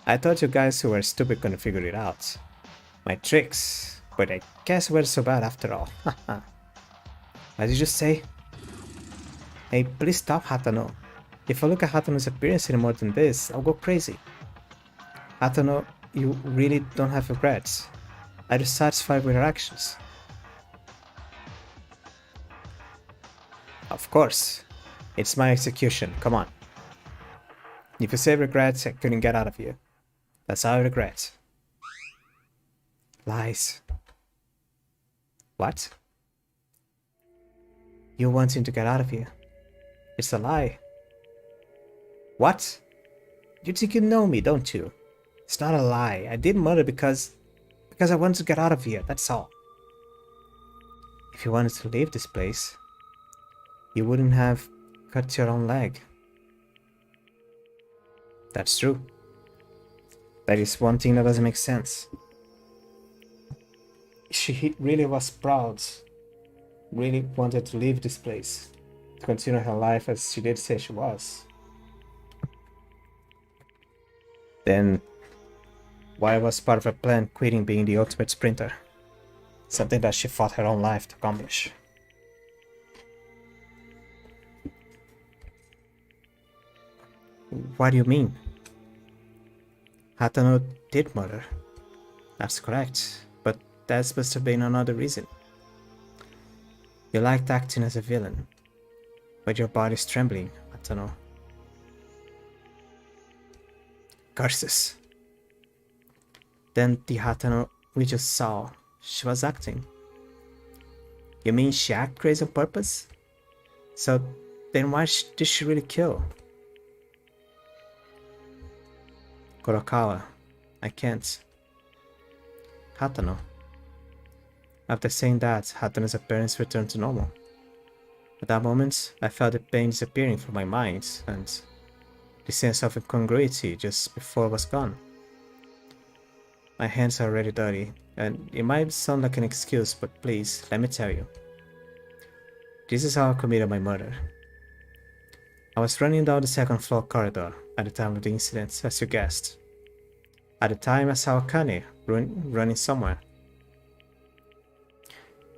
I thought you guys who were stupid couldn't figure it out. My tricks, but I guess we're so bad after all. Haha. What did you say? Hey, please stop, Hatano. If I look at Hatano's appearance any more than this, I'll go crazy. Hatano, you really don't have regrets. Are you satisfied with your actions? Of course. It's my execution, come on. If you say regrets, I couldn't get out of here. That's all regret. Lies. What? You wanting to get out of here. It's a lie. What? You think you know me, don't you? It's not a lie. I did murder because I wanted to get out of here, that's all. If you wanted to leave this place, you wouldn't have cut your own leg. That's true. That is one thing that doesn't make sense. She really was proud, really wanted to leave this place, to continue her life as she did say she was. Then, why was part of her plan quitting being the ultimate sprinter? Something that she fought her own life to accomplish. What do you mean? Hatano did murder. That's correct, but that must have been another reason. You liked acting as a villain, but your body's trembling, Hatano. Curses. Then the Hatano we just saw, she was acting. You mean she acted crazy on purpose? So then why did she really kill? Kurokawa, I can't. Hatano. After saying that, Hatano's appearance returned to normal. At that moment, I felt the pain disappearing from my mind, and the sense of incongruity just before it was gone. My hands are already dirty, and it might sound like an excuse, but please, let me tell you. This is how I committed my murder. I was running down the second floor corridor at the time of the incident, as you guessed. At the time, I saw Akane running somewhere.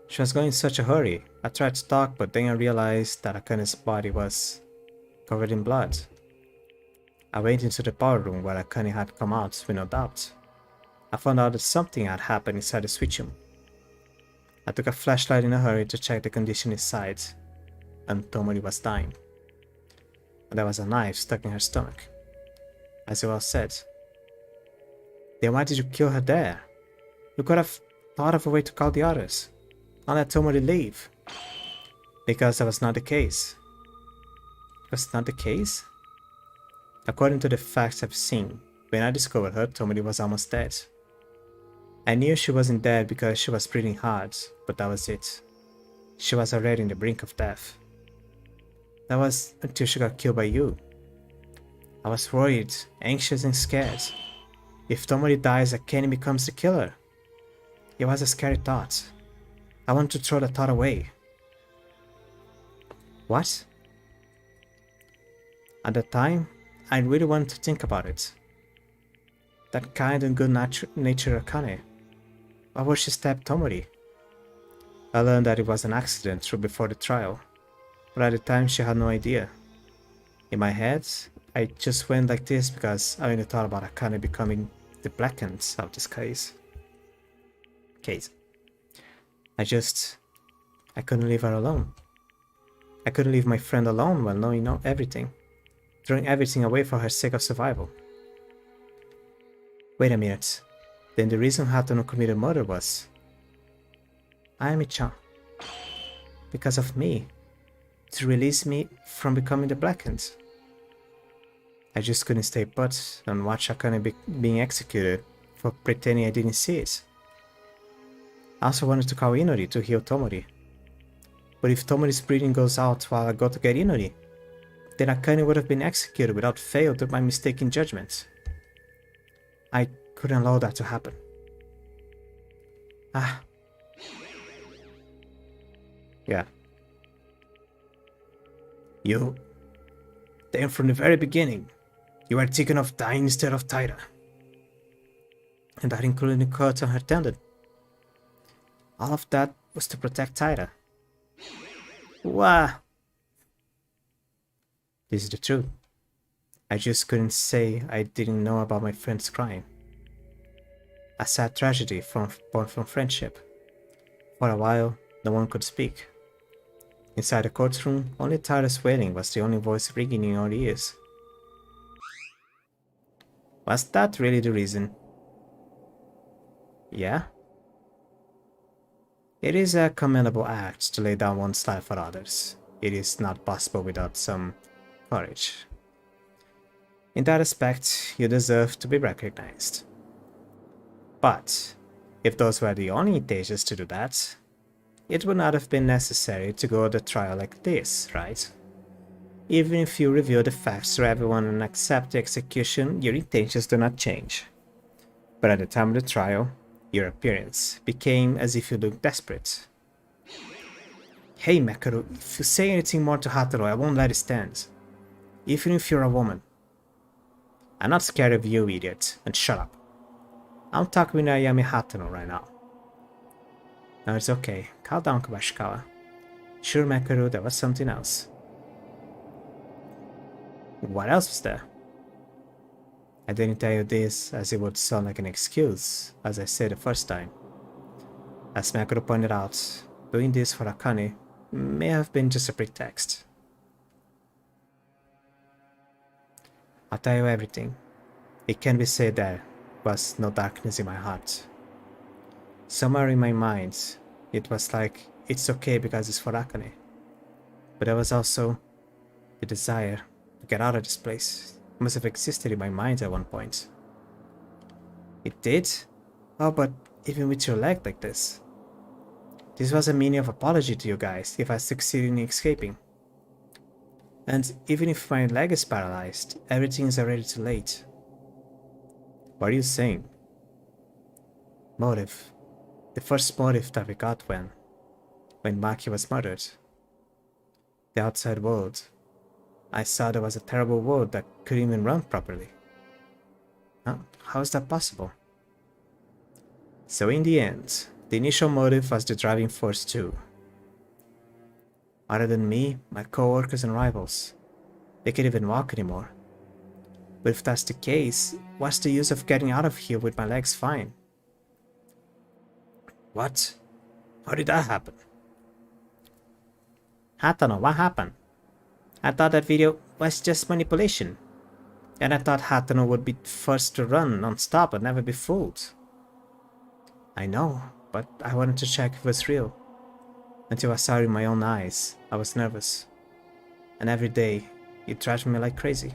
She was going in such a hurry. I tried to talk, but then I realized that Akane's body was covered in blood. I went into the power room where Akane had come out with no doubt. I found out that something had happened inside the switch room. I took a flashlight in a hurry to check the condition inside, and Tomori was dying. And there was a knife stuck in her stomach. As you all said. Then why did you kill her there? You could have thought of a way to call the others. Not let Tomori leave. Because that was not the case. Was not the case? According to the facts I've seen, when I discovered her, Tomori was almost dead. I knew she wasn't dead because she was breathing hard, but that was it. She was already in the brink of death. That was until she got killed by you. I was worried, anxious and scared. If Tomori dies, Akane becomes the killer. It was a scary thought. I wanted to throw the thought away. What? At the time, I really wanted to think about it. That kind and good-natured Akane. Why would she stab Tomori? I learned that it was an accident through before the trial, but at the time she had no idea. In my head, I just went like this because I only thought about Akane becoming the blackened of this case. I couldn't leave her alone. I couldn't leave my friend alone while knowing everything, throwing everything away for her sake of survival. Wait a minute, then the reason Hatano committed murder was Ayami-chan. Because of me, to release me from becoming the blackened. I just couldn't stay put and watch Akane being executed for pretending I didn't see it. I also wanted to call Inori to heal Tomori. But if Tomori's breathing goes out while I go to get Inori, then Akane would have been executed without fail through my mistaken judgment. I couldn't allow that to happen. Ah. Yeah. You. Then from the very beginning, you were thinking of dying instead of Taira. And that included the cut on her tendon. All of that was to protect Taira. Wah! This is the truth. I just couldn't say I didn't know about my friend's crime. A sad tragedy born from friendship. For a while, no one could speak. Inside the courtroom, only Taira's wailing was the only voice ringing in our ears. Was that really the reason? Yeah? It is a commendable act to lay down one's life for others. It is not possible without some courage. In that aspect, you deserve to be recognized. But, if those were the only intentions to do that, it would not have been necessary to go to trial like this, right? Even if you reveal the facts to everyone and accept the execution, your intentions do not change. But at the time of the trial, your appearance became as if you looked desperate. Hey Mekaru, if you say anything more to Hataro, I won't let it stand. Even if you're a woman. I'm not scared of you, idiot, and shut up. I'm talking with Ayami Hatano right now. No, it's okay. Calm down, Kabashikawa. Sure, Mekaru, there was something else. What else was there? I didn't tell you this as it would sound like an excuse, as I said the first time. As Mekaru pointed out, doing this for Akane may have been just a pretext. I'll tell you everything. It can be said there was no darkness in my heart. Somewhere in my mind, it was like, it's okay because it's for Akane. But there was also the desire to get out of this place. It must have existed in my mind at one point. It did? Oh, but even with your leg like this. This was a meaning of apology to you guys if I succeed in escaping. And even if my leg is paralyzed, everything is already too late. What are you saying? Motive. The first motive that we got when Maki was murdered. The outside world. I saw there was a terrible world that couldn't even run properly. Huh? How is that possible? So in the end, the initial motive was the driving force too. Other than me, my co-workers and rivals, they can't even walk anymore. But if that's the case, what's the use of getting out of here with my legs fine? What? How did that happen? Hatano, what happened? I thought that video was just manipulation. And I thought Hatano would be first to run non-stop and never be fooled. I know, but I wanted to check if it was real. Until I saw it in my own eyes, I was nervous. And every day, it drives me like crazy.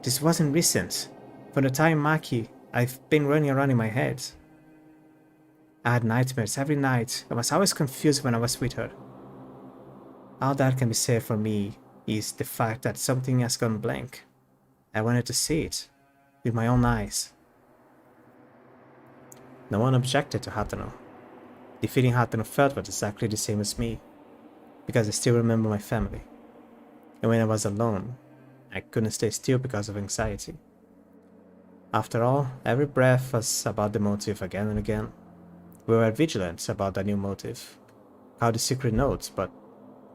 This wasn't recent. From the time Maki, I've been running around in my head. I had nightmares every night. I was always confused when I was with her. All that can be said for me is the fact that something has gone blank. I wanted to see it, with my own eyes. No one objected to Hatano. The feeling Hatano felt was exactly the same as me, because I still remember my family. And when I was alone, I couldn't stay still because of anxiety. After all, every breath was about the motive again and again. We were vigilant about the new motive. Called the secret notes, but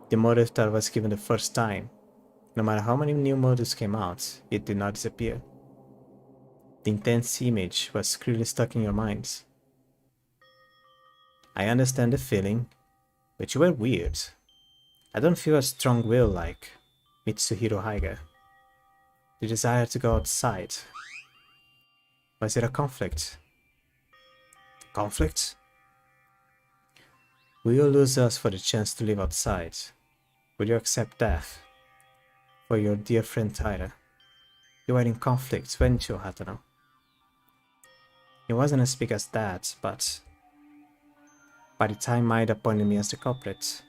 the motive that was given the first time, no matter how many new motives came out, it did not disappear. The intense image was clearly stuck in your minds. I understand the feeling, but you were weird. I don't feel a strong will like Mitsuhiro Haiga. The desire to go outside. Was it a conflict? Conflict? Will you lose us for the chance to live outside? Will you accept death for your dear friend Taira? You were in conflict, weren't you, Hatano? It wasn't as big as that, but by the time Maida appointed me as the culprit,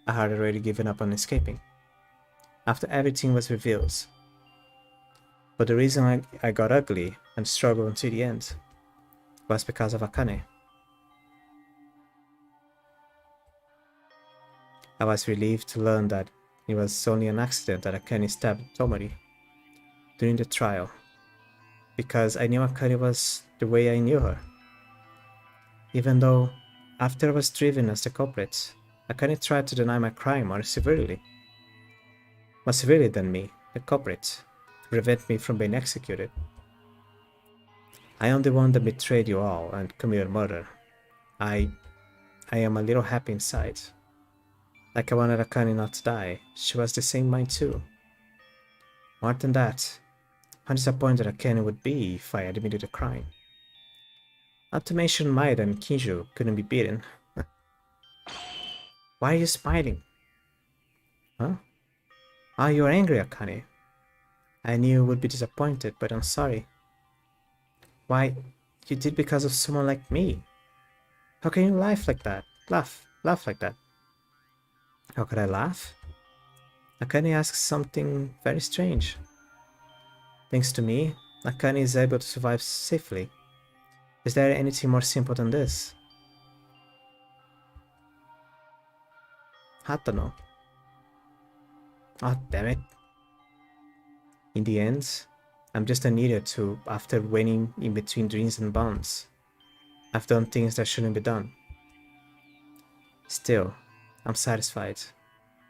I had already given up on escaping. After everything was revealed. But the reason I got ugly and struggled until the end was because of Akane. I was relieved to learn that it was only an accident that Akane stabbed Tomori during the trial, because I knew Akane was the way I knew her. Even though, after I was driven as the culprit, Akane tried to deny my crime more severely than me, the culprit, to prevent me from being executed. I am the one that betrayed you all and committed murder. I am a little happy inside. Like I wanted Akane not to die, she was the same mind too. More than that, how disappointed Akane would be if I admitted a crime. Not to mention Maeda and Kinju couldn't be beaten. Why are you smiling? Huh? Oh, you're angry, Akane. I knew you would be disappointed, but I'm sorry. Why, you did because of someone like me. How can you laugh like that? Laugh like that. How could I laugh? Akane asks something very strange. Thanks to me, Akane is able to survive safely. Is there anything more simple than this? Hatano. Oh, damn it. In the end, I'm just an idiot who, after winning in between dreams and bonds, I've done things that shouldn't be done. Still, I'm satisfied.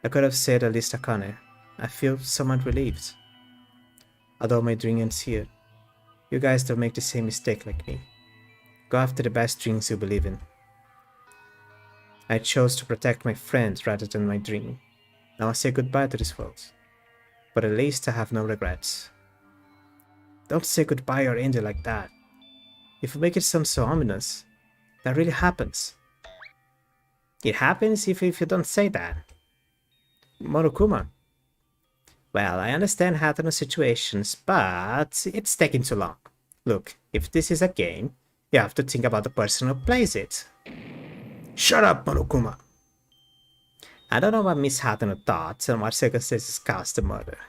I could have said at least Akane. I feel somewhat relieved. Although my dream ends here, you guys don't make the same mistake like me. Go after the best dreams you believe in. I chose to protect my friend rather than my dream. Now I say goodbye to this world. But at least I have no regrets. Don't say goodbye or end it like that. If you make it sound so ominous, that really happens. It happens if you don't say that. Monokuma. Well, I understand Hatano's situations, but it's taking too long. Look, if this is a game, you have to think about the person who plays it. Shut up, Monokuma! I don't know what Miss Hatano thought and what circumstances caused the murder.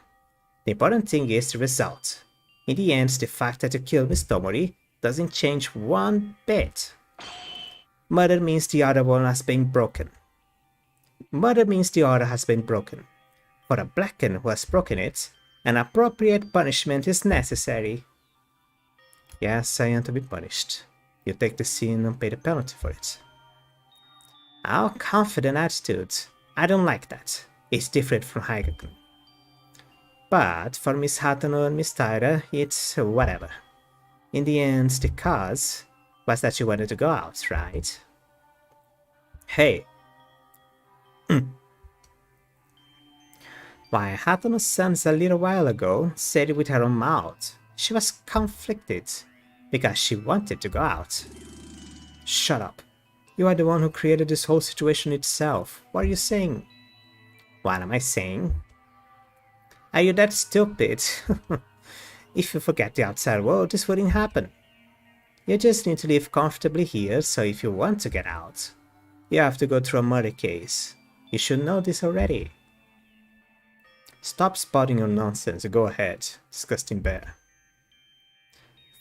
The important thing is the result. In the end, the fact that you killed Miss Tomori doesn't change one bit. Murder means the other one has been broken. Murder means the order has been broken. For a blacken who has broken it, an appropriate punishment is necessary. Yes, I am to be punished. You take the sin and pay the penalty for it. Our confident attitude. I don't like that. It's different from Haigaku. But for Miss Hatano and Miss Taira, it's whatever. In the end, the cause was that you wanted to go out, right? Hey. Why, Hatano-san's a little while ago said it with her own mouth. She was conflicted because she wanted to go out. Shut up. You are the one who created this whole situation itself. What are you saying? What am I saying? Are you that stupid? If you forget the outside world, this wouldn't happen. You just need to live comfortably here, so if you want to get out, you have to go through a murder case. You should know this already. Stop spouting your nonsense and go ahead, disgusting bear.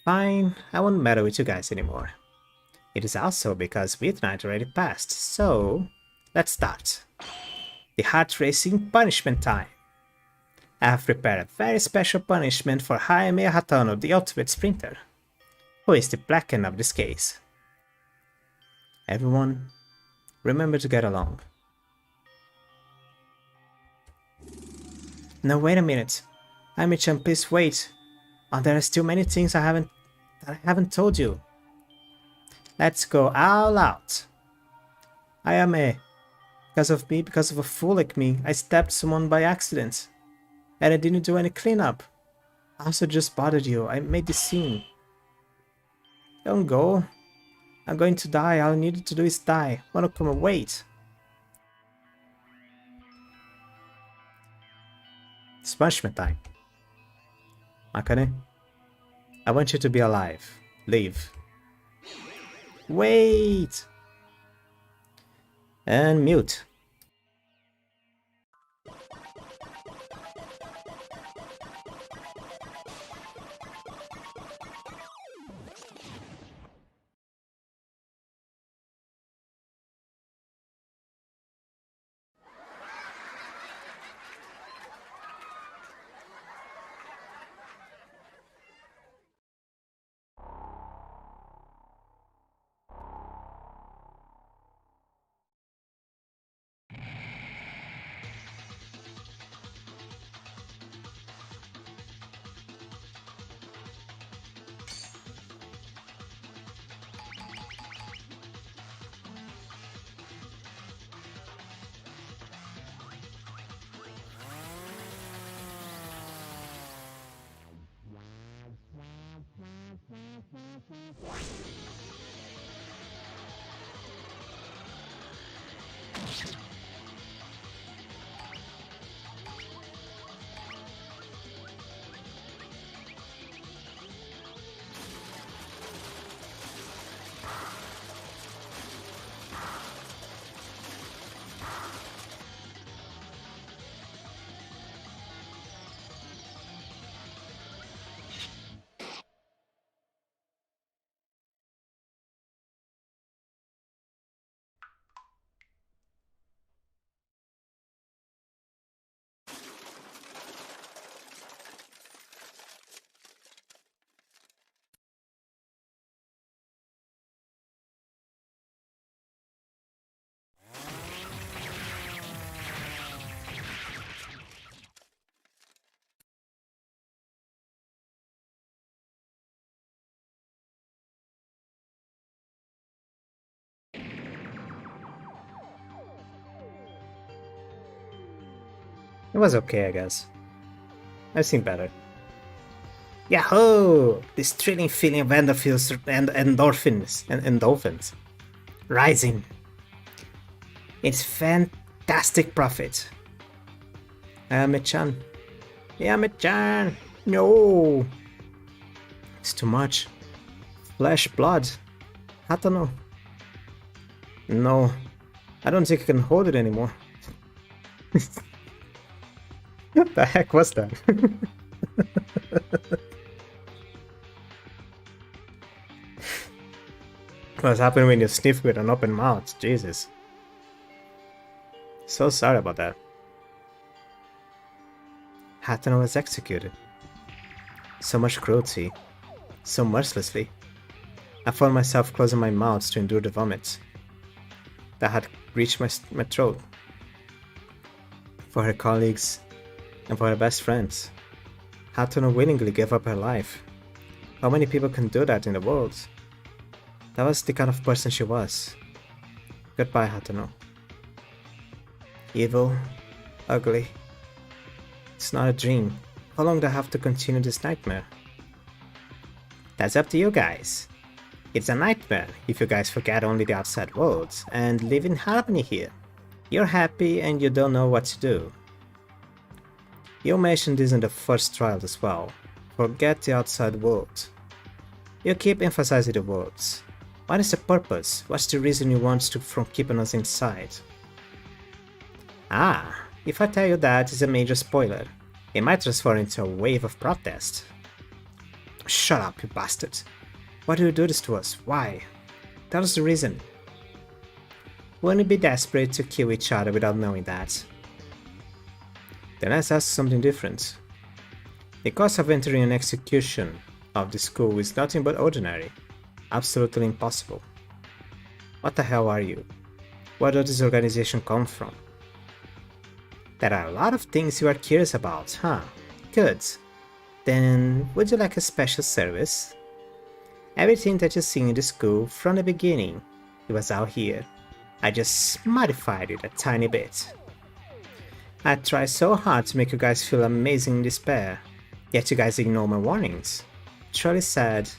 Fine, I won't matter with you guys anymore. It is also because midnight already passed, so let's start. The heart-racing punishment time. I have prepared a very special punishment for Jaime Hatano, the ultimate sprinter, who is the blacken of this case. Everyone, remember to get along. No, wait a minute. Ami-chan, please wait. Oh, there are still many things I haven't told you. Let's go all out. Ayame, because of me, because of a fool like me, I stabbed someone by accident. And I didn't do any cleanup. I also just bothered you. I made this scene. Don't go. I'm going to die. All I needed to do is die. Monokuma, wait. It's punishment time. Akane, I want you to be alive. Leave. Wait! And mute. It was okay, I guess. I've seen better. Yahoo! This thrilling feeling of endorphins and endorphins rising. It's fantastic profit. Michan. Yeah, Michan. No. It's too much. Flesh, blood. I don't know. No. I don't think I can hold it anymore. What the heck was that? What's happening when you sniff with an open mouth? Jesus. So sorry about that. Hatano was executed. So much cruelty. So mercilessly. I found myself closing my mouth to endure the vomit that had reached my throat. For her colleagues and for her best friends, Hatano willingly gave up her life. How many people can do that in the world? That was the kind of person she was. Goodbye, Hatano. Evil, ugly. It's not a dream. How long do I have to continue this nightmare? That's up to you guys. It's a nightmare if you guys forget only the outside world and live in harmony here. You're happy and you don't know what to do. You mentioned this in the first trial as well. Forget the outside world. You keep emphasizing the words. What is the purpose? What's the reason you want to from keeping us inside? Ah, if I tell you that, it's a major spoiler. It might transform into a wave of protest. Shut up, you bastard. Why do you do this to us? Why? Tell us the reason. Wouldn't it be desperate to kill each other without knowing that? Then let's ask something different. The cost of entering an execution of the school is nothing but ordinary. Absolutely impossible. What the hell are you? Where does this organization come from? There are a lot of things you are curious about, huh? Good. Then, would you like a special service? Everything that you see in the school from the beginning, it was out here. I just modified it a tiny bit. I tried so hard to make you guys feel amazing in despair, yet you guys ignore my warnings. Charlie said,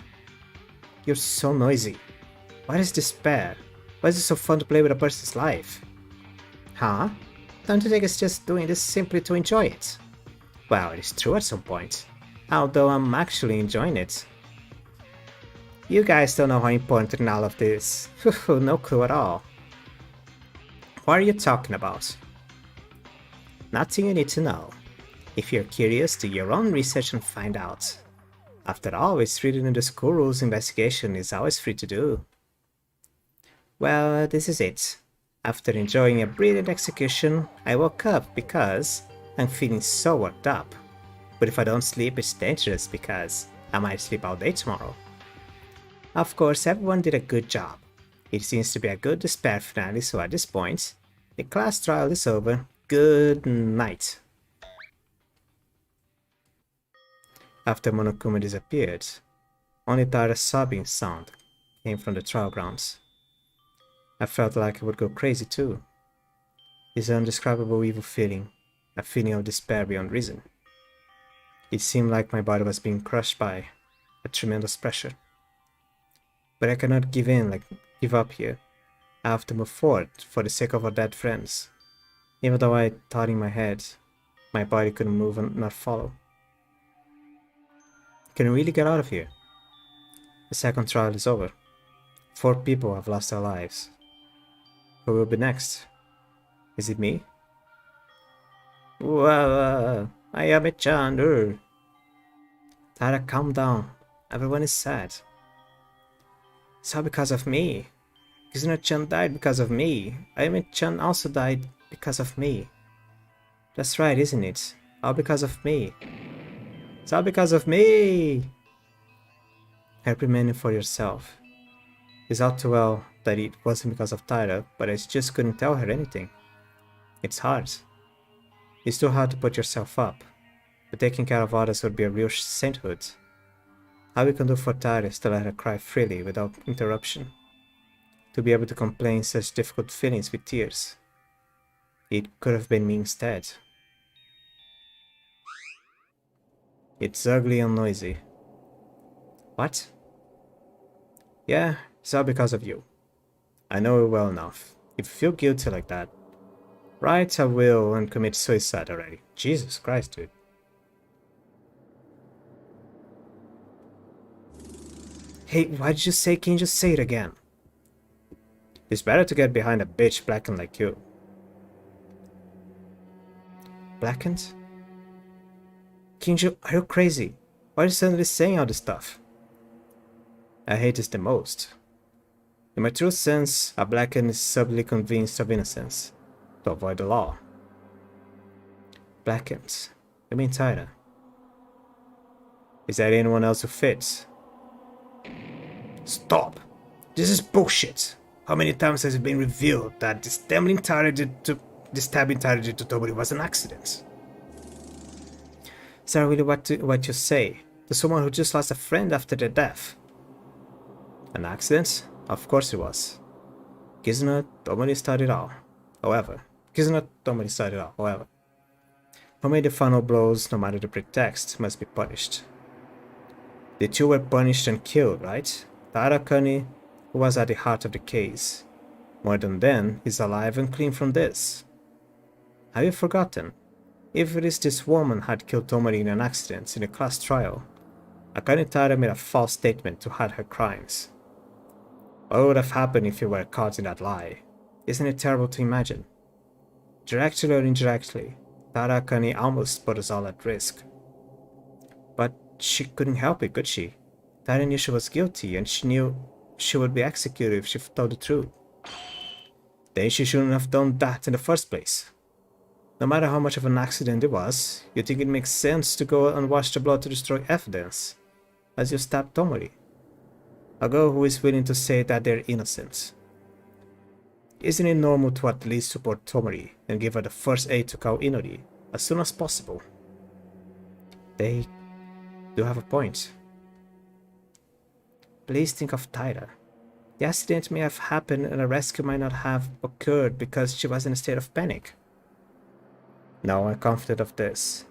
"You're so noisy. What is despair? Why is it so fun to play with a person's life?" Huh? Don't you think it's just doing this simply to enjoy it? Well, it is true at some point. although I'm actually enjoying it. You guys don't know how important all of this. No clue at all. What are you talking about? Nothing you need to know. If you're curious, do your own research and find out. After all, it's written in the school rules investigation is always free to do. Well, this is it. After enjoying a brilliant execution, I woke up because I'm feeling so worked up. But if I don't sleep, it's dangerous because I might sleep all day tomorrow. Of course, everyone did a good job. It seems to be a good despair finale, so at this point, the class trial is over. Good night. After Monokuma disappeared, only Tara's sobbing sound came from the trial grounds. I felt like I would go crazy too. This indescribable evil feeling, a feeling of despair beyond reason. It seemed like my body was being crushed by a tremendous pressure. But I cannot give up here. I have to move forward for the sake of our dead friends. Even though I thought in my head, my body couldn't move and not follow. Can we really get out of here? The second trial is over. 4 people have lost their lives. Who will be next? Is it me? Well, I am a Chandler. Tara, calm down. Everyone is sad. It's all because of me. Kizuna-chan died because of me. Ayame-chan also died because of me. That's right, isn't it? All because of me. It's all because of me! Reprimanding for yourself. It's all too well that it wasn't because of Tyra, but I just couldn't tell her anything. It's hard. It's too hard to put yourself up, but taking care of others would be a real sainthood. All we can do for Tyra is to let her cry freely without interruption. To be able to complain such difficult feelings with tears. It could have been me instead. It's ugly and noisy. What? Yeah, it's all because of you. I know it well enough. If you feel guilty like that, right, I will and commit suicide already. Jesus Christ, dude. Hey, why did you say, can you just say it again? It's better to get behind a bitch blackened like you. Blackened? Kinjo, are you crazy? Why are you suddenly saying all this stuff? I hate this the most. In my true sense, a blackened is subtly convinced of innocence, to avoid the law. Blackened? You mean Tyra? Is there anyone else who fits? Stop! This is bullshit! How many times has it been revealed that this stabbing Tyra did to Tobori was an accident? Is that really what you say? To someone who just lost a friend after their death? An accident? Of course it was. Kizuna Tomori started all. However, who made the final blows, no matter the pretext, must be punished. The two were punished and killed, right? Tarakani, who was at the heart of the case. More than then, is alive and clean from this. Have you forgotten? If it is this woman had killed Tomori in an accident in a class trial, Akane Tara made a false statement to hide her crimes. What would have happened if you were caught in that lie? Isn't it terrible to imagine? Directly or indirectly, Tara Akane almost put us all at risk. But she couldn't help it, could she? Tara knew she was guilty, and she knew she would be executed if she told the truth. Then she shouldn't have done that in the first place. No matter how much of an accident it was, you think it makes sense to go and wash the blood to destroy evidence, as you stabbed Tomori. A girl who is willing to say that they're innocent. Isn't it normal to at least support Tomori and give her the first aid to call Inori as soon as possible? They do have a point. Please think of Tyra. The accident may have happened and a rescue might not have occurred because she was in a state of panic. No, I'm confident of this.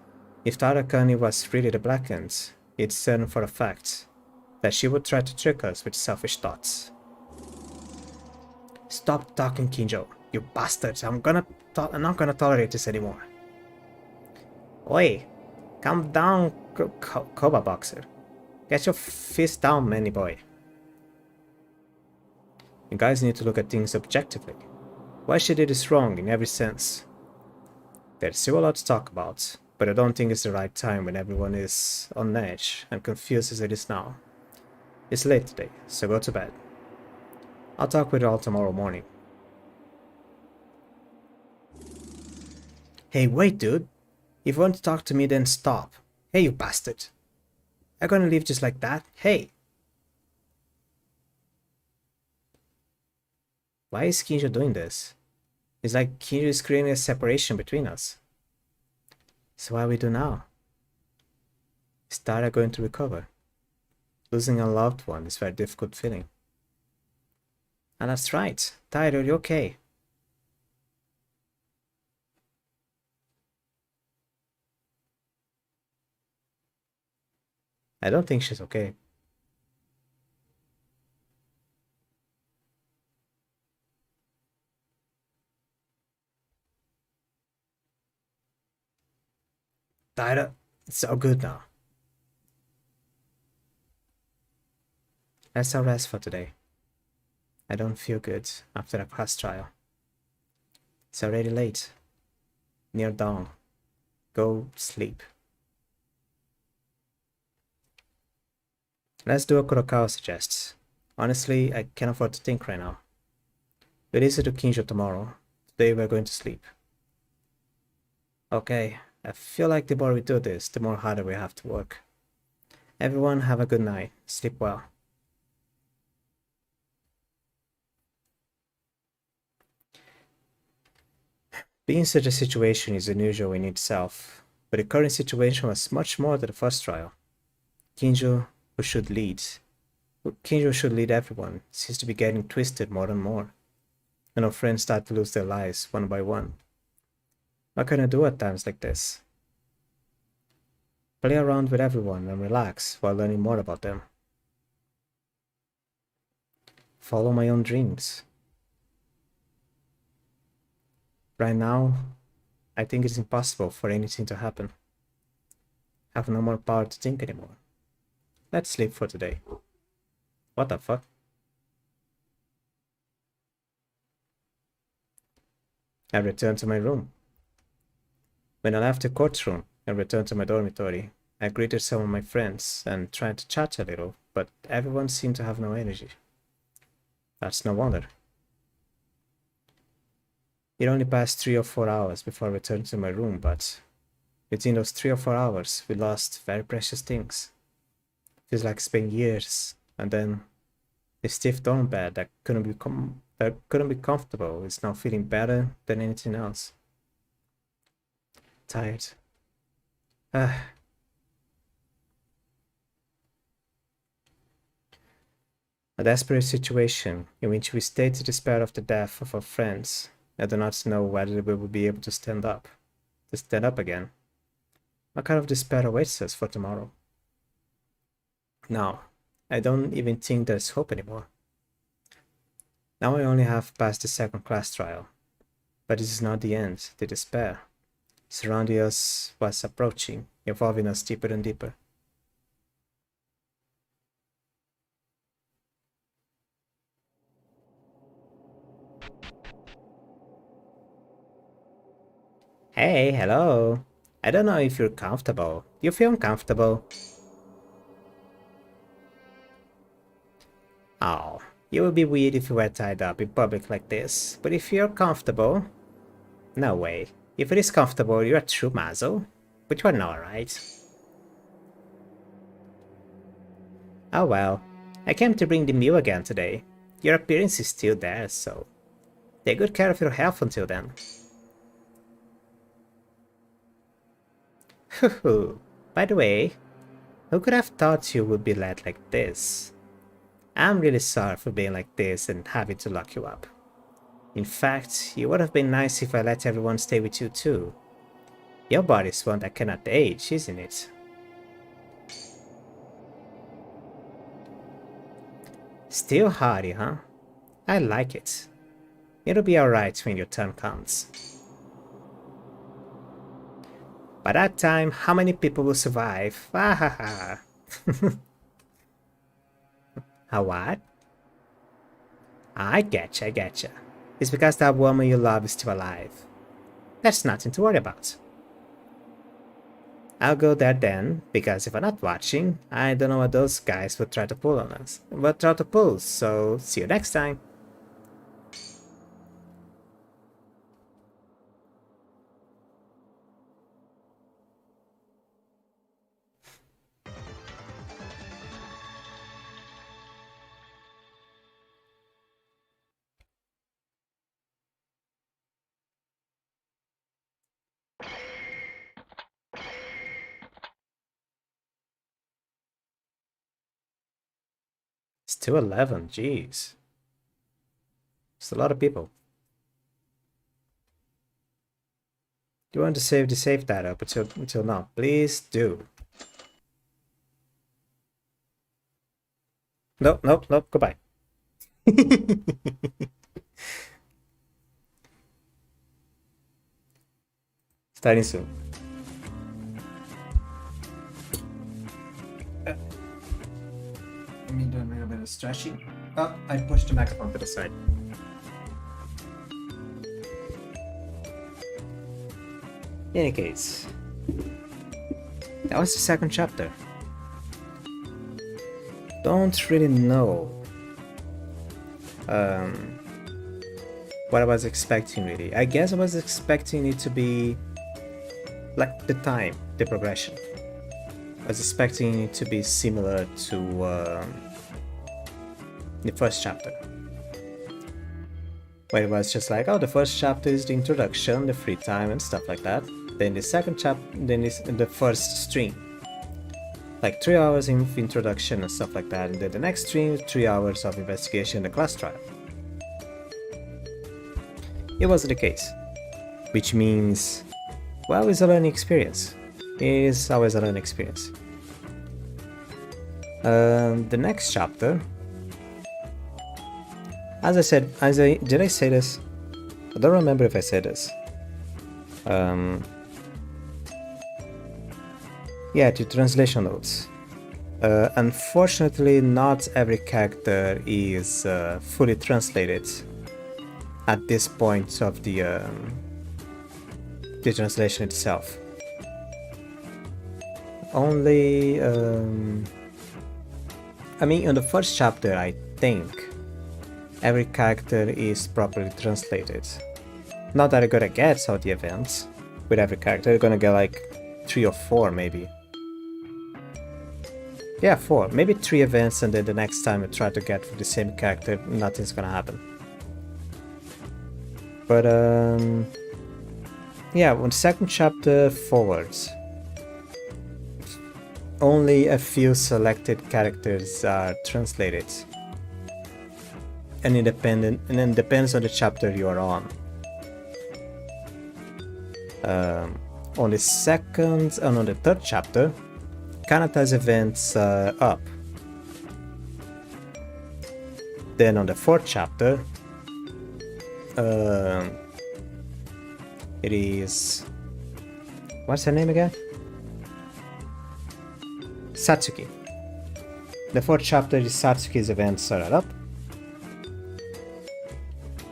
If Tarakani was really the Blackened, it's certain for a fact that she would try to trick us with selfish thoughts. Stop talking, Kinjo, you bastards. I'm not gonna tolerate this anymore. Oi, calm down, Koba boxer. Get your fist down, manny boy. You guys need to look at things objectively. Why she did is wrong in every sense. There's still a lot to talk about, but I don't think it's the right time when everyone is on edge and confused as it is now. It's late today, so go to bed. I'll talk with you all tomorrow morning. Hey, wait, dude. If you want to talk to me, then stop. Hey, you bastard. Are you gonna leave just like that? Hey! Why is Kinjo doing this? It's like Kinjo is creating a separation between us. So what do we do now? Is Tara going to recover? Losing a loved one is a very difficult feeling. And that's right. Tara, are you okay? I don't think she's okay. Tyra, it's all good now. Let's have rest for today. I don't feel good after a past trial. It's already late. Near dawn. Go sleep. Let's do what Kurokawa suggests. Honestly, I can't afford to think right now. We'll easy to Kinjo tomorrow. Today we're going to sleep. Okay, I feel like the more we do this, the more harder we have to work. Everyone have a good night. Sleep well. Being in such a situation is unusual in itself, but the current situation was much more than the first trial. Kinjo should lead everyone, seems to be getting twisted more and more, and our friends start to lose their lives one by one. What can I do at times like this? Play around with everyone and relax while learning more about them. Follow my own dreams. Right now, I think it's impossible for anything to happen. I have no more power to think anymore. Let's sleep for today. What the fuck? I returned to my room. When I left the courtroom and returned to my dormitory, I greeted some of my friends and tried to chat a little, but everyone seemed to have no energy. That's no wonder. It only passed 3 or 4 hours before I returned to my room, but within those 3 or 4 hours, we lost very precious things. Feels like it's been years, and then the stiff dorm bed that couldn't be comfortable is now feeling better than anything else. Tired. A desperate situation in which we stay to despair of the death of our friends and do not know whether we will be able to stand up again. What kind of despair awaits us for tomorrow? Now, I don't even think there's hope anymore. Now I only have passed the second class trial, but this is not the end. The despair surrounding us was approaching, involving us deeper and deeper. Hey, hello. I don't know if you're comfortable. You feel uncomfortable? Oh, it would be weird if you were tied up in public like this, but if you're comfortable... No way. If it is comfortable, you're a true mazo. But you're not, right? Oh well. I came to bring the meal again today. Your appearance is still there, so... Take good care of your health until then. Hoo. By the way, who could have thought you would be led like this? I'm really sorry for being like this and having to lock you up. In fact, it would have been nice if I let everyone stay with you too. Your body's one that cannot age, isn't it? Still hardy, huh? I like it. It'll be alright when your turn comes. By that time, how many people will survive? Ah ha ha. How what? I getcha, I getcha. It's because that woman you love is still alive. That's nothing to worry about. I'll go there then, because if I'm not watching, I don't know what those guys would try to pull on us. But try to pull, so see you next time. It's 211, jeez. It's a lot of people. Do you want to save the save data up until now? Please do. Nope, nope, nope, goodbye. Starting soon. Let me do a little bit of stretching. Oh, I pushed the microphone to the side. In any case, that was the second chapter. Don't really know what I was expecting really. I guess I was expecting it to be like the progression. I was expecting it to be similar to the first chapter. Where it was just like, oh, the first chapter is the introduction, the free time and stuff like that. Then the second chapter, then is the first stream. Like 3 hours of introduction and stuff like that. And then the next stream, 3 hours of investigation, the class trial. It wasn't the case. Which means, well, it's a learning experience. It is always a learning experience. The next chapter, as I said, did I say this? I don't remember if I said this. Yeah, the translation notes. Unfortunately, not every character is fully translated at this point of the translation itself. Only, I mean, in the first chapter, I think every character is properly translated. Not that you're gonna get all the events with every character. You're gonna get like 3 or 4 maybe. Yeah, 4. Maybe 3 events, and then the next time you try to get for the same character, nothing's gonna happen. But yeah, on the second chapter forwards, only a few selected characters are translated. And then depends on the chapter you're on. On the second and on the third chapter, Kanata's events up. Then on the fourth chapter, it is, what's her name again? Satsuki. The fourth chapter is Satsuki's events are up.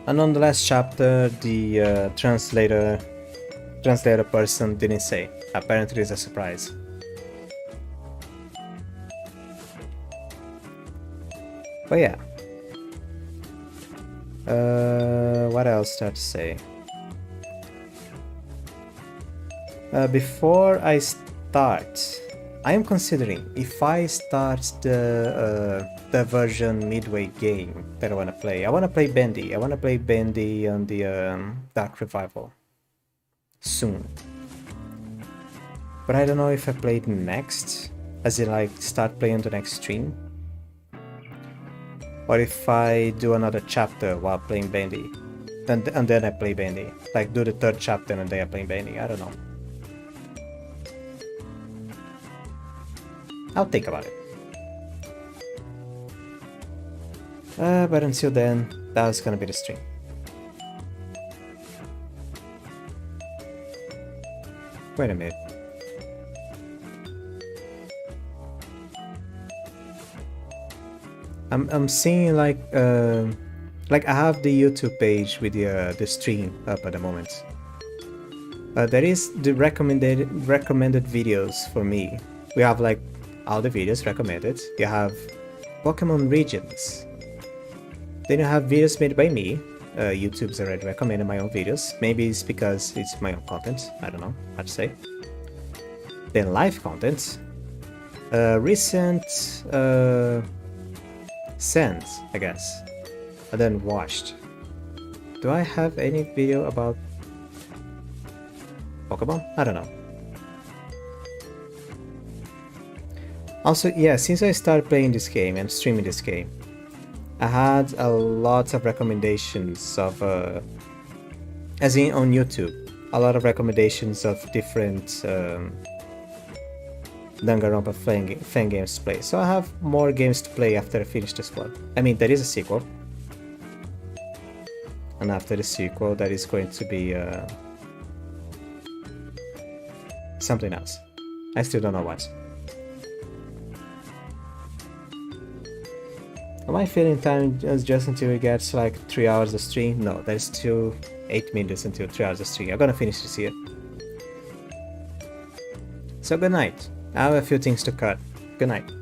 And on the last chapter, the translator person didn't say. Apparently it's a surprise. But yeah. What else do I have to say? Before I start, I am considering if I start the version midway game that I want to play. I want to play Bendy. I want to play Bendy on the Dark Revival soon. But I don't know if I play it next, as in like start playing the next stream, or if I do another chapter while playing Bendy, and then I play Bendy. Like do the third chapter and then I play Bendy. I don't know. I'll think about it. But until then, that's gonna be the stream. Wait a minute. I'm seeing like I have the YouTube page with the stream up at the moment. There is the recommended videos for me. We have like all the videos recommended. You have Pokemon regions. Then you have videos made by me. YouTube's already recommended my own videos. Maybe it's because it's my own content. I don't know how to say. Then live content. Recent sent, I guess. And then watched. Do I have any video about Pokemon? I don't know. Also, yeah, since I started playing this game and streaming this game, I had a lot of recommendations of, as in on YouTube, a lot of recommendations of different Danganronpa fan games to play. So I have more games to play after I finish this one. I mean, there is a sequel. And after the sequel, that is going to be something else. I still don't know what. Am I feeling time just until it gets like 3 hours of stream? No, there's still 8 minutes until 3 hours of stream. I'm gonna finish this here. So good night. I have a few things to cut. Good night.